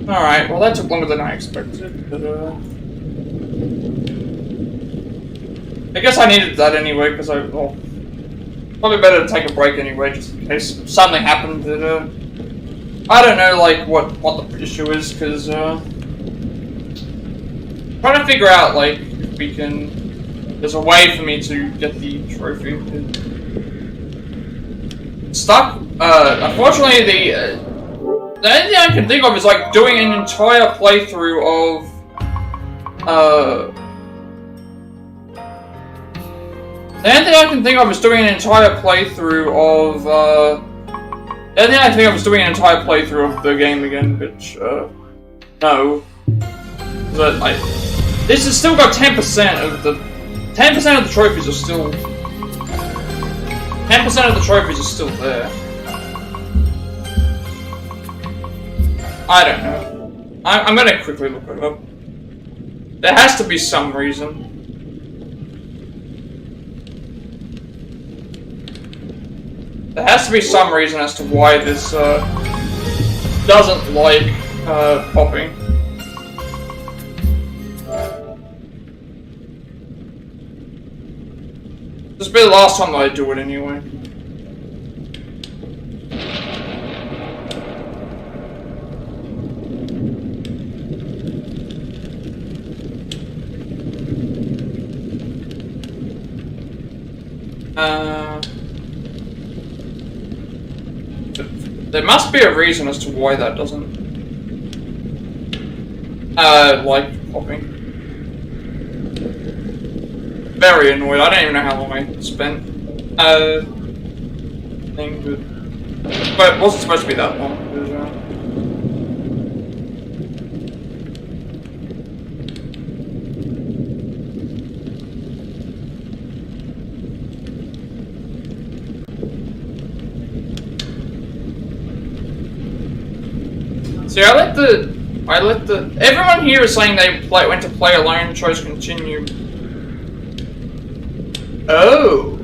Alright, well that took longer than I expected, but I guess I needed that anyway, because well, probably better to take a break anyway, just in case something happened that, I don't know, like, what the issue is, because, trying to figure out, like, if we can, there's a way for me to get the trophy. Stuck, unfortunately, the only thing I can think of is, like, doing an entire playthrough of, the only thing I can think of is doing an entire playthrough of, the only thing I think of is doing an entire playthrough of the game again, which, no. But, like, this has still got 10% of the trophies are still, 10% of the trophies are still there. I don't know. I'm gonna quickly look it up. There has to be some reason. There has to be some reason as to why this doesn't like popping. This will be the last time that I do it anyway. There must be a reason as to why that doesn't like popping. Very annoyed. I don't even know how long I spent thing, but it wasn't supposed to be that long. See, I let the everyone here is saying they went to play alone, chose continue. Oh.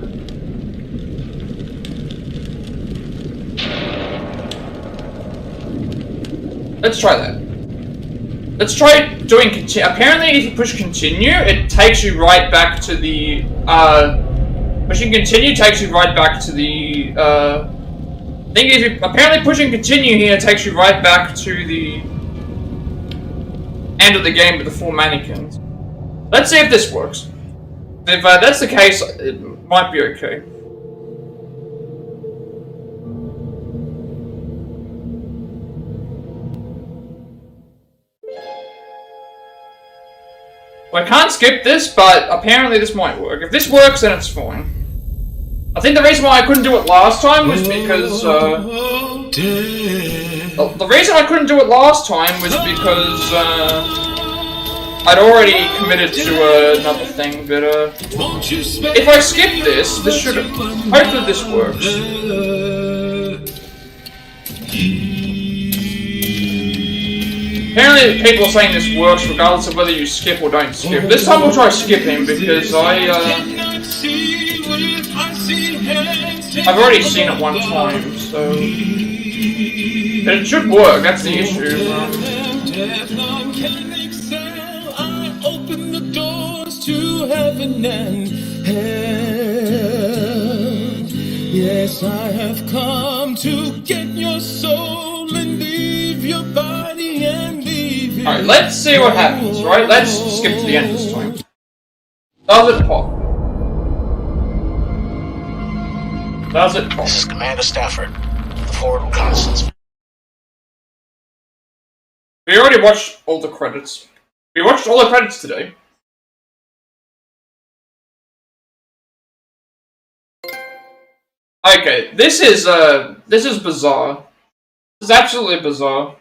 Let's try that. Let's try doing continue. Apparently, if you push continue, it takes you right back to the, pushing continue takes you right back to the, thing is, apparently pushing continue here takes you right back to the end of the game with the 4 mannequins. Let's see if this works. If that's the case, it might be okay. Well, I can't skip this, but apparently this might work. If this works, then it's fine. I think the reason why I couldn't do it last time was because, the reason I couldn't do it last time was because, I'd already committed to another thing, but if I skip this should, hopefully this works. Apparently people are saying this works regardless of whether you skip or don't skip. This time we'll try skipping because I've already seen it one time, so but it should work, that's the issue. Open the doors to heaven and hell. Yes, I have come to get your soul and leave your body and leave it. Alright, let's see what happens, right? Let's skip to the end this time. Does it pop? Does it pop? This is Commander Stafford. The forward reconnaissance. We already watched all the credits. We watched all the credits today. Okay, this is bizarre. This is absolutely bizarre.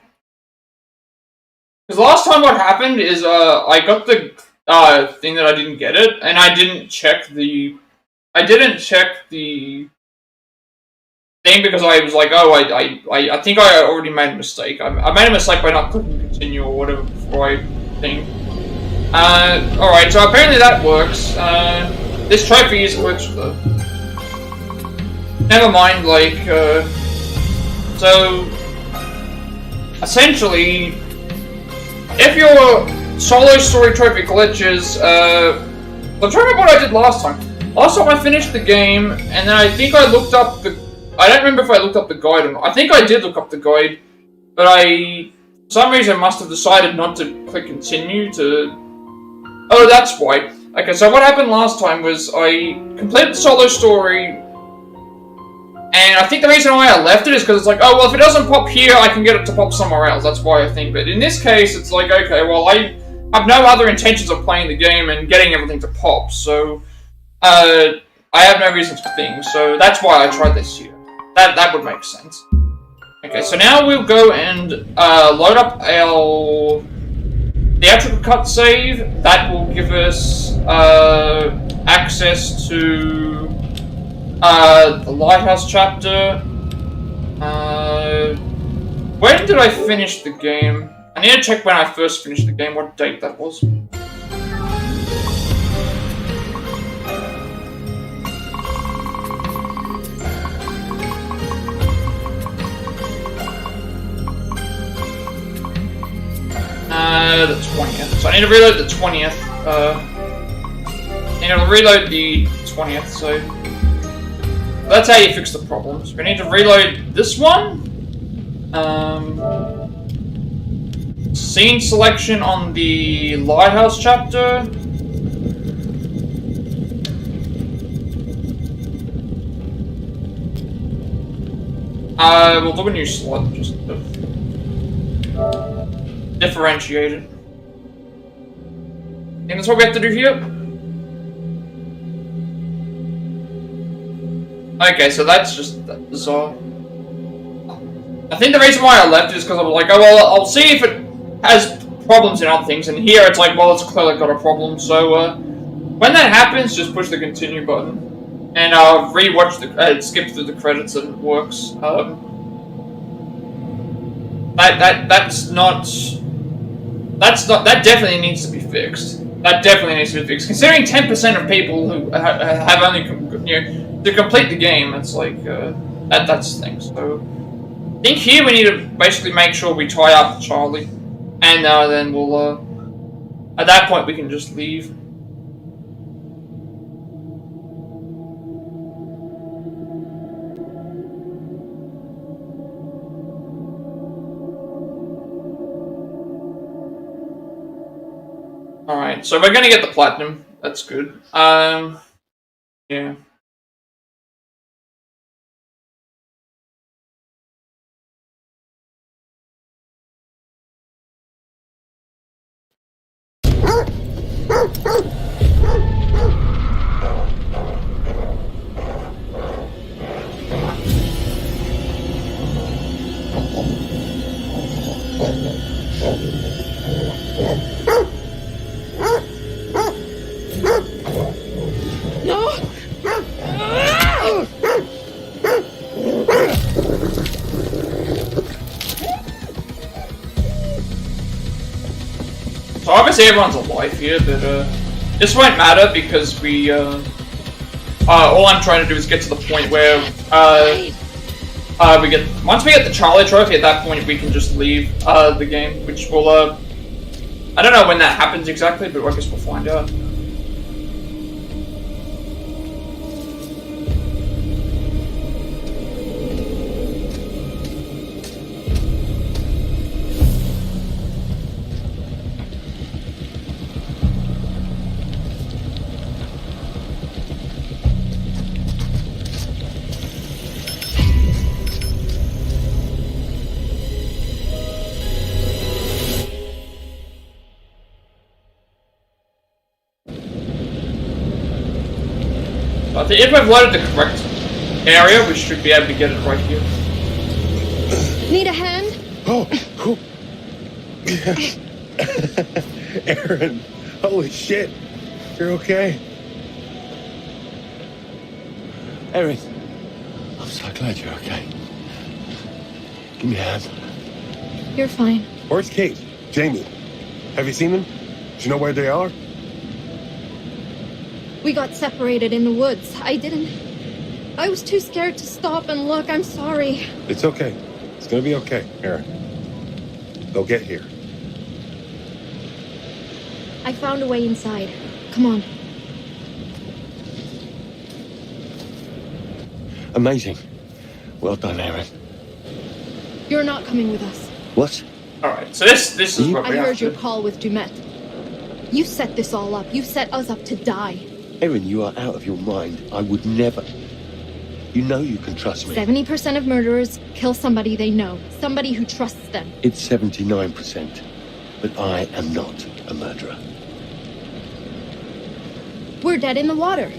Because last time what happened is, I got the, thing that I didn't get it, and I didn't check the thing because I was like, oh, I think I already made a mistake. I made a mistake by not clicking continue or whatever before I think. Alright, so apparently that works. This trophy is glitched though. Never mind, like, so essentially if your solo story trophy glitches, I'm trying to remember what I did last time. Last time I finished the game, and then I think I looked up the... I don't remember if I looked up the guide or not. I think I did look up the guide, but for some reason, must have decided not to click continue to... Oh, that's why. Okay, so what happened last time was I completed the solo story, and I think the reason why I left it is because it's like, oh, well, if it doesn't pop here, I can get it to pop somewhere else. That's why I think. But in this case, it's like, okay, well, I have no other intentions of playing the game and getting everything to pop, so I have no reasons for things, so that's why I tried this here. That would make sense. Okay, so now we'll go and load up our Theatrical Cut save. That will give us access to the Lighthouse chapter. When did I finish the game? I need to check when I first finished the game, what date that was. The 20th. So I need to reload the 20th. I need to reload the 20th, so that's how you fix the problems. We need to reload this one. Scene selection on the Lighthouse chapter. We'll do a new slot, just to differentiate it. And that's what we have to do here. Okay, so that's just bizarre. I think the reason why I left is because I was like, oh well, I'll see if it has problems in other things, and here it's like, well, it's clearly got a problem, so when that happens, just push the continue button, and rewatch the, skip through the credits and it works. That definitely needs to be fixed. That definitely needs to be fixed. Considering 10% of people who have only, to complete the game, it's like, that's the thing. So, I think here we need to basically make sure we tie up Charlie. And then we'll, at that point we can just leave. Alright, so we're gonna get the platinum. That's good. Yeah. So obviously everyone's alive here, but this won't matter because we all I'm trying to do is get to the point where once we get the Charlie trophy, at that point we can just leave the game, which will I don't know when that happens exactly, but I guess we'll find out. If we've loaded the correct area, we should be able to get it right here. Need a hand? Oh. Erin, holy shit. You're okay? Erin, I'm so glad you're okay. Give me a hand. You're fine. Where's Kate? Jamie? Have you seen them? Do you know where they are? We got separated in the woods. I was too scared to stop and look. I'm sorry. It's okay. It's gonna be okay, Erin. They'll get here. I found a way inside. Come on. Amazing. Well done, Erin. You're not coming with us. What? Alright, so this is what I we heard have to... your call with Dumet. You set this all up. You set us up to die. Erin, you are out of your mind. I would never... You know you can trust me. 70% of murderers kill somebody they know. Somebody who trusts them. It's 79%. But I am not a murderer. We're dead in the water.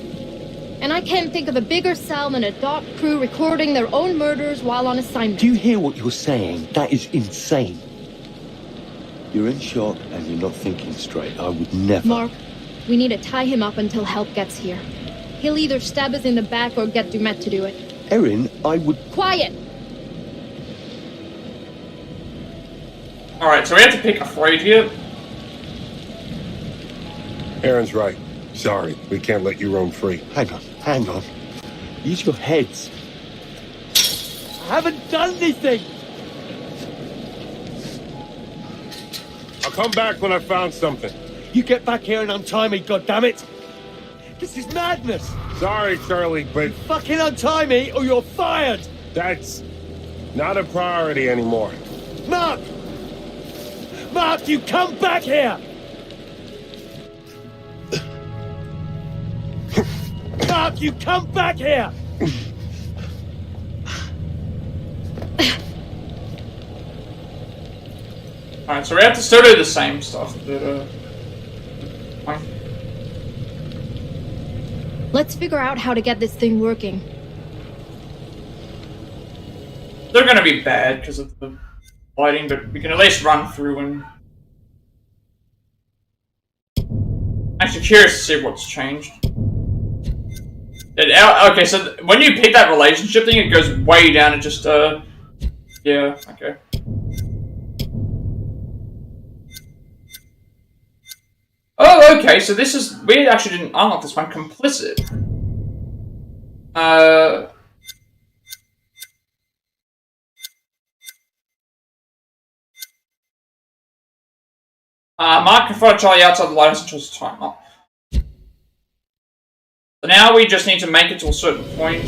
And I can't think of a bigger sell than a dock crew recording their own murders while on assignment. Do you hear what you're saying? That is insane. You're in shock and you're not thinking straight. I would never... Mark, we need to tie him up until help gets here. He'll either stab us in the back or get Dumet to do it. Erin, I would... Quiet! Alright, so we have to pick a fight here. Erin's right. Sorry, we can't let you roam free. Hang on. Use your heads. I haven't done anything! I'll come back when I've found something. You get back here and untie me, goddammit! This is madness! Sorry, Charlie, but... You fucking untie me or you're fired! That's not a priority anymore. Mark! Mark, you come back here! Mark, you come back here! Alright, so we have to still do the same stuff, but fine. Let's figure out how to get this thing working. They're gonna be bad because of the lighting, but we can at least run through and... Actually curious to see what's changed. Okay, so when you pick that relationship thing, it goes way down and just, yeah, okay. Oh, okay, so this is... We actually didn't unlock this one. Complicit. Mark confronted Charlie outside the lighthouse and chose to time up. So now we just need to make it to a certain point.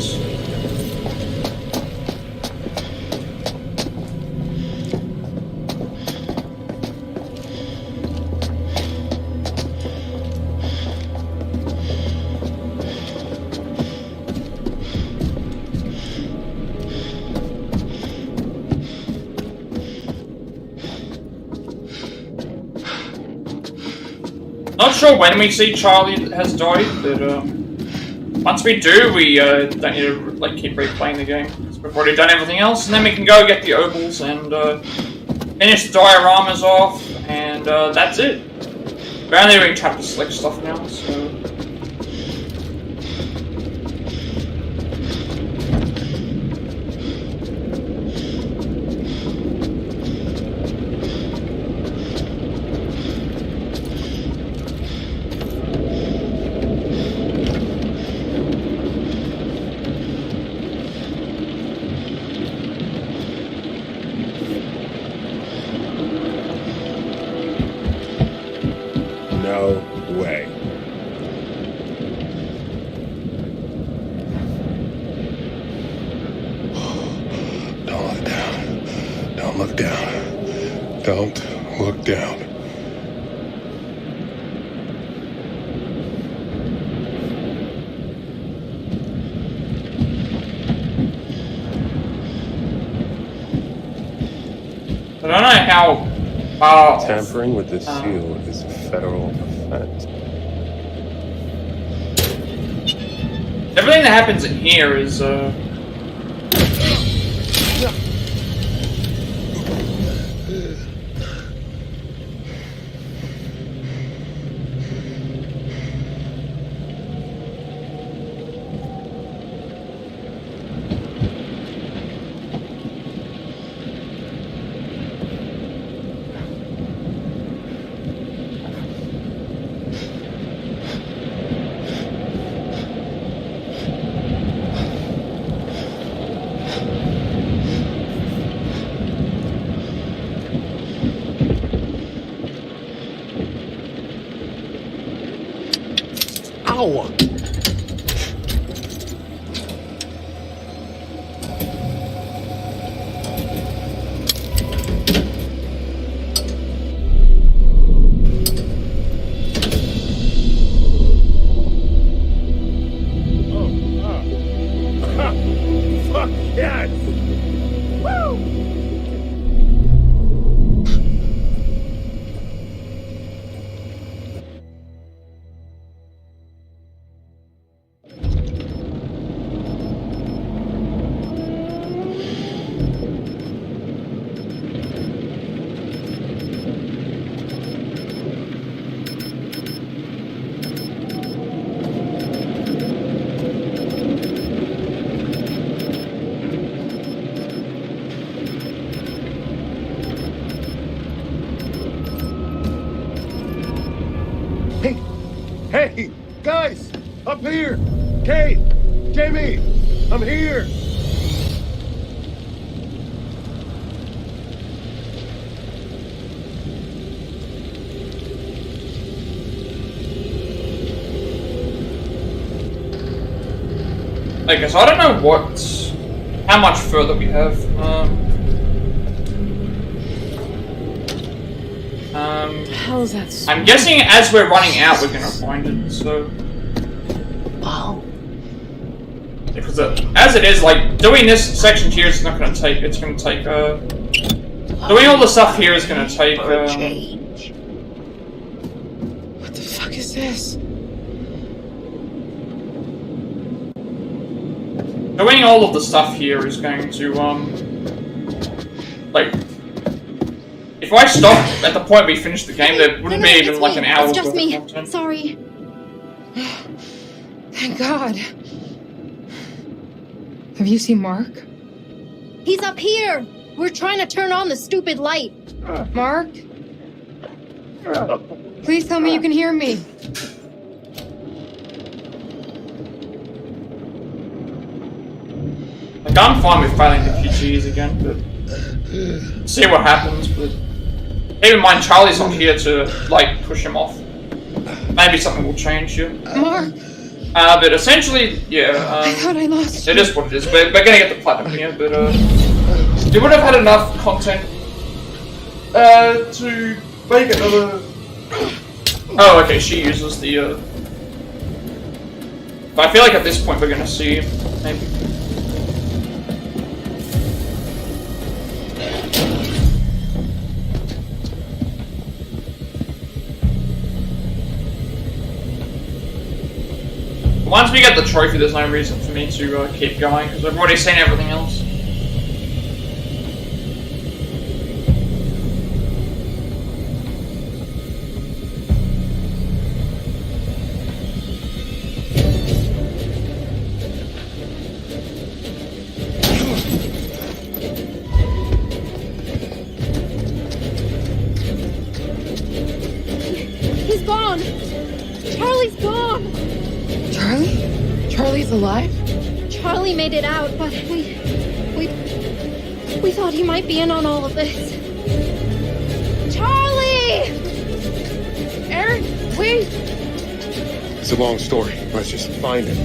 Not sure when we see Charlie has died, but once we do, we don't need to like keep replaying the game. So we've already done everything else, and then we can go get the Obols and finish the dioramas off, and that's it. We're only doing chapter select stuff now, so. No way. Don't look down. Don't look down. Don't look down. I don't know how tampering with the seal is a federal offense. Everything that happens in here is Ow! Fuck yes! Woo! Hey, guys, up here! Kate, Jamie, I'm here! Okay, so I don't know how much further we have. How is that? I'm guessing as we're running out, we're gonna find it. So, wow. Because as it is, like doing this section here is not gonna take. It's gonna take. Doing all the stuff here is gonna take. What the fuck is this? Doing all of the stuff here is going to like. If I stopped at the point we finished the game, there wouldn't be even like an hour. It's just me. Sorry. Thank God. Have you seen Mark? He's up here. We're trying to turn on the stupid light. Mark? Please tell me you can hear me. Like, I'm fine with failing the PGs again, but see what happens. But keep in mind, Charlie's not here to like push him off. Maybe something will change here. Mark. But essentially, yeah. I thought I lost you. It is what it is. We're gonna get the platinum here, but you would have had enough content to make another. Oh, okay. She uses the. But I feel like at this point we're gonna see maybe. Once we get the trophy, there's no reason for me to keep going, because I've already seen everything else. He's gone. Charlie's gone. Charlie? Charlie's alive? Charlie made it out, but we thought he might be in on all of this. Charlie! Erin, wait! It's a long story. Let's just find him.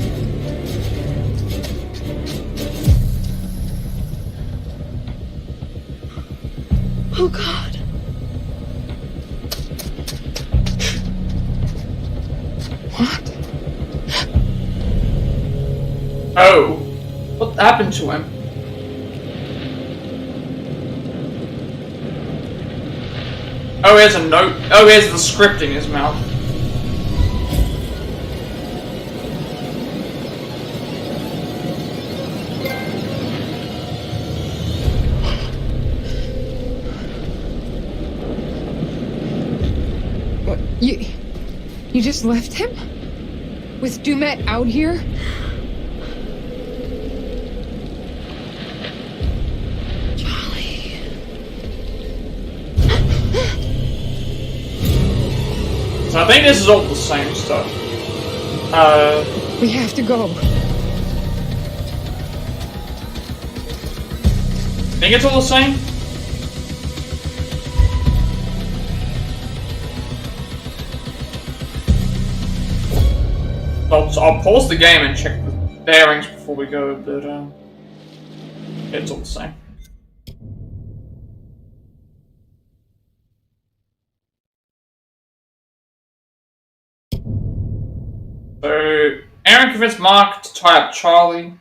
Oh, God. What? Oh, what happened to him? Oh, here's a note. Oh, here's the script in his mouth. What? You just left him? With Dumet out here? So I think this is all the same stuff. We have to go. Think it's all the same? I'll pause the game and check the bearings before we go, but it's all the same. So, Erin convinced Mark to tie up Charlie.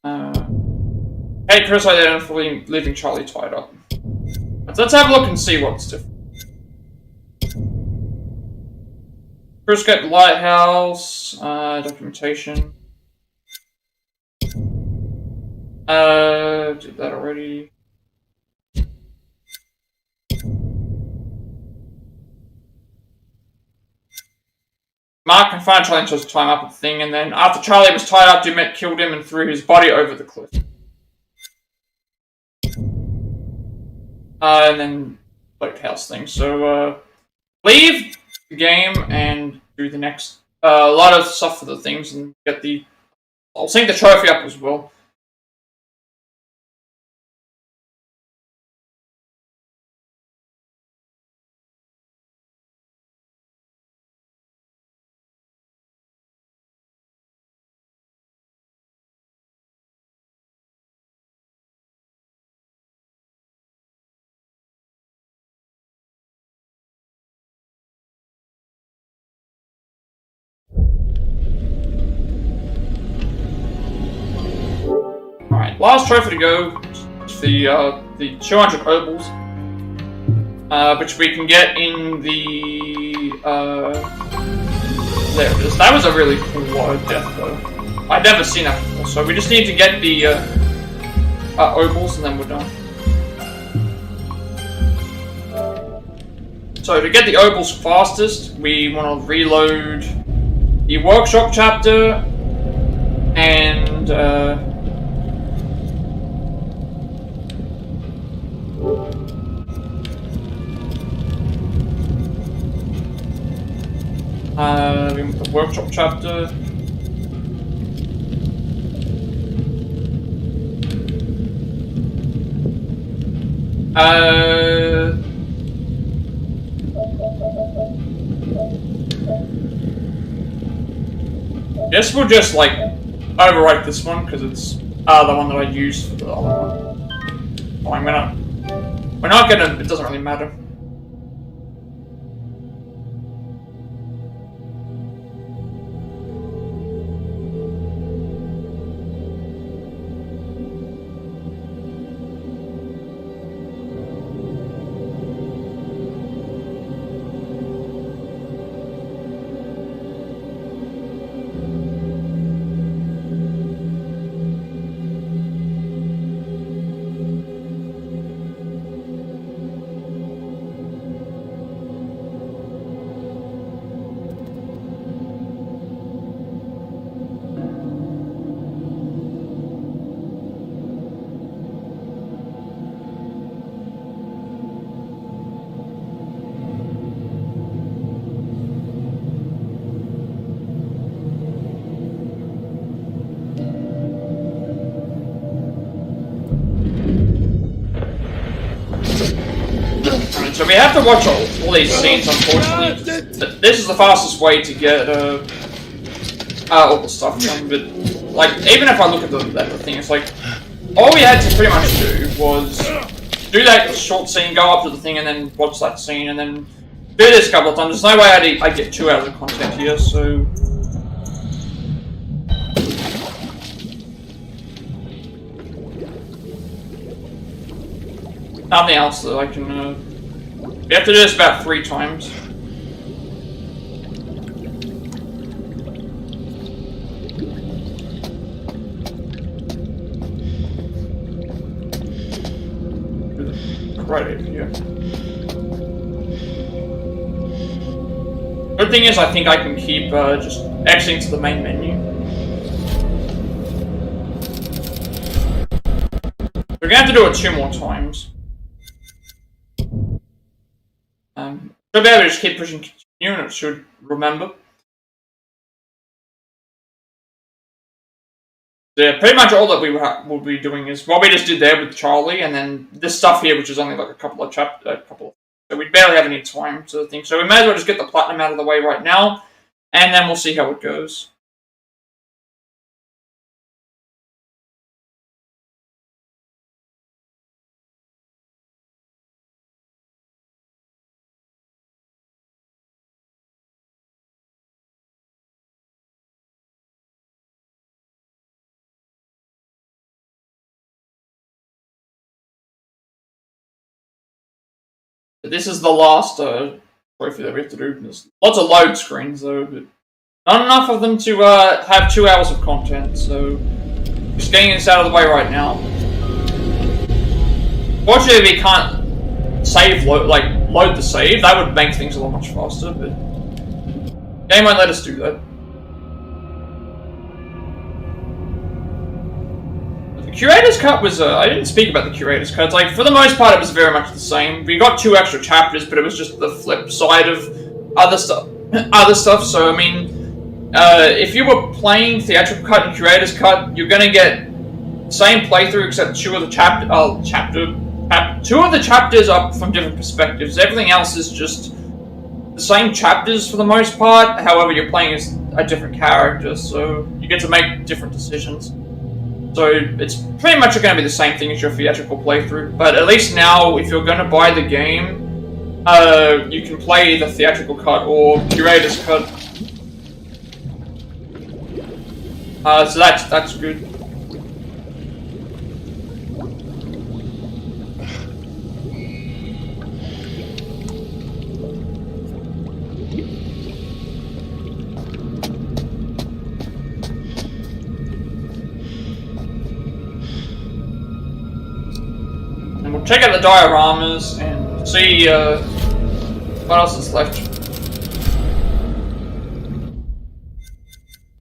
Hey, Chris identified leaving Charlie tied up. Let's have a look and see what's different. Chris got the Lighthouse, documentation. Did that already. Mark confronted Charlie and chose to tie him up with the thing, and then after Charlie was tied up, Dumet killed him and threw his body over the cliff. And then Lighthouse thing. So, leave the game and do the next a lot of stuff for the things and get the. I'll sync the trophy up as well. Alright, last trophy to go, the 200 Obols, which we can get in the, there it is. That was a really cool death though. I'd never seen that before, so we just need to get the, Obols and then we're done. So to get the Obols fastest, we want to reload the workshop chapter and, the workshop chapter. Guess we'll just like overwrite this one because it's the one that I used for the other one. Oh, we're not gonna. It doesn't really matter. So we have to watch all these scenes, unfortunately. This is the fastest way to get all the stuff done, but like, even if I look at the thing, it's like, all we had to pretty much do was do that short scene, go up to the thing, and then watch that scene, and then do this a couple of times. There's no way I get 2 hours of content here, so... Nothing else that I can, we have to do this about 3 times. Right over here. Good thing is, I think I can keep just exiting to the main menu. We're gonna have to do it 2 more times. Should be able to just keep pushing continue and it should remember. Yeah, pretty much all that we will be doing is what we just did there with Charlie, and then this stuff here, which is only like a couple of so we barely have any time to think. So we may as well just get the platinum out of the way right now, and then we'll see how it goes. This is the last trophy that we have to do. There's lots of load screens though, but not enough of them to have 2 hours of content, so just getting this out of the way right now. Fortunately, we can't save load the save. That would make things a lot much faster, but the game won't let us do that. The Curator's Cut was, I didn't speak about the Curator's Cut. Like, for the most part, it was very much the same. We got 2 extra chapters, but it was just the flip side of other stuff. So, I mean, if you were playing Theatrical Cut and Curator's Cut, you're gonna get the same playthrough, except 2 of the chapters are from different perspectives. Everything else is just the same chapters for the most part. However, you're playing as a different character, so you get to make different decisions. So it's pretty much going to be the same thing as your theatrical playthrough, but at least now, if you're going to buy the game, you can play the Theatrical Cut or Curator's Cut. So that's good. We'll check out the dioramas and see what else is left.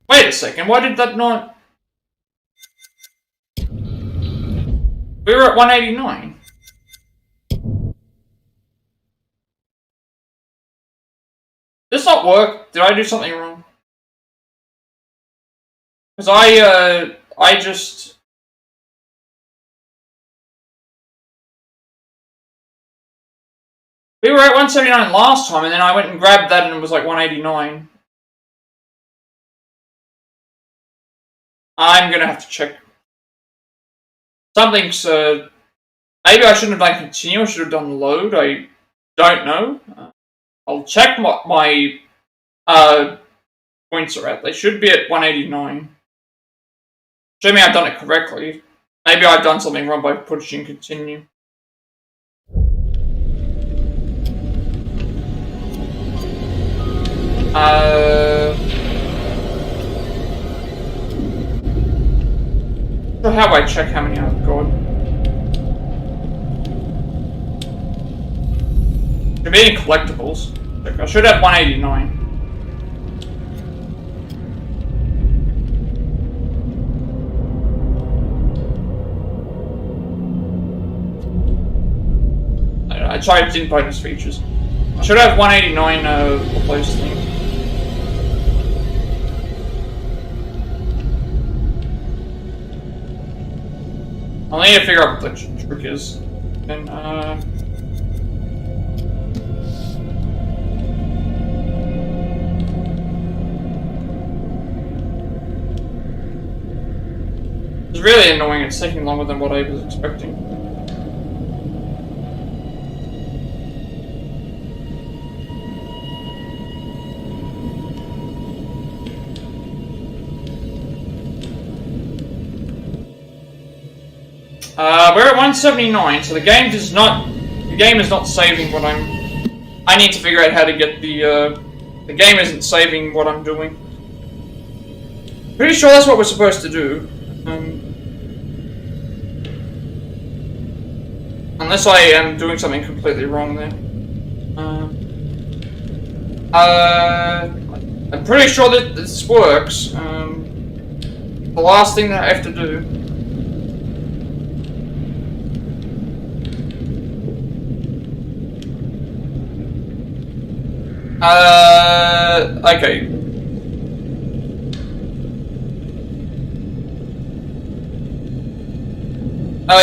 Wait a second, why did that not... We were at 189. This not work? Did I do something wrong? Because I just... We were at 179 last time, and then I went and grabbed that and it was like 189. I'm gonna have to check. Something's, maybe I shouldn't have done continue, I should have done load, I don't know. I'll check what my, points are at. They should be at 189. Show me I've done it correctly. Maybe I've done something wrong by pushing continue. How do I check how many I've got? Should be in collectibles. I should have 189. I tried in bonus features. I should have 189 of those things. I'll need to figure out what the trick is. And, it's really annoying, it's taking longer than what I was expecting. We're at 179, so the game is not saving what I need to figure out how to get the game isn't saving what I'm doing. Pretty sure that's what we're supposed to do. Unless I am doing something completely wrong there. I'm pretty sure that this works. The last thing that I have to do. Okay.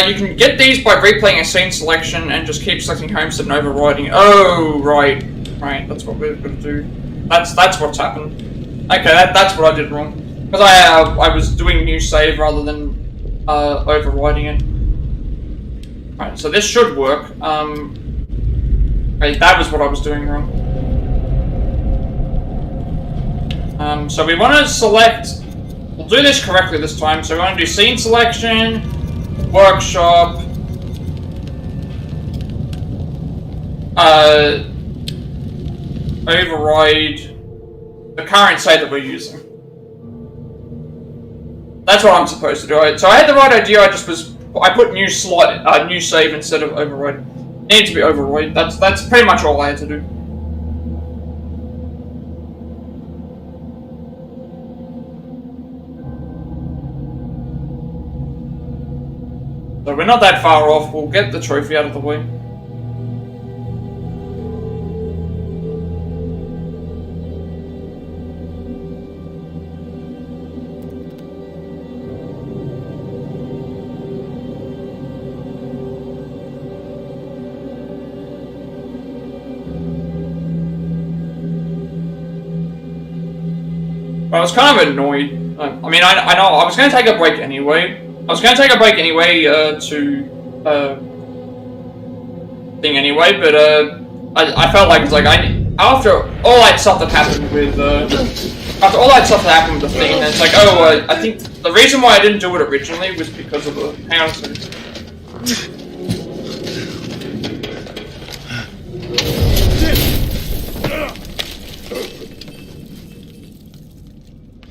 You can get these by replaying a scene selection and just keep selecting Homestead and overriding. Oh, right. Right, that's what we're gonna do. That's what's happened. Okay, that's what I did wrong. Because I was doing new save rather than overriding it. Alright, so this should work. Right, that was what I was doing wrong. So we want to select... We'll do this correctly this time. So we want to do scene selection, workshop, override the current save that we're using. That's what I'm supposed to do. So I had the right idea. I put new slot, new save instead of override. It needs to be override. That's pretty much all I had to do. So we're not that far off. We'll get the trophy out of the way. I was kind of annoyed. I mean, I know I was going to take a break anyway. To thing anyway, but I felt like it's like after all that stuff that happened with the thing, and it's like, oh, I think the reason why I didn't do it originally was because of the. Hang on a second.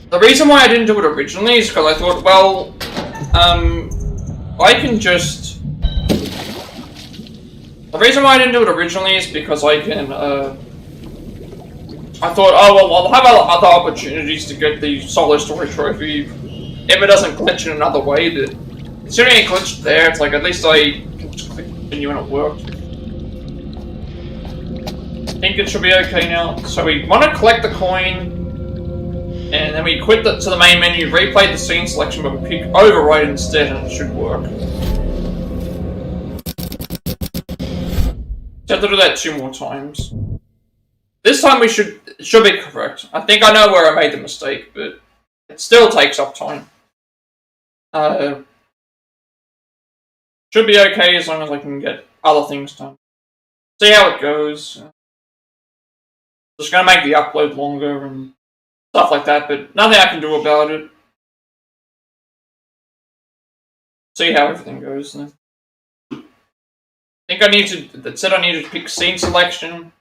The reason why I didn't do it originally is because I thought, well, I can just... The reason why I didn't do it originally is because I can, I thought, oh, well, I'll have other opportunities to get the solo story trophy if it doesn't glitch in another way, but considering it glitched there, it's like, at least I can just click continue and it worked. I think it should be okay now. So we want to collect the coin, and then we quit to the main menu, replay the scene selection, but we pick override instead, and it should work. So I have to do that 2 more times. This time it should be correct. I think I know where I made the mistake, but it still takes up time. Should be okay as long as I can get other things done. See how it goes. Just gonna make the upload longer and stuff like that, but nothing I can do about it. See how everything goes then. I think I need to, that said I need to pick scene selection.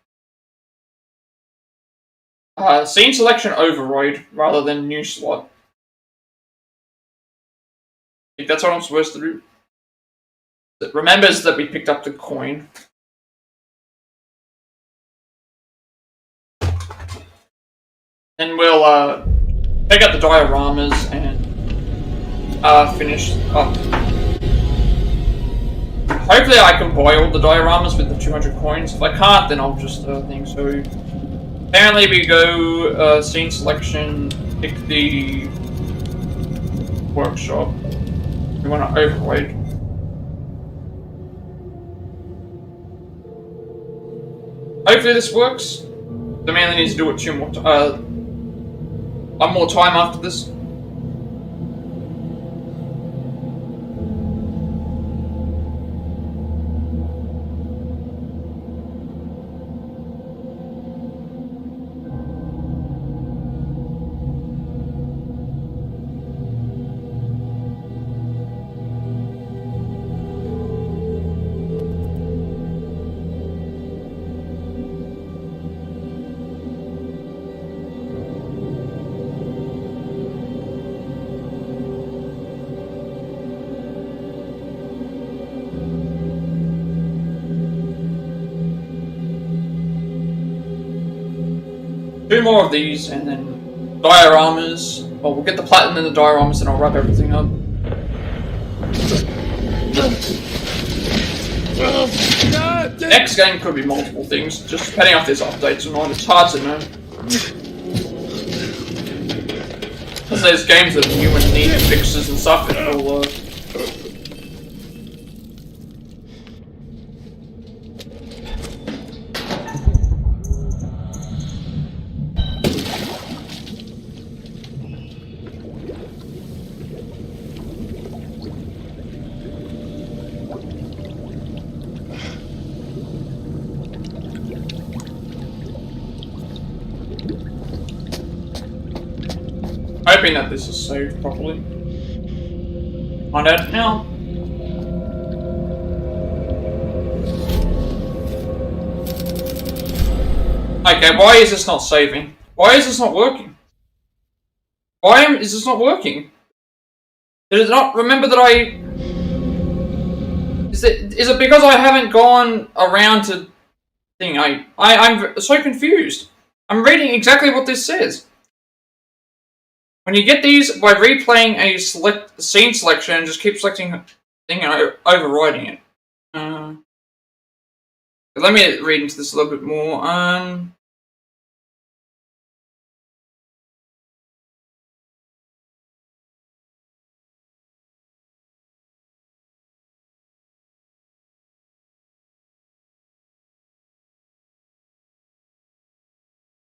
Scene selection override rather than new slot. I think that's what I'm supposed to do. It remembers that we picked up the coin. Then we'll pick up the dioramas and finish up. Hopefully I can buy all the dioramas with the 200 coins. If I can't, then I'll just think so. Apparently we go scene selection, pick the workshop. We want to override. Hopefully this works. The mainly needs to do it one more time after this. Two more of these, and then dioramas. Well, we'll get the Plat and then the dioramas, and I'll wrap everything up. Next game could be multiple things, just depending on if there's updates or not. It's hard to know. Because there's games that are new and need fixes and stuff, and it'll, hoping that this is saved properly. Find out now. Okay, why is this not saving? Why is this not working? Is this not working? Did it not remember that I... Is it because I haven't gone around to... thing? I'm so confused. I'm reading exactly what this says. When you get these by replaying a scene selection, just keep selecting a thing and overriding it. Let me read into this a little bit more.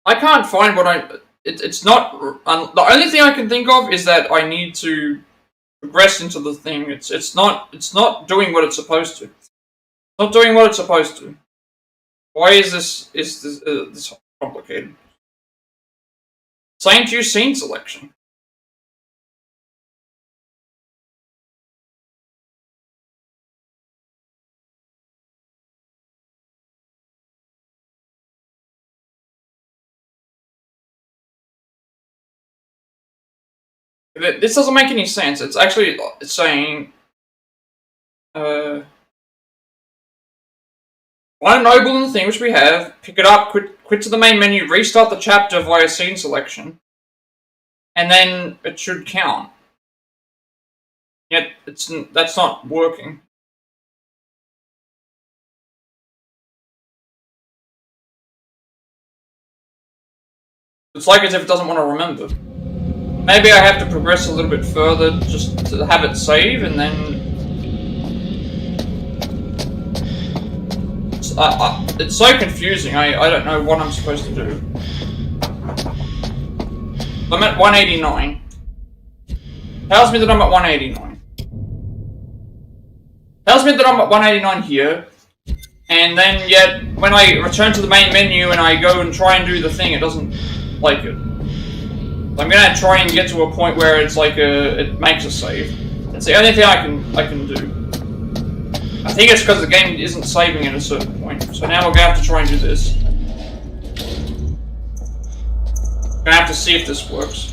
I can't find what it's not. The only thing I can think of is that I need to progress into the thing. It's not doing what it's supposed to. It's not doing what it's supposed to. Why is this this complicated? Saying to use scene selection. This doesn't make any sense. It's actually saying, find an Obol in the thing which we have, pick it up, quit to the main menu, restart the chapter via scene selection, and then it should count. Yet that's not working. It's like as if it doesn't want to remember. Maybe I have to progress a little bit further just to have it save, and then... It's so confusing, I don't know what I'm supposed to do. I'm at 189. Tells me that I'm at 189. Tells me that I'm at 189 here, and then yet when I return to the main menu and I go and try and do the thing, it doesn't like it. I'm gonna try and get to a point where it's like it makes a save. It's the only thing I can do. I think it's because the game isn't saving at a certain point. So now we're gonna have to try and do this. Gonna have to see if this works.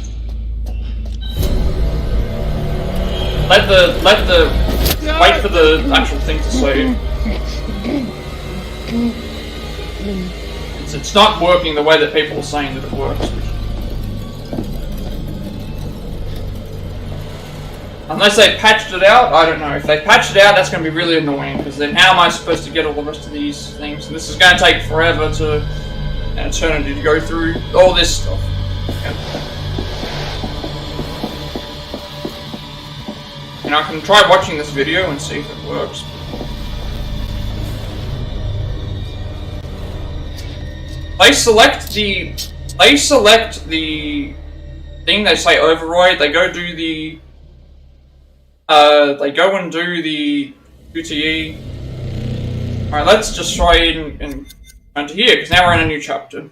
Wait for the actual thing to save. It's not working the way that people are saying that it works. Unless they patched it out, I don't know. If they patched it out, that's going to be really annoying, because then how am I supposed to get all the rest of these things? And this is going to take forever an eternity to go through all this stuff. Yeah. And I can try watching this video and see if it works. They select the thing, they say override, they go do the they go and do the QTE. Alright, let's just try and go into here, because now we're in a new chapter.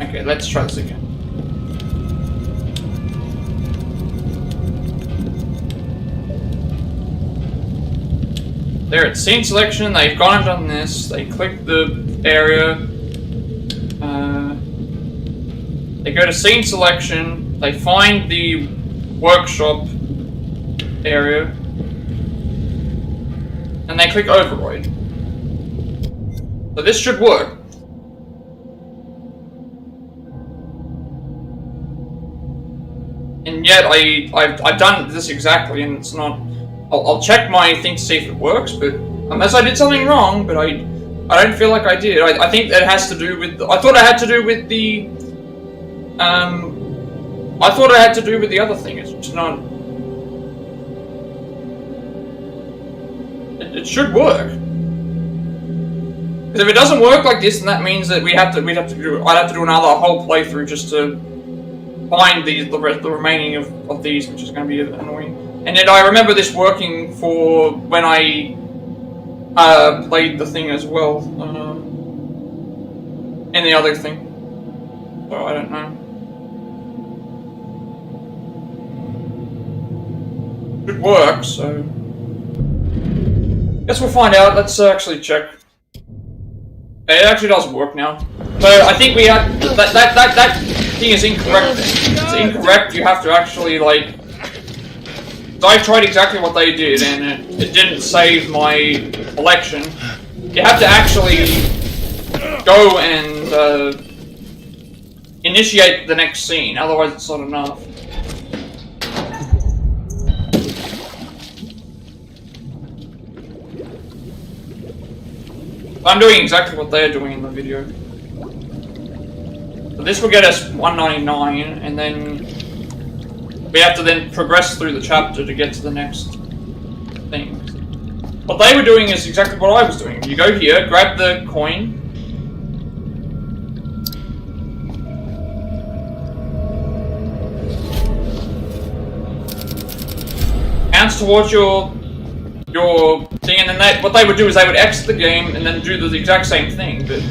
Okay, let's try this again. They're at scene selection, they've gone and done this, they click the area, they go to scene selection, they find the workshop area, and they click override. So this should work. And yet. I've done this exactly, and it's not. I'll check my thing to see if it works, but unless I did something wrong, but I don't feel like I did. I think that has to do with. I thought it had to do with the. I thought it had to do with the other thing. It's not. It should work. Because if it doesn't work like this, then that means that I'd have to do another whole playthrough just to find the remaining of these, which is going to be annoying. And yet I remember this working for when I played the thing as well, and the other thing. So I don't know. Should work, so guess we'll find out. Let's actually check. It actually does work now. So I think we have that thing is incorrect. It's incorrect. You have to actually like. I tried exactly what they did, and it didn't save my collection. You have to actually go and initiate the next scene. Otherwise, it's not enough. I'm doing exactly what they're doing in the video. So this will get us 199, and then we have to then progress through the chapter to get to the next thing. What they were doing is exactly what I was doing. You go here, grab the coin. Counts towards your thing, and then what they would do is they would exit the game and then do the exact same thing, but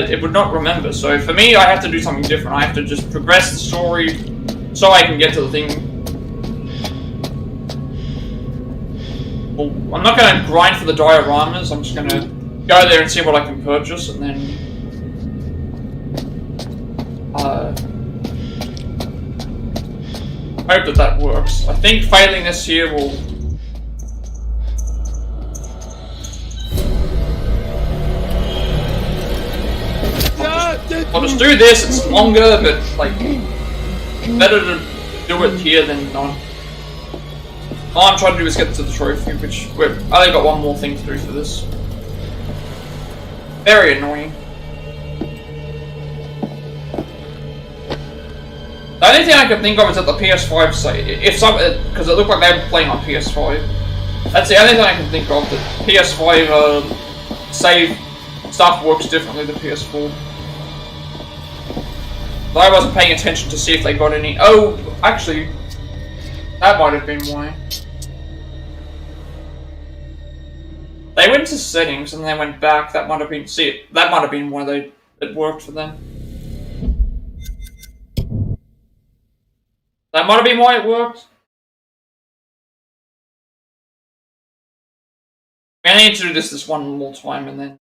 it would not remember. So for me, I have to do something different. I have to just progress the story so I can get to the thing. Well, I'm not going to grind for the dioramas. I'm just going to go there and see what I can purchase, and then hope that works. I think failing this here will. I'll just do this, it's longer, but like better to do it here than not. All I'm trying to do is get to the trophy, which I only got one more thing to do for this. Very annoying. The only thing I can think of is that the PS5 say because it looked like they were playing on PS5. That's the only thing I can think of, that PS5 save stuff works differently than PS4. But I wasn't paying attention to see if they got any. Oh, actually, that might have been why. They went to settings and they went back. That might have been. That might have been why it worked for them. That might have been why it worked. I need to do this one more time, and then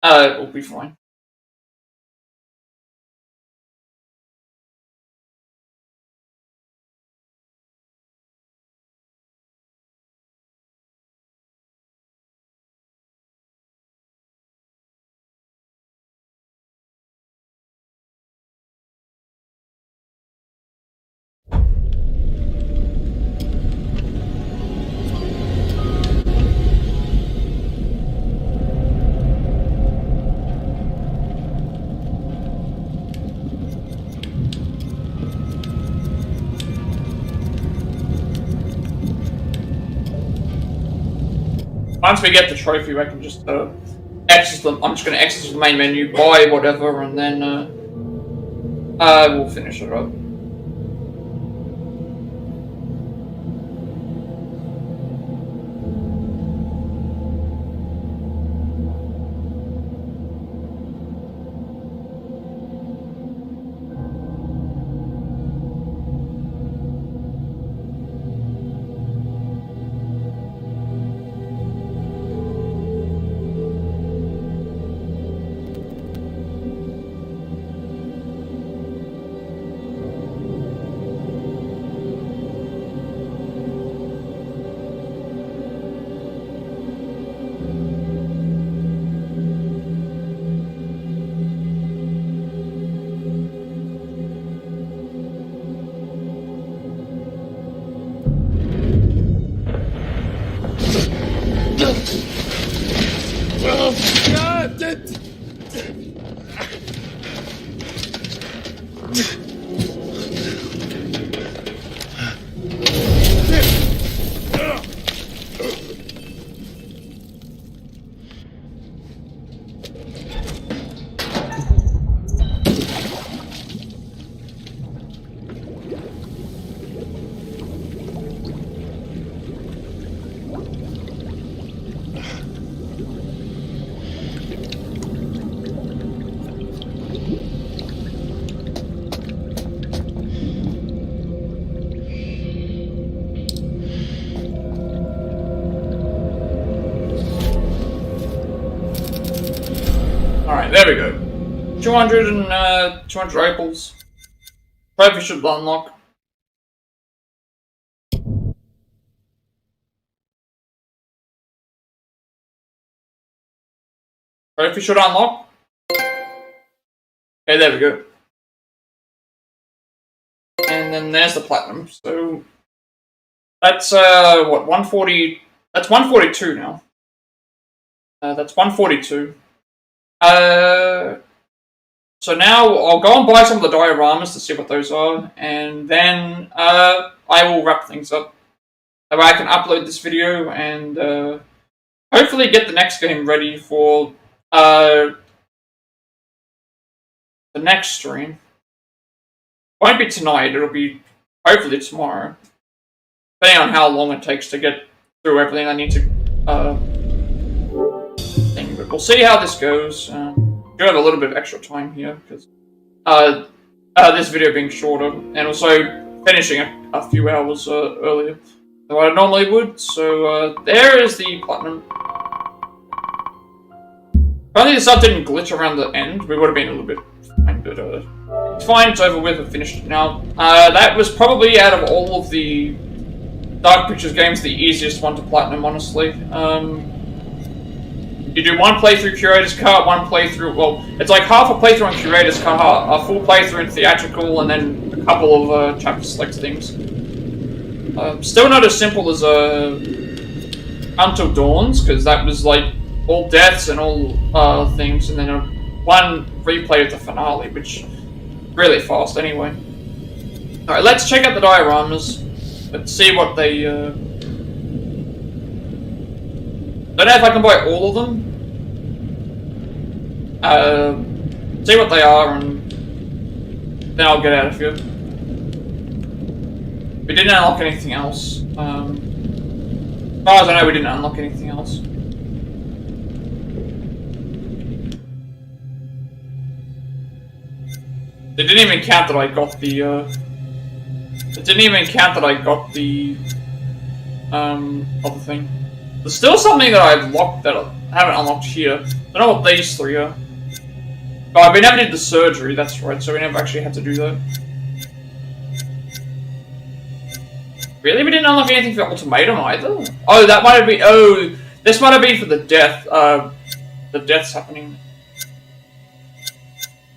it will be fine. Once we get the trophy, I can just exit them. I'm just going to exit the main menu, buy whatever, and then we'll finish it up. Oh, God! Alright, there we go. 200 and 200 Obols. Trophy should unlock. Trophy should unlock. Okay, there we go. And then there's the platinum. So that's what, 140? That's 142 now. That's 142. So now I'll go and buy some of the dioramas to see what those are, and then I will wrap things up. That way I can upload this video and hopefully get the next game ready for the next stream. Won't be tonight, it'll be hopefully tomorrow. Depending on how long it takes to get through everything I need to thing. But we'll see how this goes. Do have a little bit of extra time here because this video being shorter and also finishing a few hours earlier than what I normally would. So there is the platinum. If only the sub didn't glitch around the end, we would have been a little bit fine, but it's fine, it's over with, I've finished it now. That was probably out of all of the Dark Pictures games the easiest one to platinum, honestly. You do one playthrough Curator's Cut, one playthrough, well, it's like half a playthrough on Curator's Cut, a full playthrough in Theatrical, and then a couple of chapter select things. Still not as simple as Until Dawn's, because that was like all deaths and all things, and then one replay of the finale, which really fast anyway. Alright, let's check out the dioramas. Let's see what they don't know if I can buy all of them. See what they are, and then I'll get out of here. We didn't unlock anything else. As far as I know, we didn't unlock anything else. It didn't even count that I got the, it didn't even count that I got the, other thing. There's still something that I've locked that I haven't unlocked here. I don't know what these three are. Oh, we never did the surgery, that's right, so we never actually had to do that. Really? We didn't unlock anything for Ultimatum either? Oh, that might have been, oh, this might have been for the death, the deaths happening.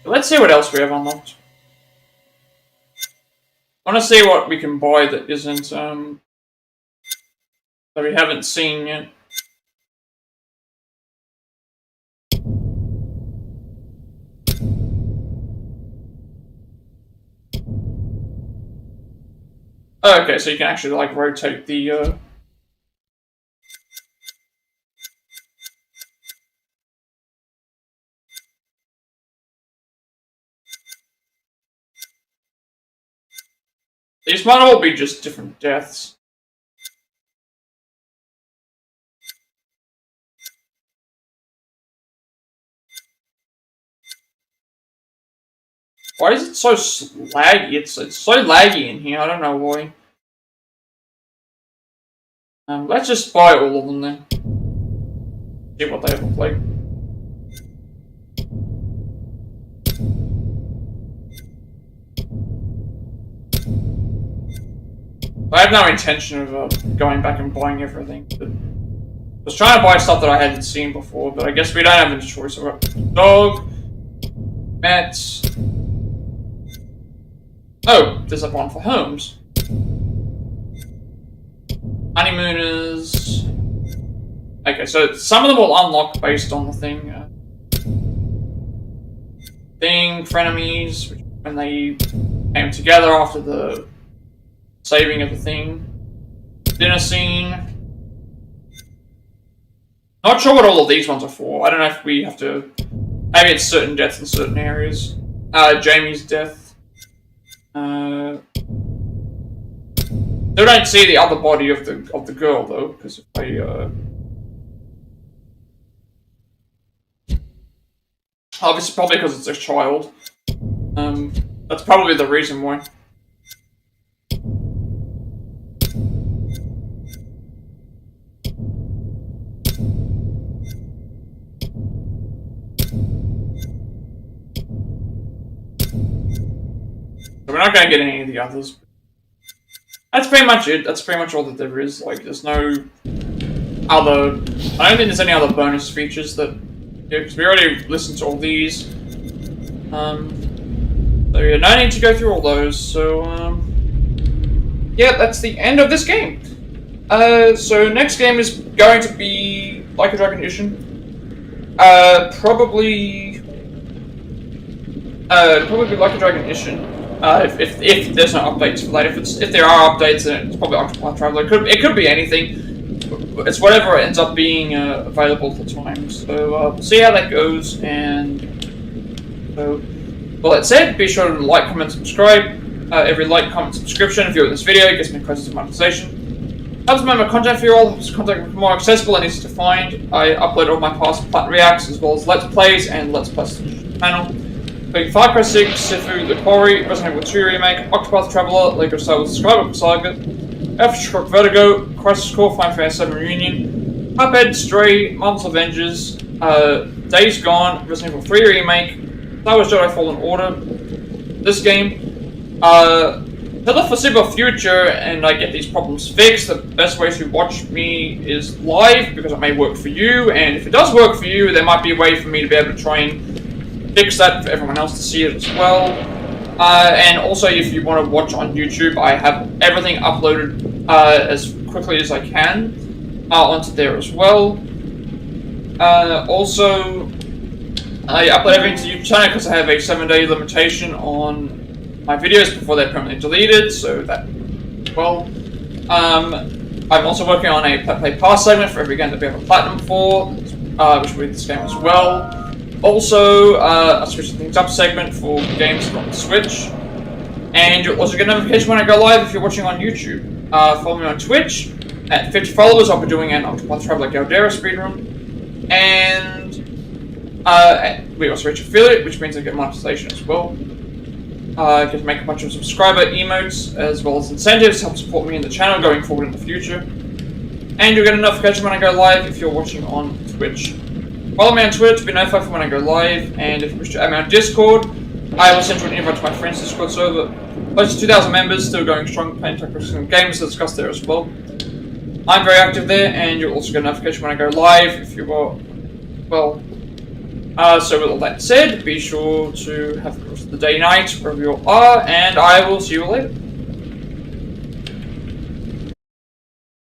Let's see what else we have unlocked. I want to see what we can buy that isn't, that we haven't seen yet. Okay, so you can actually, like, rotate the, These might all be just different deaths. Why is it so laggy? It's so laggy in here, I don't know why. Let's just buy all of them then. See what they look like. I have no intention of going back and buying everything. But I was trying to buy stuff that I hadn't seen before, but I guess we don't have any choice. We've got dog, Mets. Oh, there's a one for homes. Honeymooners. Okay, so some of them will unlock based on the thing. Frenemies, which when they came together after the saving of the thing. Dinner scene. Not sure what all of these ones are for. I don't know if we have to. Maybe it's certain deaths in certain areas. Jamie's death. Still don't see the other body of the girl though, because if I obviously probably because it's a child. That's probably the reason why. We're not going to get any of the others. That's pretty much it. That's pretty much all that there is. Like, there's no other... I don't think there's any other bonus features that... Yeah, because we already listened to all these. So yeah, no need to go through all those. So, yeah, that's the end of this game. So next game is going to be Like a Dragon Edition. Probably Like a Dragon Edition. If there's no updates for that, if there are updates, then it's probably Octopath Traveler. It could be anything. It's whatever ends up being available at the time. So we'll see how that goes. And so, well, that said, be sure to like, comment, subscribe. Every like, comment, subscription, if you like this video, it gets me closer to monetization. Helps my content for you all, helps content more accessible and easy to find. I upload all my past Plat reacts as well as Let's Plays and Let's Plays to the channel. Far Cry 6, Sifu, The Quarry, Resident Evil 2 Remake, Octopath Traveler, Lego Star Wars Skywalker Saga, Aftershock Vertigo, Crisis Core, Final Fantasy 7 Reunion, Cuphead, Stray, Marvel's Avengers, Days Gone, Resident Evil 3 Remake, Star Wars Jedi Fallen Order, this game. For the foreseeable future, and I get these problems fixed, the best way to watch me is live, because it may work for you, and if it does work for you, there might be a way for me to be able to try and fix that for everyone else to see it as well. And also, if you want to watch on YouTube, I have everything uploaded as quickly as I can onto there as well. Also, I upload everything to YouTube channel because I have a 7-day limitation on my videos before they're permanently deleted, so that, well. I'm also working on a Play Pass segment for every game that we have a Platinum for, which will be this game as well. Also, a switching things up segment for games on the Switch. And you'll also get a notification when I go live if you're watching on YouTube. Follow me on Twitch. At 50 followers, I'll be doing an Octopath Traveler Galdera speedrun. And we also reach affiliate, which means I get monetization as well. I get to make a bunch of subscriber emotes, as well as incentives to help support me in the channel going forward in the future. And you'll get a notification when I go live if you're watching on Twitch. Follow me on Twitter to be notified for when I go live, and if you wish to add me on Discord, I will send you an invite to my friend's Discord server. Close to 2,000 members, still going strong, playing Theatrical games to discuss there as well. I'm very active there, and you'll also get a notification when I go live if you are, well. So with all that said, be sure to have the rest of the day, night, wherever you are, and I will see you later.